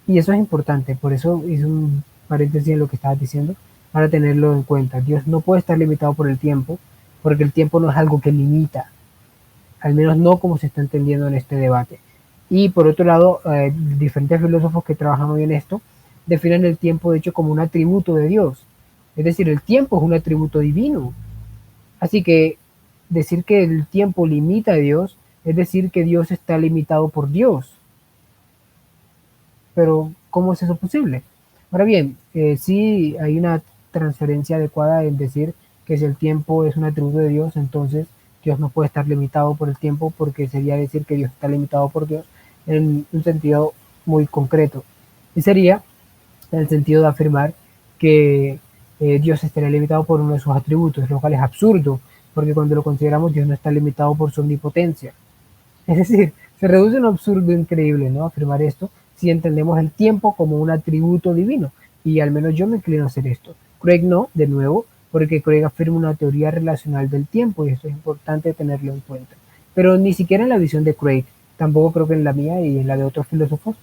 Y eso es importante, por eso hice un paréntesis en lo que estabas diciendo, para tenerlo en cuenta. Dios no puede estar limitado por el tiempo, porque el tiempo no es algo que limita, al menos no como se está entendiendo en este debate. Y por otro lado, diferentes filósofos que trabajan hoy en esto definen el tiempo de hecho como un atributo de Dios. Es decir, el tiempo es un atributo divino. Así que decir que el tiempo limita a Dios es decir que Dios está limitado por Dios. Pero, ¿cómo es eso posible? Ahora bien, sí hay una transferencia adecuada en decir que si el tiempo es un atributo de Dios, entonces Dios no puede estar limitado por el tiempo, porque sería decir que Dios está limitado por Dios en un sentido muy concreto. Y sería en el sentido de afirmar que Dios estaría limitado por uno de sus atributos, lo cual es absurdo, porque cuando lo consideramos Dios no está limitado por su omnipotencia. Es decir, se reduce a un absurdo increíble, ¿no? Afirmar esto si entendemos el tiempo como un atributo divino. Y al menos yo me inclino a hacer esto. Craig no, de nuevo, porque Craig afirma una teoría relacional del tiempo y esto es importante tenerlo en cuenta. Pero ni siquiera en la visión de Craig, tampoco creo que en la mía y en la de otros filósofos,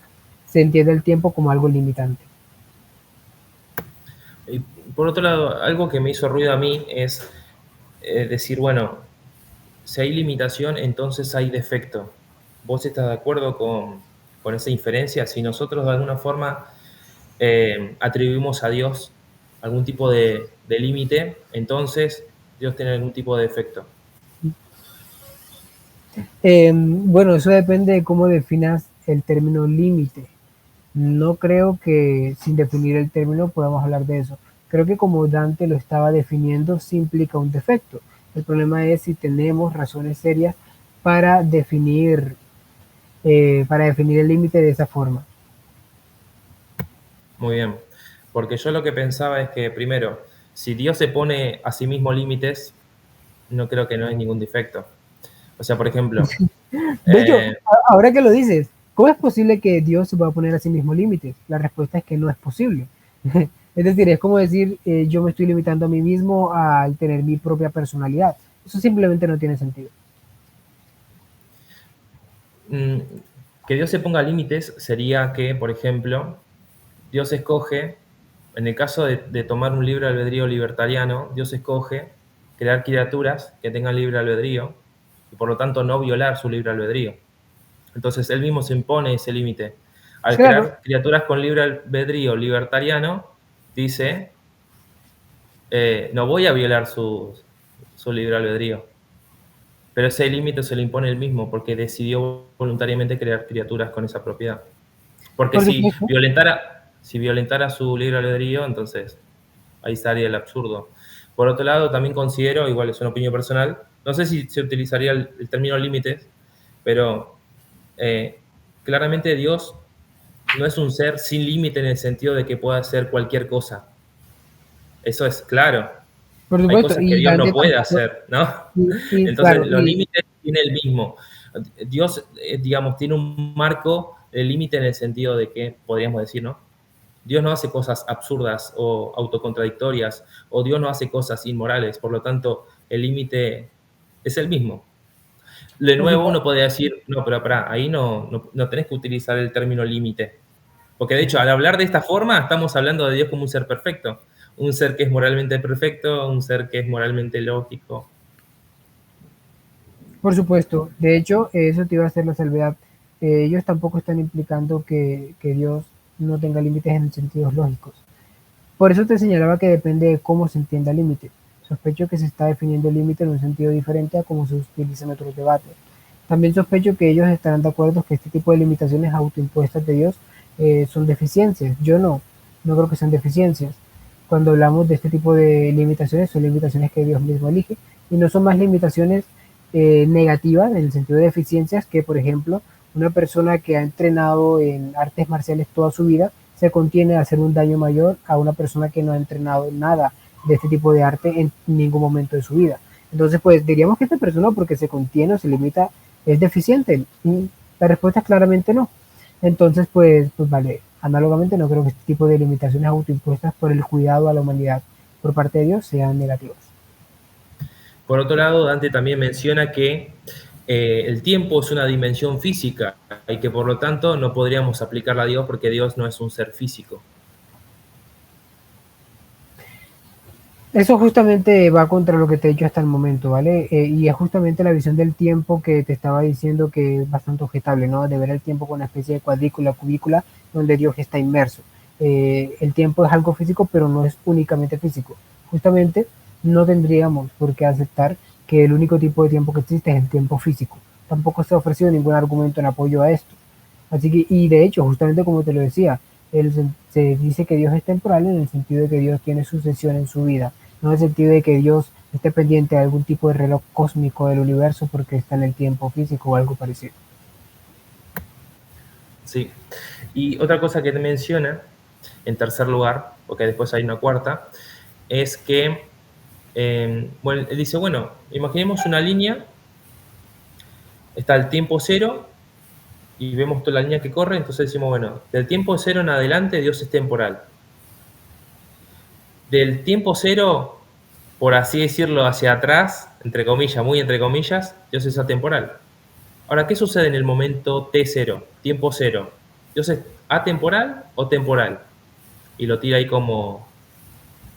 se entiende el tiempo como algo limitante. Y por otro lado, algo que me hizo ruido a mí es decir, bueno, si hay limitación, entonces hay defecto. ¿Vos estás de acuerdo con esa inferencia? Si nosotros de alguna forma atribuimos a Dios algún tipo de límite, entonces Dios tiene algún tipo de defecto. Bueno, eso depende de cómo definas el término límite. No creo que sin definir el término podamos hablar de eso. Creo que como Dante lo estaba definiendo, sí implica un defecto. El problema es si tenemos razones serias para definir el límite de esa forma. Muy bien. Porque yo lo que pensaba es que, primero, si Dios se pone a sí mismo límites, no creo que no hay ningún defecto. O sea, por ejemplo... De hecho, ahora que lo dices, ¿cómo es posible que Dios se pueda poner a sí mismo límites? La respuesta es que no es posible. Es decir, es como decir, yo me estoy limitando a mí mismo al tener mi propia personalidad. Eso simplemente no tiene sentido. Que Dios se ponga límites sería que, por ejemplo, Dios escoge, en el caso de tomar un libre albedrío libertariano, Dios escoge crear criaturas que tengan libre albedrío y por lo tanto no violar su libre albedrío. Entonces él mismo se impone ese límite. Al crear criaturas con libre albedrío libertariano, dice, no voy a violar su libre albedrío. Pero ese límite se lo impone él mismo porque decidió voluntariamente crear criaturas con esa propiedad. Porque si violentara su libre albedrío, entonces ahí estaría el absurdo. Por otro lado, también considero, igual es una opinión personal, no sé si se utilizaría el término límites, pero claramente Dios no es un ser sin límite en el sentido de que pueda hacer cualquier cosa. Eso es claro. Por supuesto, hay cosas que Dios no puede hacer, ¿no? Entonces, claro, los límites tiene el mismo. Dios, digamos, tiene un marco de límite en el sentido de que, podríamos decir, ¿no? Dios no hace cosas absurdas o autocontradictorias, o Dios no hace cosas inmorales, por lo tanto, el límite es el mismo. De nuevo, uno podría decir, no, pero ahí no tenés que utilizar el término límite. Porque de hecho, al hablar de esta forma, estamos hablando de Dios como un ser perfecto. Un ser que es moralmente perfecto, un ser que es moralmente lógico. Por supuesto. De hecho, eso te iba a hacer la salvedad. Ellos tampoco están implicando que Dios no tenga límites en sentidos lógicos. Por eso te señalaba que depende de cómo se entienda límite. Sospecho que se está definiendo el límite en un sentido diferente a cómo se utiliza en otros debates. También sospecho que ellos estarán de acuerdo que este tipo de limitaciones autoimpuestas de Dios son deficiencias. Yo no creo que sean deficiencias. Cuando hablamos de este tipo de limitaciones, son limitaciones que Dios mismo elige y no son más limitaciones negativas en el sentido de deficiencias que, por ejemplo, una persona que ha entrenado en artes marciales toda su vida se contiene a hacer un daño mayor a una persona que no ha entrenado nada de este tipo de arte en ningún momento de su vida. Entonces, pues diríamos que esta persona, porque se contiene o se limita, es deficiente. Y la respuesta es claramente no. Entonces, pues vale, análogamente no creo que este tipo de limitaciones autoimpuestas por el cuidado a la humanidad por parte de Dios sean negativas. Por otro lado, Dante también menciona que el tiempo es una dimensión física y que por lo tanto no podríamos aplicarla a Dios porque Dios no es un ser físico. Eso justamente va contra lo que te he dicho hasta el momento, ¿vale? Y es justamente la visión del tiempo que te estaba diciendo que es bastante objetable, ¿no? De ver el tiempo con una especie de cuadrícula, cubícula, donde Dios está inmerso. El tiempo es algo físico, pero no es únicamente físico. Justamente no tendríamos por qué aceptar que el único tipo de tiempo que existe es el tiempo físico. Tampoco se ha ofrecido ningún argumento en apoyo a esto. Así que, y de hecho, justamente como te lo decía, se dice que Dios es temporal en el sentido de que Dios tiene sucesión en su vida, no en el sentido de que Dios esté pendiente de algún tipo de reloj cósmico del universo porque está en el tiempo físico o algo parecido. Sí. Y otra cosa que te menciona, en tercer lugar, porque después hay una cuarta, es que, bueno, él dice, bueno, imaginemos una línea, está el tiempo cero, y vemos toda la línea que corre, entonces decimos, bueno, del tiempo cero en adelante Dios es temporal. Del tiempo cero, por así decirlo, hacia atrás, entre comillas, muy entre comillas, Dios es atemporal. Ahora, ¿qué sucede en el momento T0, tiempo cero? ¿Dios es atemporal o temporal? Y lo tira ahí como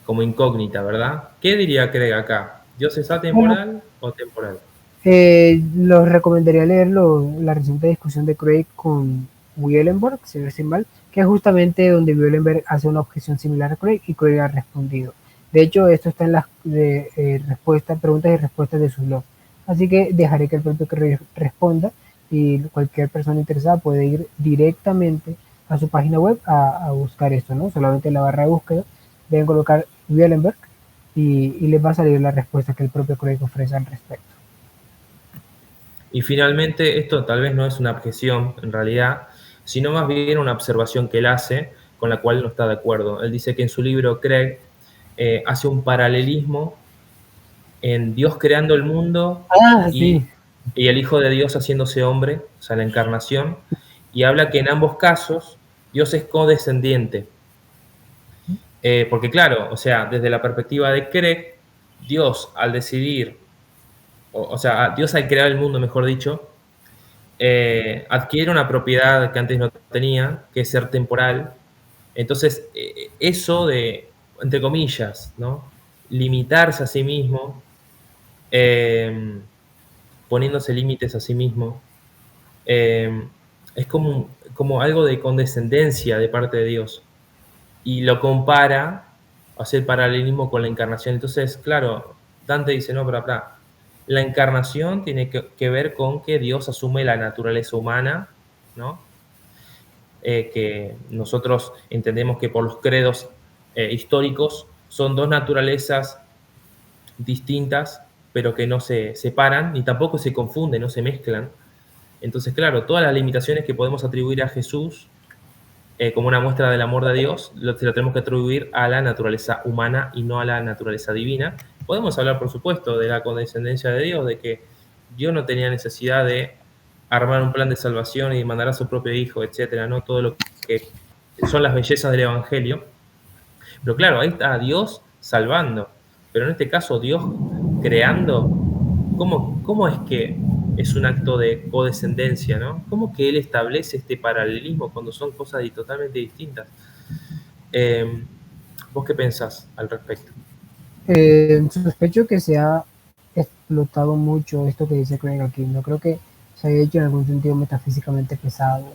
incógnita, ¿verdad? ¿Qué diría Craig acá? ¿Dios es Bueno, atemporal o temporal? los recomendaría leer la reciente discusión de Craig con Wielenberg, si no estoy mal, que es justamente donde Wielenberg hace una objeción similar a Craig y Craig ha respondido. De hecho, esto está en las preguntas y respuestas de su blog. Así que dejaré que el propio Craig responda y cualquier persona interesada puede ir directamente a su página web a buscar esto, ¿no? Solamente en la barra de búsqueda deben colocar Wielenberg y les va a salir la respuesta que el propio Craig ofrece al respecto. Y finalmente, esto tal vez no es una objeción en realidad, sino más bien una observación que él hace con la cual no está de acuerdo. Él dice que en su libro Craig hace un paralelismo en Dios creando el mundo Ah, y, sí. y el Hijo de Dios haciéndose hombre, o sea, la encarnación, y habla que en ambos casos Dios es codescendiente. Porque claro, o sea, desde la perspectiva de Craig, Dios al decidir, o sea, Dios al crear el mundo, mejor dicho, adquiere una propiedad que antes no tenía, que es ser temporal. Entonces, eso de, entre comillas, ¿no? Limitarse a sí mismo, eh, poniéndose límites a sí mismo, es como algo de condescendencia de parte de Dios. Y lo compara, hace el paralelismo con la encarnación. Entonces, claro, Dante dice, no, pero acá, la encarnación tiene que ver con que Dios asume la naturaleza humana, ¿no? Que nosotros entendemos que por los credos históricos son dos naturalezas distintas, pero que no se separan ni tampoco se confunden, no se mezclan. Entonces, claro, todas las limitaciones que podemos atribuir a Jesús como una muestra del amor de Dios, se lo tenemos que atribuir a la naturaleza humana y no a la naturaleza divina. Podemos hablar, por supuesto, de la condescendencia de Dios, de que Dios no tenía necesidad de armar un plan de salvación y mandar a su propio hijo, etcétera, ¿no? Todo lo que son las bellezas del Evangelio. Pero claro, ahí está Dios salvando. Pero en este caso, Dios creando, ¿cómo es que es un acto de codescendencia, ¿no? ¿Cómo que Él establece este paralelismo cuando son cosas totalmente distintas? ¿Vos qué pensás al respecto? Sospecho que se ha explotado mucho esto que dice Craig aquí. No creo que se haya hecho en algún sentido metafísicamente pesado.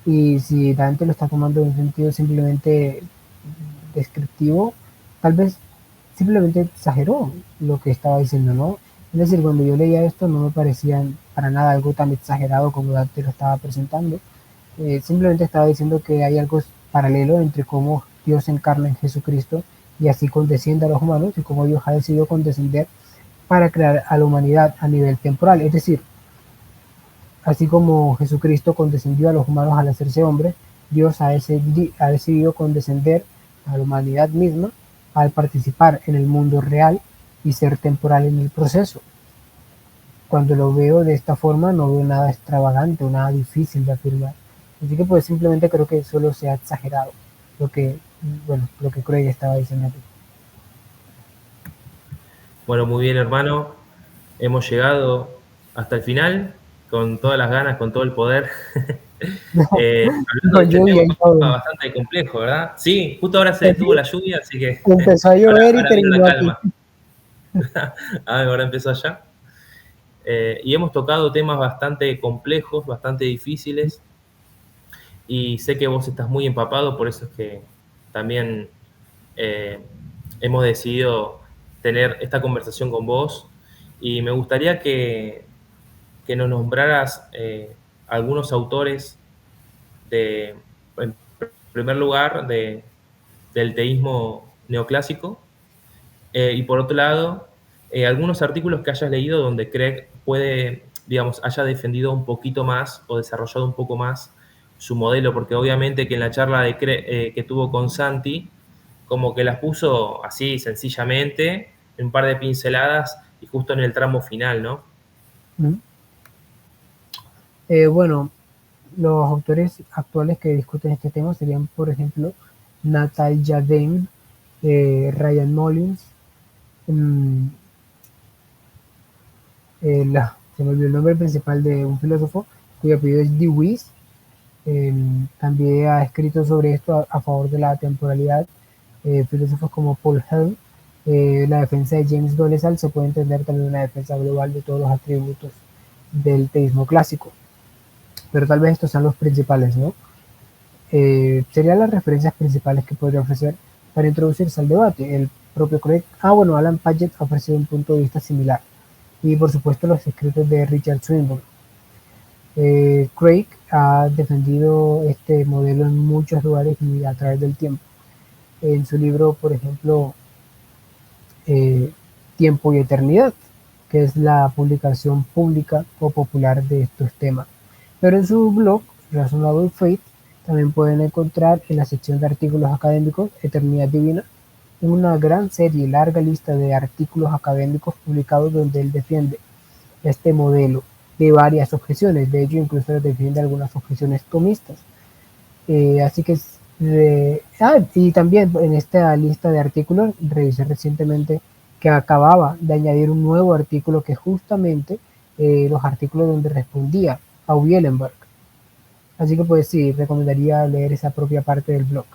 Y si Dante lo está tomando en un sentido simplemente descriptivo, tal vez simplemente exageró lo que estaba diciendo, ¿no? Es decir, cuando yo leía esto no me parecía para nada algo tan exagerado como Dante lo estaba presentando. Simplemente estaba diciendo que hay algo paralelo entre cómo Dios se encarna en Jesucristo y así condesciende a los humanos y cómo Dios ha decidido condescender para crear a la humanidad a nivel temporal. Es decir, así como Jesucristo condescendió a los humanos al hacerse hombre, Dios ha decidido condescender a la humanidad misma al participar en el mundo real y ser temporal en el proceso. Cuando lo veo de esta forma no veo nada extravagante o nada difícil de afirmar. Así que pues simplemente creo que solo se ha exagerado lo que, bueno, lo que Craig estaba diciendo aquí. Bueno, muy bien, hermano. Hemos llegado hasta el final, con todas las ganas, con todo el poder. Hablando Con de este lluvia y tema todo. bastante complejo, ¿verdad? Sí, justo ahora se detuvo la lluvia, así que Empezó a llover y ahora vino la terminó aquí. calma. Ahora empezó allá. Y hemos tocado temas bastante complejos, bastante difíciles, y sé que vos estás muy empapado, por eso es que también hemos decidido tener esta conversación con vos, y me gustaría que nos nombraras algunos autores en primer lugar, del teísmo neoclásico, y por otro lado, algunos artículos que hayas leído donde Craig puede, digamos, haya defendido un poquito más o desarrollado un poco más su modelo, porque obviamente que en la charla que tuvo con Santi, como que las puso así sencillamente, en un par de pinceladas y justo en el tramo final, ¿no? Bueno, los autores actuales que discuten este tema serían, por ejemplo, Natalia Dane, Ryan Mullins, mm, se me olvidó el nombre principal de un filósofo cuyo apellido es Dewey. También ha escrito sobre esto a favor de la temporalidad. Filósofos como Paul Helm, la defensa de James Dolezal se puede entender también una defensa global de todos los atributos del teísmo clásico. Pero tal vez estos sean los principales, ¿no? Serían las referencias principales que podría ofrecer para introducirse al debate. El propio Craig, bueno, Alan Paget ha ofrecido un punto de vista similar. Y por supuesto los escritos de Richard Swinburne. Craig ha defendido este modelo en muchos lugares y a través del tiempo. En su libro, por ejemplo, Tiempo y Eternidad, que es la publicación pública o popular de estos temas. Pero en su blog, Reasonable Faith, también pueden encontrar en la sección de artículos académicos Eternidad Divina una gran serie, larga lista de artículos académicos publicados donde él defiende este modelo de varias objeciones. De hecho, incluso defiende algunas objeciones tomistas. Así que y también en esta lista de artículos revisé recientemente que acababa de añadir un nuevo artículo que justamente los artículos donde respondía a Wielenberg. Así que pues sí, recomendaría leer esa propia parte del blog.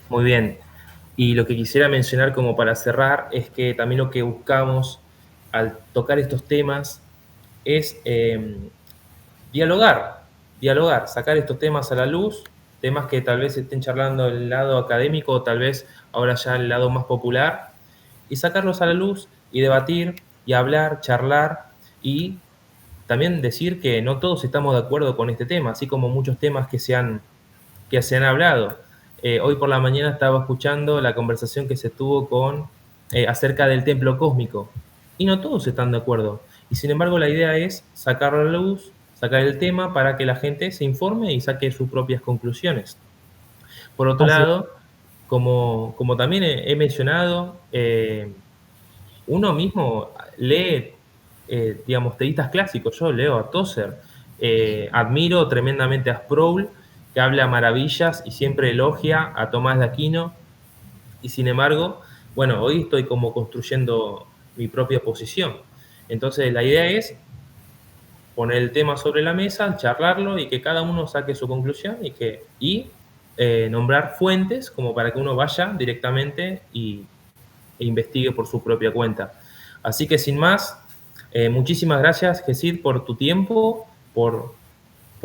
Muy bien. Y lo que quisiera mencionar como para cerrar es que también lo que buscamos al tocar estos temas es dialogar, sacar estos temas a la luz, temas que tal vez estén charlando el lado académico o tal vez ahora ya el lado más popular, y sacarlos a la luz y debatir y hablar, charlar, y también decir que no todos estamos de acuerdo con este tema, así como muchos temas que se han hablado. Hoy por la mañana estaba escuchando la conversación que se tuvo acerca del templo cósmico, y no todos están de acuerdo. Y sin embargo la idea es sacarlo a la luz, sacar el tema para que la gente se informe y saque sus propias conclusiones. Por otro lado, como también he mencionado, uno mismo lee, digamos, teístas clásicos. Yo leo a Tozer, admiro tremendamente a Sproul, que habla maravillas y siempre elogia a Tomás de Aquino, y sin embargo, bueno, hoy estoy como construyendo mi propia posición. Entonces la idea es poner el tema sobre la mesa, charlarlo y que cada uno saque su conclusión y nombrar fuentes como para que uno vaya directamente e investigue por su propia cuenta. Así que sin más, muchísimas gracias, Gesid, por tu tiempo, por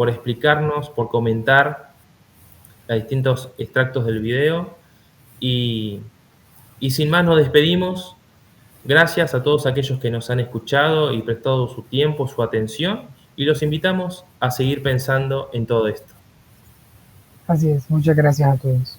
explicarnos, por comentar los distintos extractos del video. Y sin más nos despedimos. Gracias a todos aquellos que nos han escuchado y prestado su tiempo, su atención, y los invitamos a seguir pensando en todo esto. Así es, muchas gracias a todos.